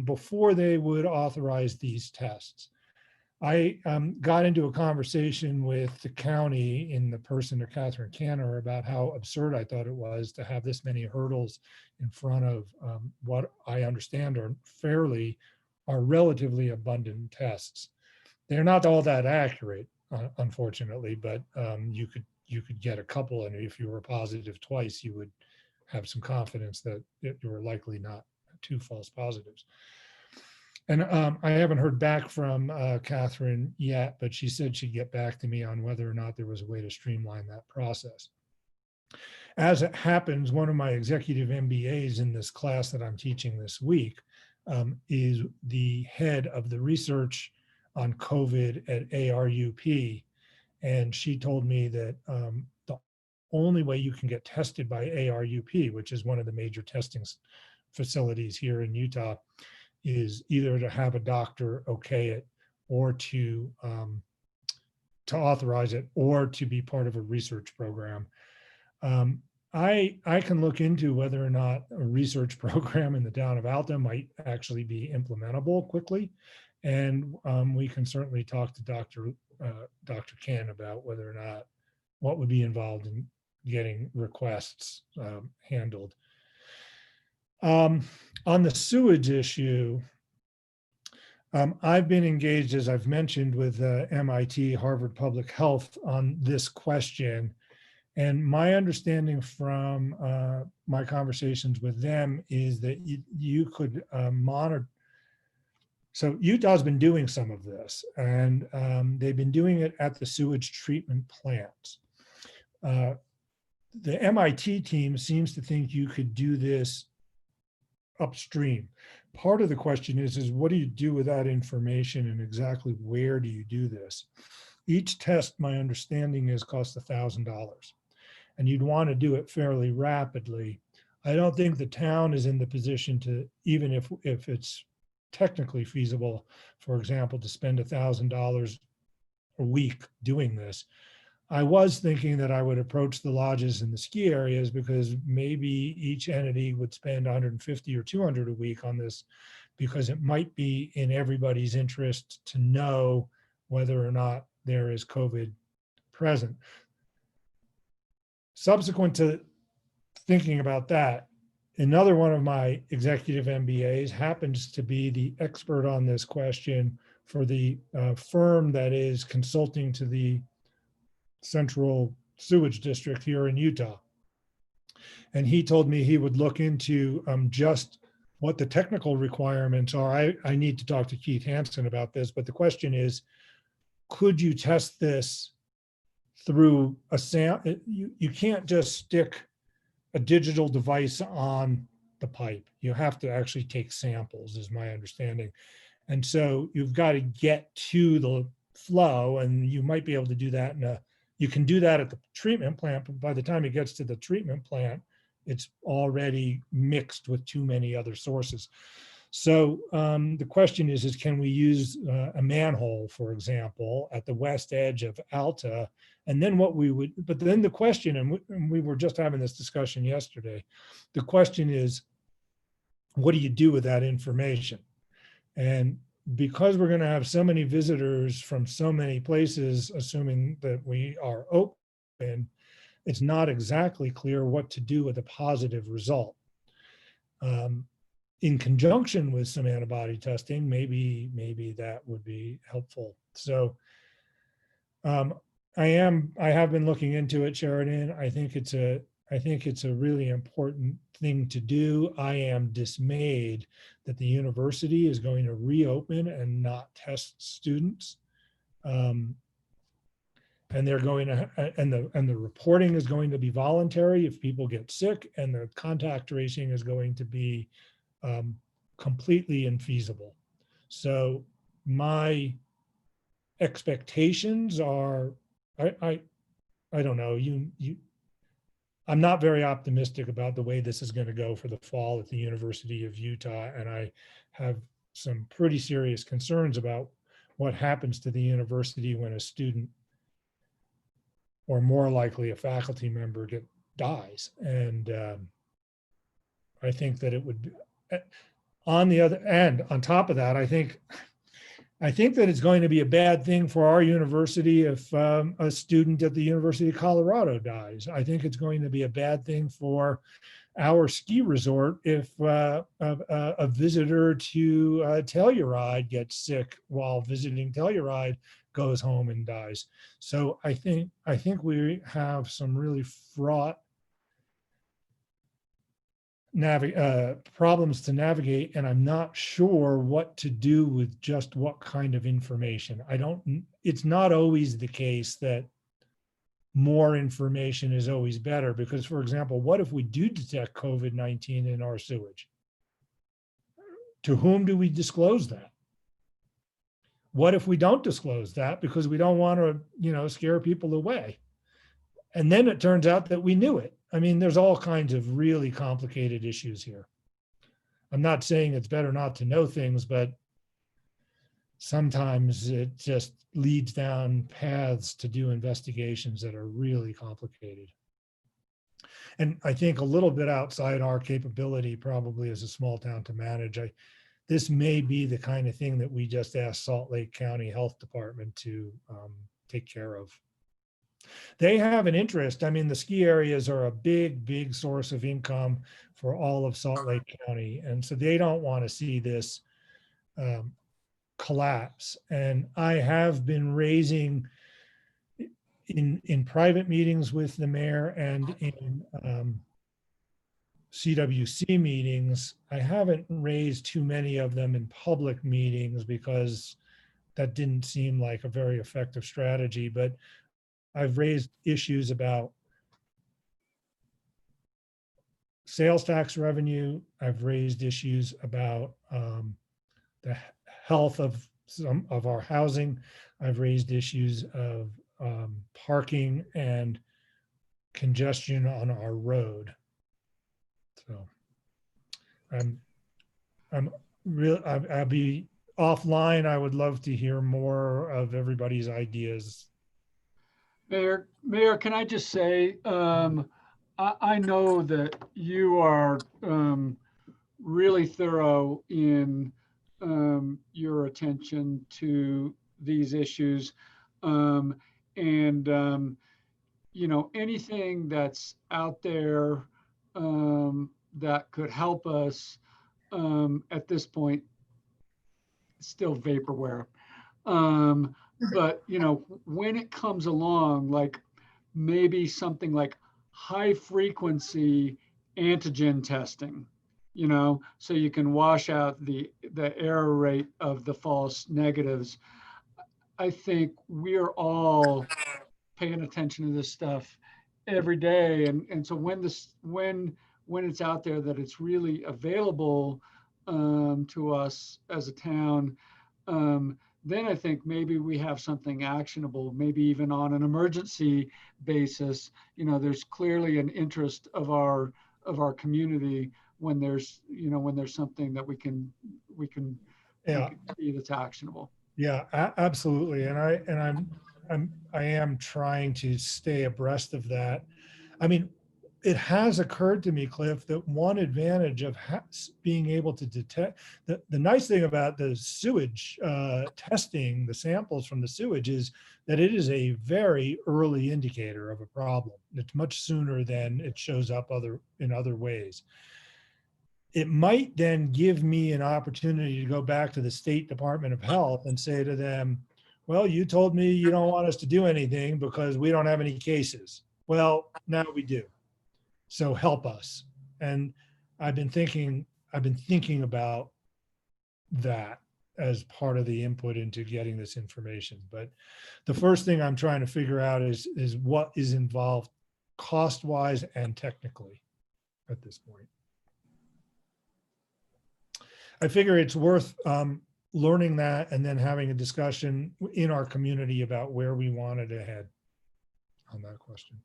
before they would authorize these tests. I got into a conversation with the county in the person of Catherine Canner about how absurd I thought it was to have this many hurdles in front of what I understand are relatively abundant tests. They're not all that accurate, unfortunately, but you could get a couple, and if you were positive twice, you would have some confidence that there were likely not 2 false positives. And I haven't heard back from Catherine yet, but she said she'd get back to me on whether or not there was a way to streamline that process. As it happens, one of my executive MBAs in this class that I'm teaching this week is the head of the research on COVID at ARUP. And she told me that the only way you can get tested by ARUP, which is one of the major testing facilities here in Utah, is either to have a doctor okay it, or to authorize it, or to be part of a research program. I can look into whether or not a research program in the town of Alta might actually be implementable quickly. And we can certainly talk to Dr. Ken about whether or not what would be involved in getting requests handled. On the sewage issue, I've been engaged, as I've mentioned, with MIT, Harvard Public Health on this question. And my understanding from my conversations with them is that you could monitor. So Utah's been doing some of this, and they've been doing it at the sewage treatment plants. The MIT team seems to think you could do this upstream. Part of the question is what do you do with that information, and exactly where do you do this? Each test, my understanding is, costs $1,000, and you'd want to do it fairly rapidly. I don't think the town is in the position to, even if it's technically feasible, for example, to spend $1,000 a week doing this. I was thinking that I would approach the lodges in the ski areas, because maybe each entity would spend 150 or 200 a week on this, because it might be in everybody's interest to know whether or not there is COVID present. Subsequent to thinking about that, another one of my executive MBAs happens to be the expert on this question for the firm that is consulting to the Central Sewage District here in Utah. And he told me he would look into just what the technical requirements are. I need to talk to Keith Hansen about this, but the question is, could you test this through a sample? You can't just stick a digital device on the pipe. You have to actually take samples, is my understanding. And so you've got to get to the flow, and you might be able to do that you can do that at the treatment plant, but by the time it gets to the treatment plant, it's already mixed with too many other sources. So the question is can we use a manhole, for example, at the west edge of Alta? And then but then the question, and we were just having this discussion yesterday, the question is, what do you do with that information? And because we're going to have so many visitors from so many places, assuming that we are open, it's not exactly clear what to do with a positive result. In conjunction with some antibody testing, maybe that would be helpful. So I have been looking into it, Sheridan. I think it's a really important thing to do. I am dismayed that the university is going to reopen and not test students. And they're going to, and the reporting is going to be voluntary if people get sick, and the contact tracing is going to be completely infeasible. So my expectations are, I don't know, I'm not very optimistic about the way this is going to go for the fall at the University of Utah, and I have some pretty serious concerns about what happens to the university when a student, or more likely a faculty member, dies. And I think that it would be, on the other end, on top of that, I think that it's going to be a bad thing for our university if a student at the University of Colorado dies. I think it's going to be a bad thing for our ski resort if a visitor to Telluride gets sick while visiting Telluride, goes home and dies. So I think we have some really fraught problems to navigate, and I'm not sure what to do with just what kind of information. It's not always the case that more information is always better, because, for example, what if we do detect COVID-19 in our sewage? To whom do we disclose that? What if we don't disclose that because we don't want to, scare people away? And then it turns out that we knew it. I mean, there's all kinds of really complicated issues here. I'm not saying it's better not to know things, but sometimes it just leads down paths to do investigations that are really complicated. And I think a little bit outside our capability, probably as a small town, to manage. This may be the kind of thing that we just ask Salt Lake County Health Department to take care of. They have an interest. I mean, the ski areas are a big, big source of income for all of Salt Lake County. And so they don't want to see this collapse. And I have been raising in private meetings with the mayor and in CWC meetings. I haven't raised too many of them in public meetings because that didn't seem like a very effective strategy, but I've raised issues about sales tax revenue. I've raised issues about the health of some of our housing. I've raised issues of parking and congestion on our road. So I'll be offline. I would love to hear more of everybody's ideas. Mayor, can I just say, I know that you are really thorough in your attention to these issues. Anything that's out there that could help us at this point, still vaporware. But, when it comes along, like maybe something like high frequency antigen testing, so you can wash out the error rate of the false negatives. I think we're all paying attention to this stuff every day. And so when it's out there that it's really available to us as a town, then I think maybe we have something actionable, maybe even on an emergency basis. There's clearly an interest of our community when there's something that we can see that's actionable. Yeah, absolutely. And I am trying to stay abreast of that. I mean, it has occurred to me, Cliff, that one advantage of being able to detect, the nice thing about the sewage testing, the samples from the sewage, is that it is a very early indicator of a problem. It's much sooner than it shows up in other ways. It might then give me an opportunity to go back to the State Department of Health and say to them, well, you told me you don't want us to do anything because we don't have any cases. Well, now we do. So help us. And I've been thinking about that as part of the input into getting this information. But the first thing I'm trying to figure out is what is involved cost-wise and technically at this point. I figure it's worth learning that and then having a discussion in our community about where we wanted to head on that question.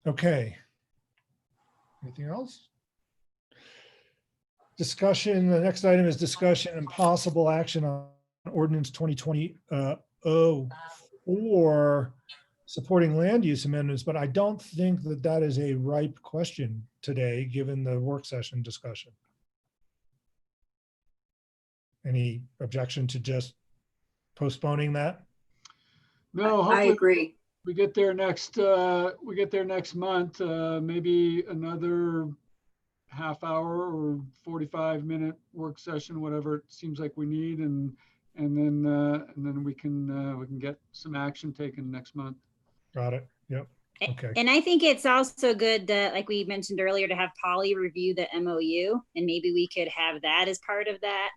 Okay. Anything else? Discussion. The next item is discussion and possible action on ordinance 2020-04 supporting land use amendments, but I don't think that is a ripe question today, given the work session discussion. Any objection to just postponing that? No, I agree. We get there next month, maybe another half hour or 45-minute work session, whatever it seems like we need, and then we can get some action taken next month. Got it. Yep. Okay. And I think it's also good that, like we mentioned earlier, to have Polly review the MOU, and maybe we could have that as part of that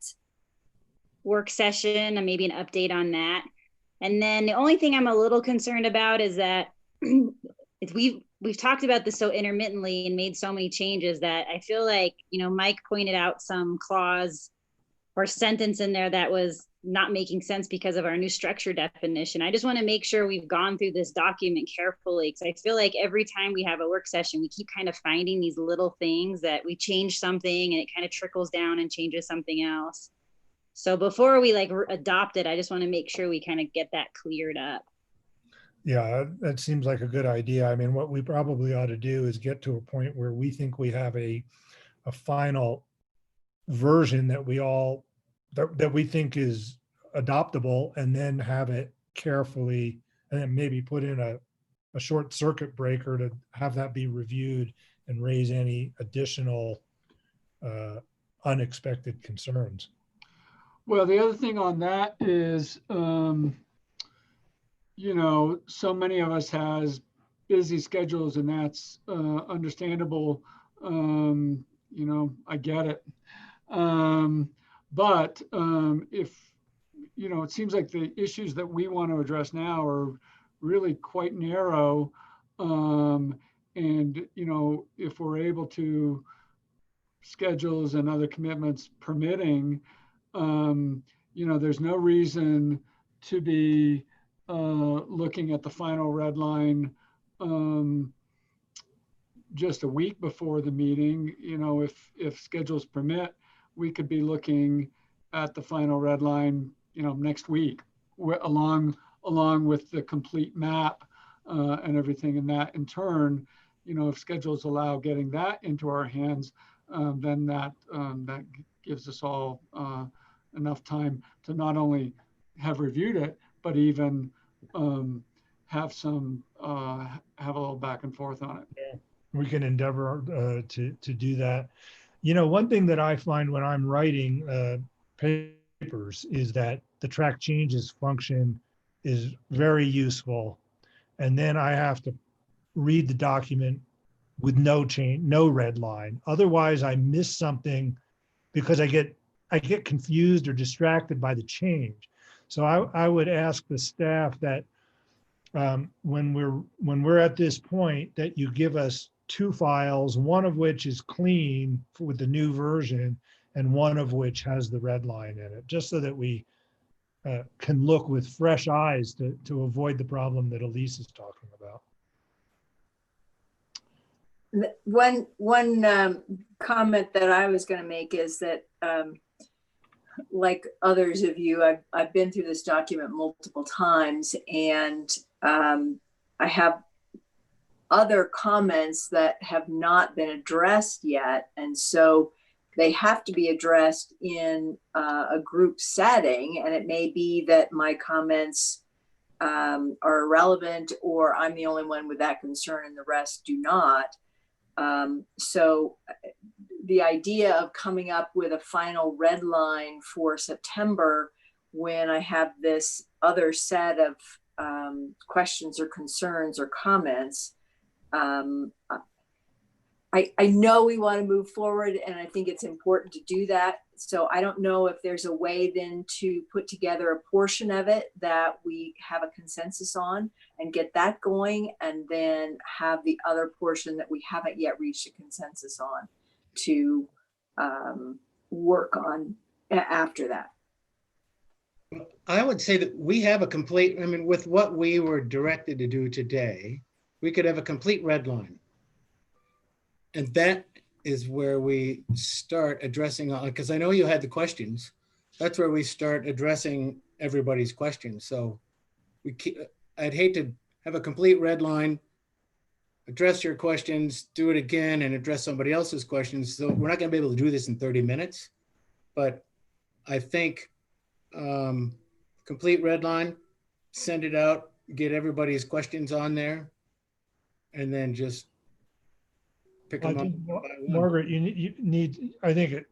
work session, and maybe an update on that. And then the only thing I'm a little concerned about is that we've talked about this so intermittently and made so many changes that I feel like, Mike pointed out some clause or sentence in there that was not making sense because of our new structure definition. I just want to make sure we've gone through this document carefully, because I feel like every time we have a work session, we keep kind of finding these little things that we change something and it kind of trickles down and changes something else. So before we adopt it, I just want to make sure we kind of get that cleared up. Yeah, that seems like a good idea. I mean, what we probably ought to do is get to a point where we think we have a final version that we think is adoptable, and then have it carefully, and then maybe put in a short circuit breaker to have that be reviewed and raise any additional unexpected concerns. Well, the other thing on that is, so many of us has busy schedules, and that's understandable. I get it. But if, it seems like the issues that we want to address now are really quite narrow. And, if we're able to, schedules and other commitments permitting, there's no reason to be looking at the final red line just a week before the meeting. If schedules permit, we could be looking at the final red line, next week, along with the complete map and everything. And that in turn, if schedules allow getting that into our hands, then that gives us all enough time to not only have reviewed it, but even have a little back and forth on it. Yeah. We can endeavor to do that. One thing that I find when I'm writing papers is that the track changes function is very useful. And then I have to read the document with no change, no red line. Otherwise I miss something because I get confused or distracted by the change. So I would ask the staff that when we're at this point, that you give us 2 files, one of which is clean with the new version and one of which has the red line in it, just so that we can look with fresh eyes to avoid the problem that Elise is talking about. One comment that I was going to make is that, like others of you, I've been through this document multiple times, and I have other comments that have not been addressed yet. And so they have to be addressed in a group setting. And it may be that my comments are irrelevant, or I'm the only one with that concern and the rest do not. So the idea of coming up with a final red line for September, when I have this other set of questions or concerns or comments, I know we want to move forward, and I think it's important to do that. So I don't know if there's a way then to put together a portion of it that we have a consensus on and get that going, and then have the other portion that we haven't yet reached a consensus on to work on after that. I would say that we have a complete, with what we were directed to do today, we could have a complete red line. And that is where we start addressing, because I know you had the questions. That's where we start addressing everybody's questions. So I'd hate to have a complete red line, address your questions, do it again, and address somebody else's questions. So we're not going to be able to do this in 30 minutes. But I think complete red line, send it out, get everybody's questions on there, and then just pick them up. Margaret, you need, I think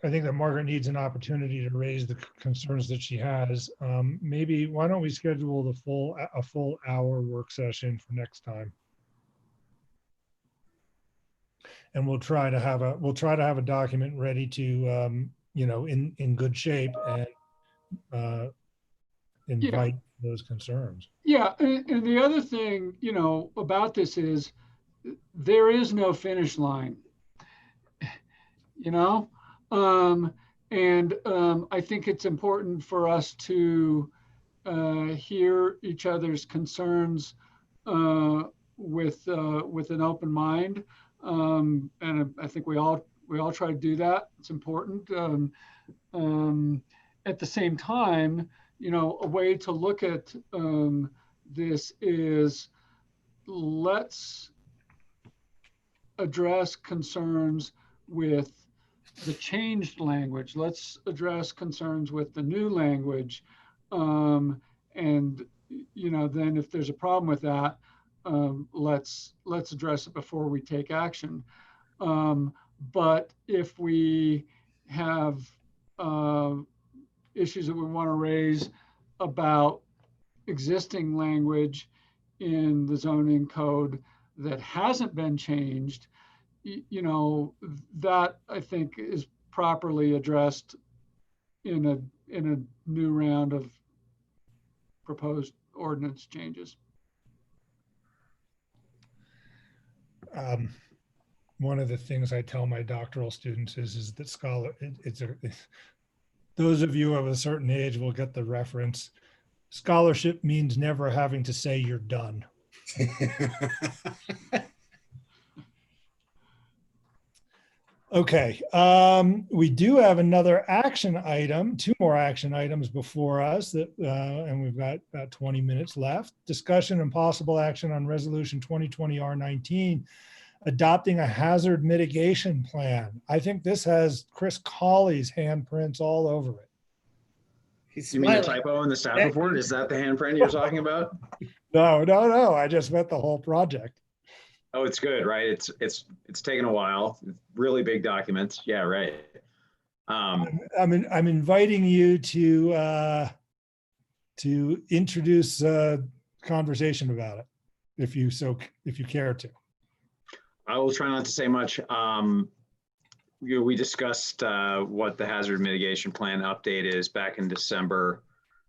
that Margaret needs an opportunity to raise the concerns that she has. Maybe why don't we schedule a full hour work session for next time? and we'll try to have a document ready to, in good shape and invite those concerns. Yeah, and the other thing, about this is there is no finish line, I think it's important for us to hear each other's concerns with an open mind, and I think we all try to do that. It's important. At the same time, a way to look at this is, let's address concerns with the changed language. Let's address concerns with the new language. And, then if there's a problem with that, let's address it before we take action. But if we have issues that we want to raise about existing language in the zoning code that hasn't been changed, that I think is properly addressed in a new round of proposed ordinance changes. One of the things I tell my doctoral students is that those of you of a certain age will get the reference. Scholarship means never having to say you're done. Okay, we do have another action item, 2 more action items before us, and we've got about 20 minutes left. Discussion and possible action on Resolution 2020 R19, adopting a hazard mitigation plan. I think this has Chris Colley's handprints all over it. You mean a typo in the staff report? Is that the handprint you're talking about? No. I just meant the whole project. Oh, it's good, right? It's taken a while. Really big documents. Yeah, right. I'm inviting you to introduce a conversation about it, if you care to. I will try not to say much. We discussed what the hazard mitigation plan update is back in December,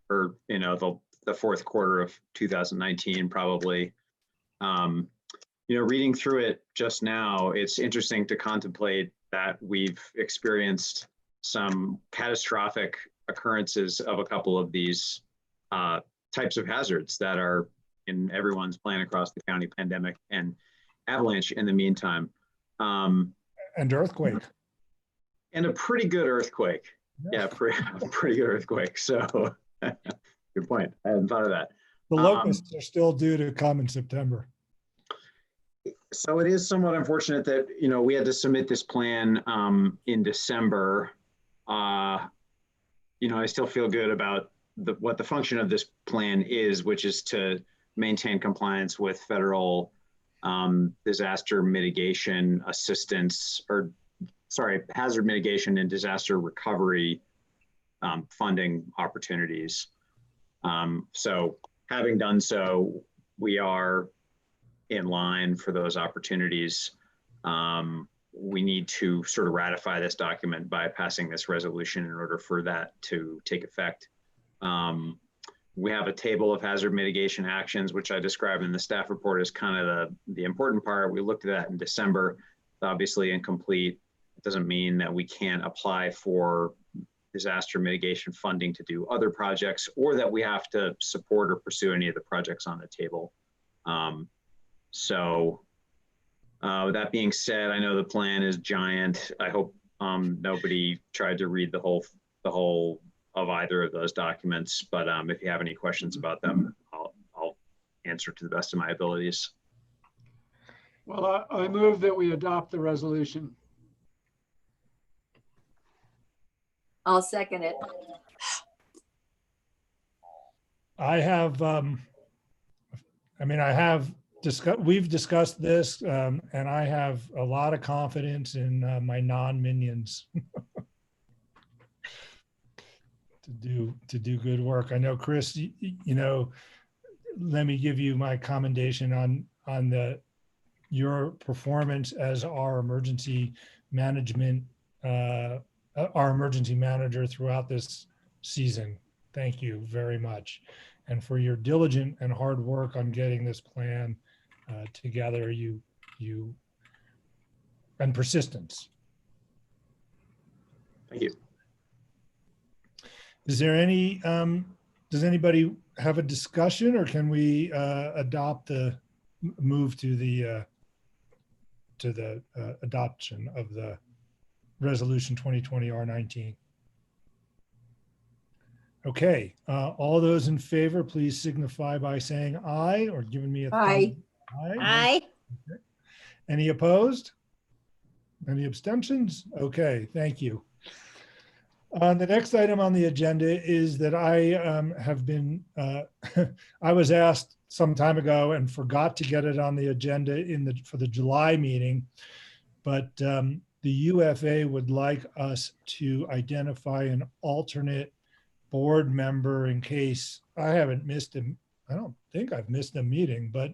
or the fourth quarter of 2019, probably. Reading through it just now, it's interesting to contemplate that we've experienced some catastrophic occurrences of a couple of these types of hazards that are in everyone's plan across the county: pandemic and avalanche in the meantime. And earthquake. And a pretty good earthquake. Yeah, pretty good earthquake. So good point. I hadn't thought of that. The locusts are still due to come in September. So it is somewhat unfortunate that, we had to submit this plan in December. I still feel good about what the function of this plan is, which is to maintain compliance with federal disaster mitigation assistance, hazard mitigation and disaster recovery funding opportunities. So having done so, we are in line for those opportunities. We need to sort of ratify this document by passing this resolution in order for that to take effect. We have a table of hazard mitigation actions, which I described in the staff report as kind of the important part. We looked at that in December. It's obviously incomplete. It doesn't mean that we can't apply for disaster mitigation funding to do other projects, or that we have to support or pursue any of the projects on the table. So with that being said, I know the plan is giant. I hope nobody tried to read the whole of either of those documents, but if you have any questions about them, I'll answer to the best of my abilities. Well, I move that we adopt the resolution. I'll second it. We've discussed this, and I have a lot of confidence in my non-minions to do good work. I know, Chris, let me give you my commendation on the your performance as our emergency management, our emergency manager throughout this season. Thank you very much. And for your diligent and hard work on getting this plan together, and persistence. Thank you. Is there any, does anybody have a discussion, or can we move to the adoption of the resolution 2020 R19? Okay, all those in favor, please signify by saying aye or giving me a thumb. Aye. Aye. Okay. Any opposed? Any abstentions? Okay, thank you. The next item on the agenda is that I have been, I was asked some time ago and forgot to get it on the agenda for the July meeting, but the UFA would like us to identify an alternate board member in case I haven't missed him. I don't think I've missed a meeting, but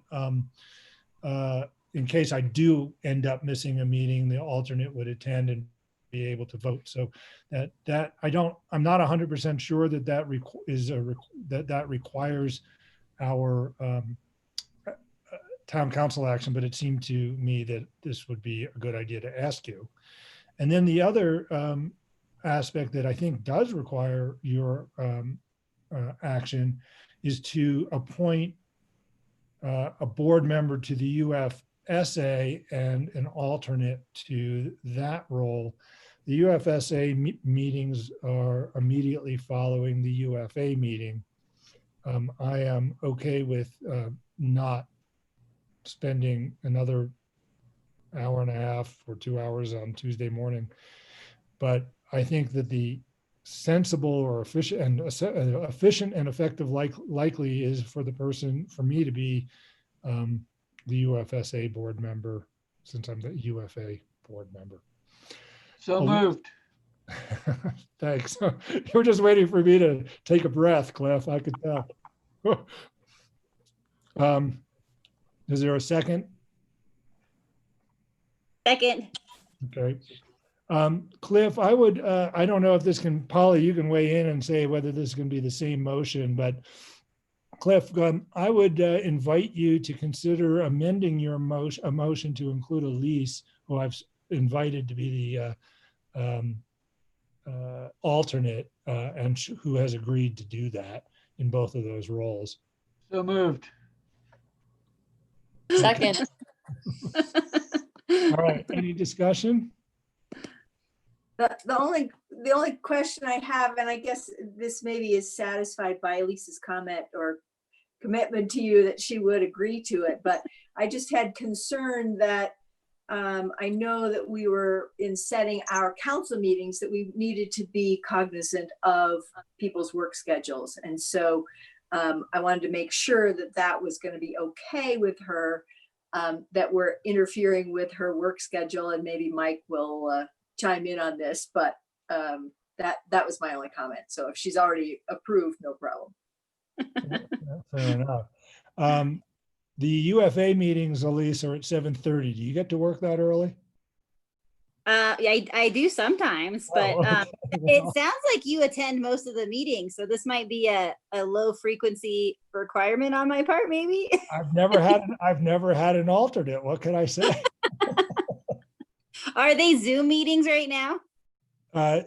in case I do end up missing a meeting, the alternate would attend and be able to vote. So I'm not 100% sure that that requires our town council action, but it seemed to me that this would be a good idea to ask you. And then the other aspect that I think does require your action is to appoint a board member to the UFSA and an alternate to that role. The UFSA meetings are immediately following the UFA meeting. I am okay with not spending another hour and a half or 2 hours on Tuesday morning, but I think that the sensible or efficient and effective likely is for me to be the UFSA board member, since I'm the UFA board member. So moved. Thanks. You were just waiting for me to take a breath, Cliff. I could tell. Is there a second? Second. Okay. Cliff, I would, I don't know if this can, Polly, you can weigh in and say whether this can be the same motion, but Cliff, I would invite you to consider amending your motion to include Elise, who I've invited to be the alternate and who has agreed to do that in both of those roles. So moved. Second. All right, any discussion? The only question I have, and I guess this maybe is satisfied by Elise's comment or commitment to you that she would agree to it, but I just had concern that I know that we were in setting our council meetings that we needed to be cognizant of people's work schedules. And so I wanted to make sure that that was going to be okay with her, that we're interfering with her work schedule, and maybe Mike will chime in on this, but that was my only comment. So if she's already approved, no problem. Fair enough. The UFA meetings, Elise, are at 7:30. Do you get to work that early? Yeah, I do sometimes, but it sounds like you attend most of the meetings, so this might be a low frequency requirement on my part, maybe. I've never had an alternate. What can I say? Are they Zoom meetings right now?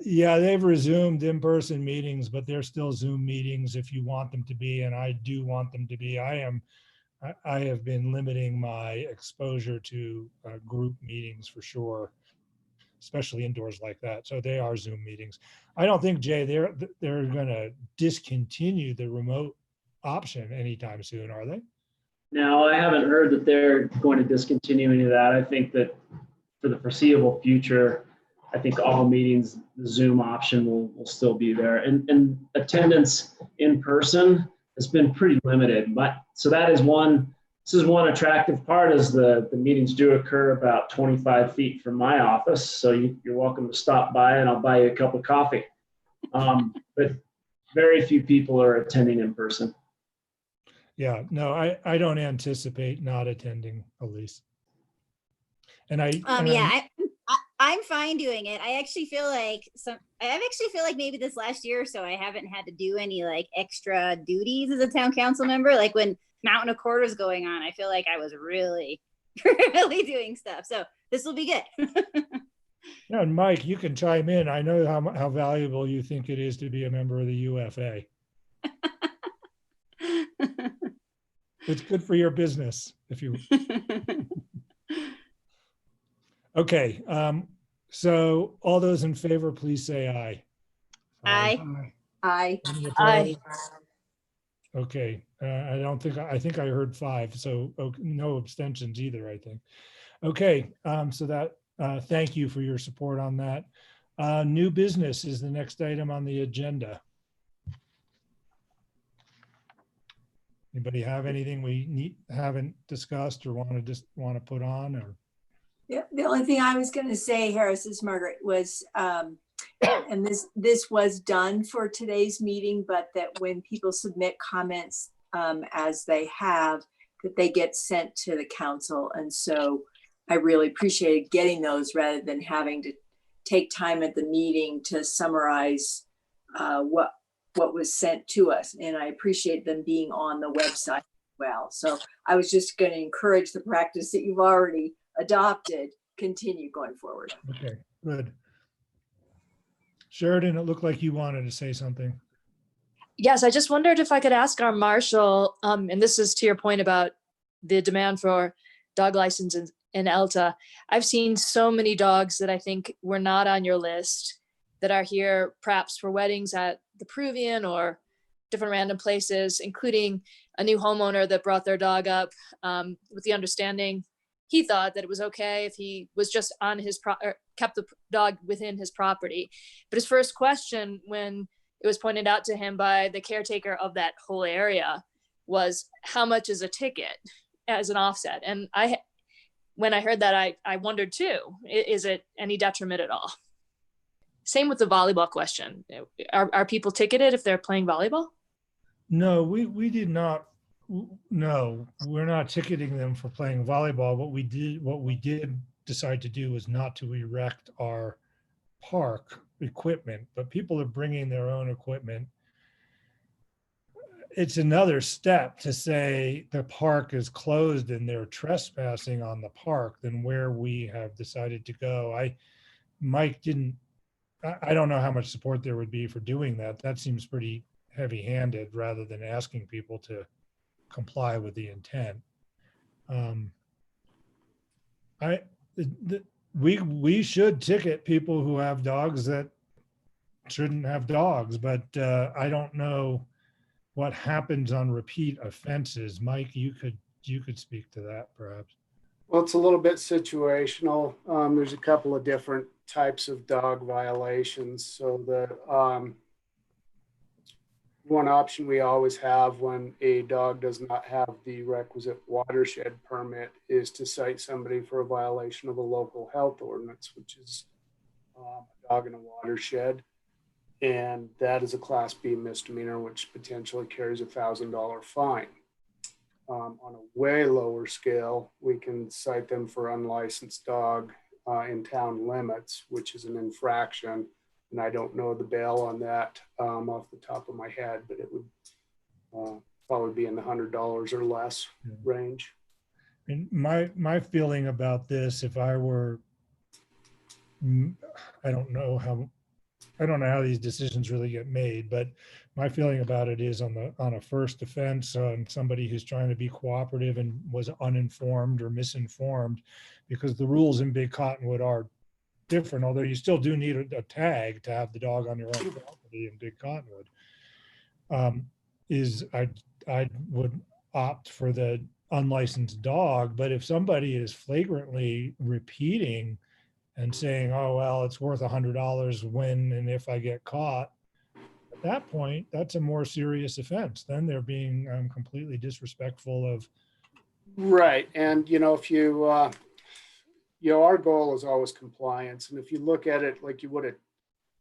Yeah, they've resumed in-person meetings, but they're still Zoom meetings if you want them to be, and I do want them to be. I have been limiting my exposure to group meetings for sure, especially indoors like that. So they are Zoom meetings. I don't think, Jay, they're going to discontinue the remote option anytime soon, are they? No, I haven't heard that they're going to discontinue any of that. I think that for the foreseeable future, I think all meetings, the Zoom option will still be there. And attendance in person has been pretty limited. But so that is this is one attractive part, is the meetings do occur about 25 feet from my office. So you're welcome to stop by and I'll buy you a cup of coffee. But very few people are attending in person. Yeah, no, I don't anticipate not attending, Elise. And I'm fine doing it. I actually feel like maybe this last year or so I haven't had to do any like extra duties as a town council member. Like when Mountain Accord was going on, I feel like I was really, really doing stuff. So this will be good. Yeah, and Mike, you can chime in. I know how valuable you think it is to be a member of the UFA. It's good for your business if you. Okay, so all those in favor, please say aye. Aye. Aye. Any Aye. opposed? Okay, I think I heard 5, so no abstentions either, I think. Okay, so that, thank you for your support on that. New business is the next item on the agenda. Anybody have anything we haven't discussed or want to put on, or? Yeah, the only thing I was going to say, Harris, is Margaret, was, and this was done for today's meeting, but that when people submit comments as they have, that they get sent to the council. And so I really appreciated getting those rather than having to take time at the meeting to summarize what was sent to us. And I appreciate them being on the website as well. So I was just going to encourage the practice that you've already adopted, continue going forward. Okay, good. Sheridan, it looked like you wanted to say something. Yes, I just wondered if I could ask our marshal, and this is to your point about the demand for dog licenses in Alta. I've seen so many dogs that I think were not on your list that are here perhaps for weddings at the Peruvian or different random places, including a new homeowner that brought their dog up with the understanding he thought that it was okay if he was just on his kept the dog within his property. But his first question when it was pointed out to him by the caretaker of that whole area was, how much is a ticket as an offset? And when I heard that, I wondered too, is it any detriment at all? Same with the volleyball question. Are people ticketed if they're playing volleyball? No, we did not. No, we're not ticketing them for playing volleyball. What we did decide to do was not to erect our park equipment, but people are bringing their own equipment. It's another step to say the park is closed and they're trespassing on the park than where we have decided to go. I don't know how much support there would be for doing that. That seems pretty heavy-handed rather than asking people to comply with the intent. We should ticket people who have dogs that shouldn't have dogs, but I don't know what happens on repeat offenses. Mike, you could speak to that perhaps. Well, it's a little bit situational. There's a couple of different types of dog violations. So the one option we always have when a dog does not have the requisite watershed permit is to cite somebody for a violation of a local health ordinance, which is a dog in a watershed. And that is a Class B misdemeanor, which potentially carries $1,000 fine. On a way lower scale, we can cite them for unlicensed dog in town limits, which is an infraction. And I don't know the bail on that off the top of my head, but it would probably be in the $100 or less range. And my feeling about this, if I were, I don't know how these decisions really get made, but my feeling about it is on a first offense, on somebody who's trying to be cooperative and was uninformed or misinformed, because the rules in Big Cottonwood are different, although you still do need a tag to have the dog on your own property in Big Cottonwood. I would opt for the unlicensed dog, but if somebody is flagrantly repeating and saying, oh, well, it's worth $100 when and if I get caught, at that point, that's a more serious offense. Then they're being completely disrespectful of. Right. And, if you, our goal is always compliance. And if you look at it like you would a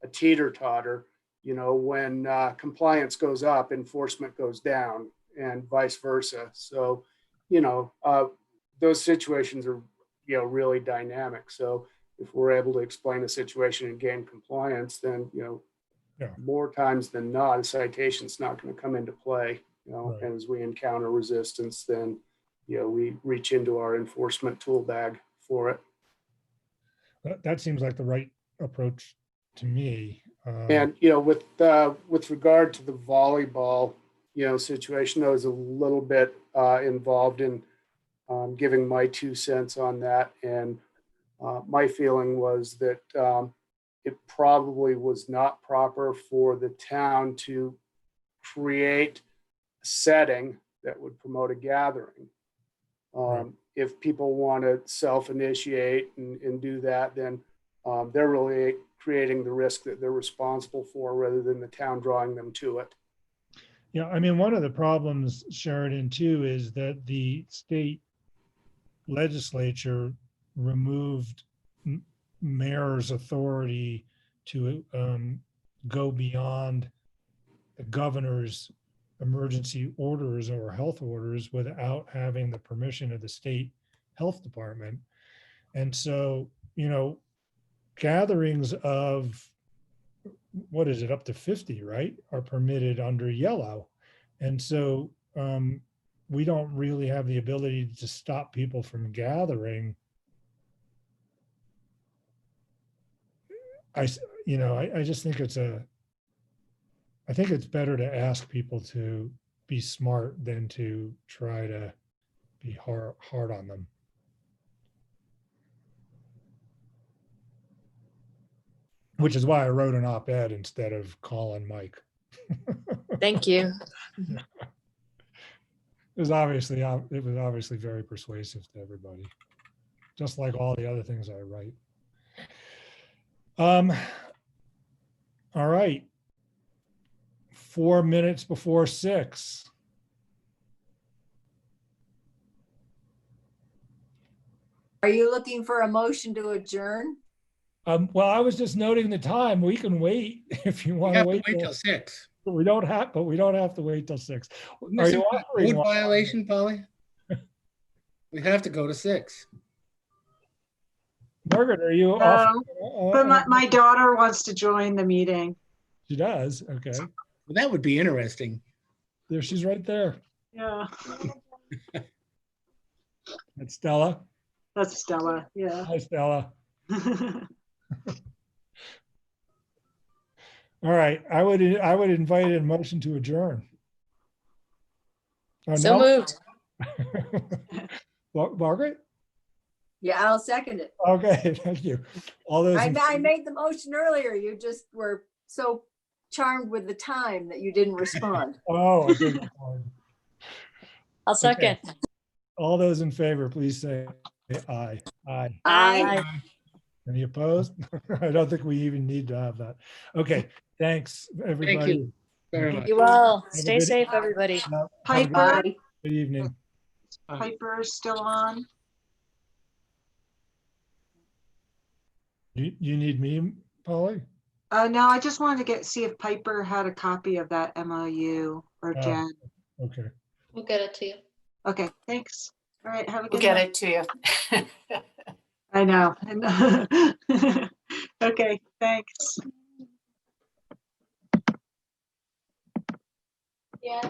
teeter-totter, when compliance goes up, enforcement goes down and vice versa. So, those situations are really dynamic. So if we're able to explain the situation and gain compliance, then, Yeah. more times than not, a citation's not going to come into play. Right. And as we encounter resistance, then, we reach into our enforcement tool bag for it. That seems like the right approach to me. And, with regard to the volleyball, situation, I was a little bit involved in giving my 2 cents on that. And my feeling was that it probably was not proper for the town to create a setting that would promote a gathering. If people want to self-initiate and do that, then they're really creating the risk that they're responsible for rather than the town drawing them to it. Yeah, I mean, one of the problems, Sheridan, too, is that the state legislature removed mayor's authority to go beyond the governor's emergency orders or health orders without having the permission of the state health department. And so, gatherings of, what is it, up to 50, right, are permitted under yellow. And so we don't really have the ability to stop people from gathering. I just think I think it's better to ask people to be smart than to try to be hard on them. Which is why I wrote an op-ed instead of calling Mike. Thank you. It was obviously very persuasive to everybody, just like all the other things I write. All right. 4 minutes before 6. Are you looking for a motion to adjourn? Well, I was just noting the time. We can wait if you We want to have to wait. wait till 6. But we don't have to wait till 6. Are you Code offering one? violation, Polly? We have to go to 6. Margaret, are you No, offering? but my daughter wants to join the meeting. She does. Okay. Well, that would be interesting. There, she's right there. Yeah, That's Stella. that's Stella. Yeah. Hi, Stella. All right. I would invite a motion to adjourn. Oh, So no? moved. Margaret? Yeah, I'll second it. Okay, thank you. All those. I made the motion earlier. You just were so charmed with the time that you didn't respond. Oh, I beg your pardon. I'll second. All those in favor, please say aye. Aye. Aye. Any opposed? I don't think we even need to have that. Okay, thanks, everybody. Thank you very much. You all. Have a Stay good- safe, everybody. Have a Piper, good evening. Piper's still on. You need me, Polly? No, I just wanted to see if Piper had a copy of that MOU or Oh. Jen. Okay. We'll get it to you. Okay, thanks. All right, have a We'll good get night. it to you. I know. Okay, thanks. Yeah.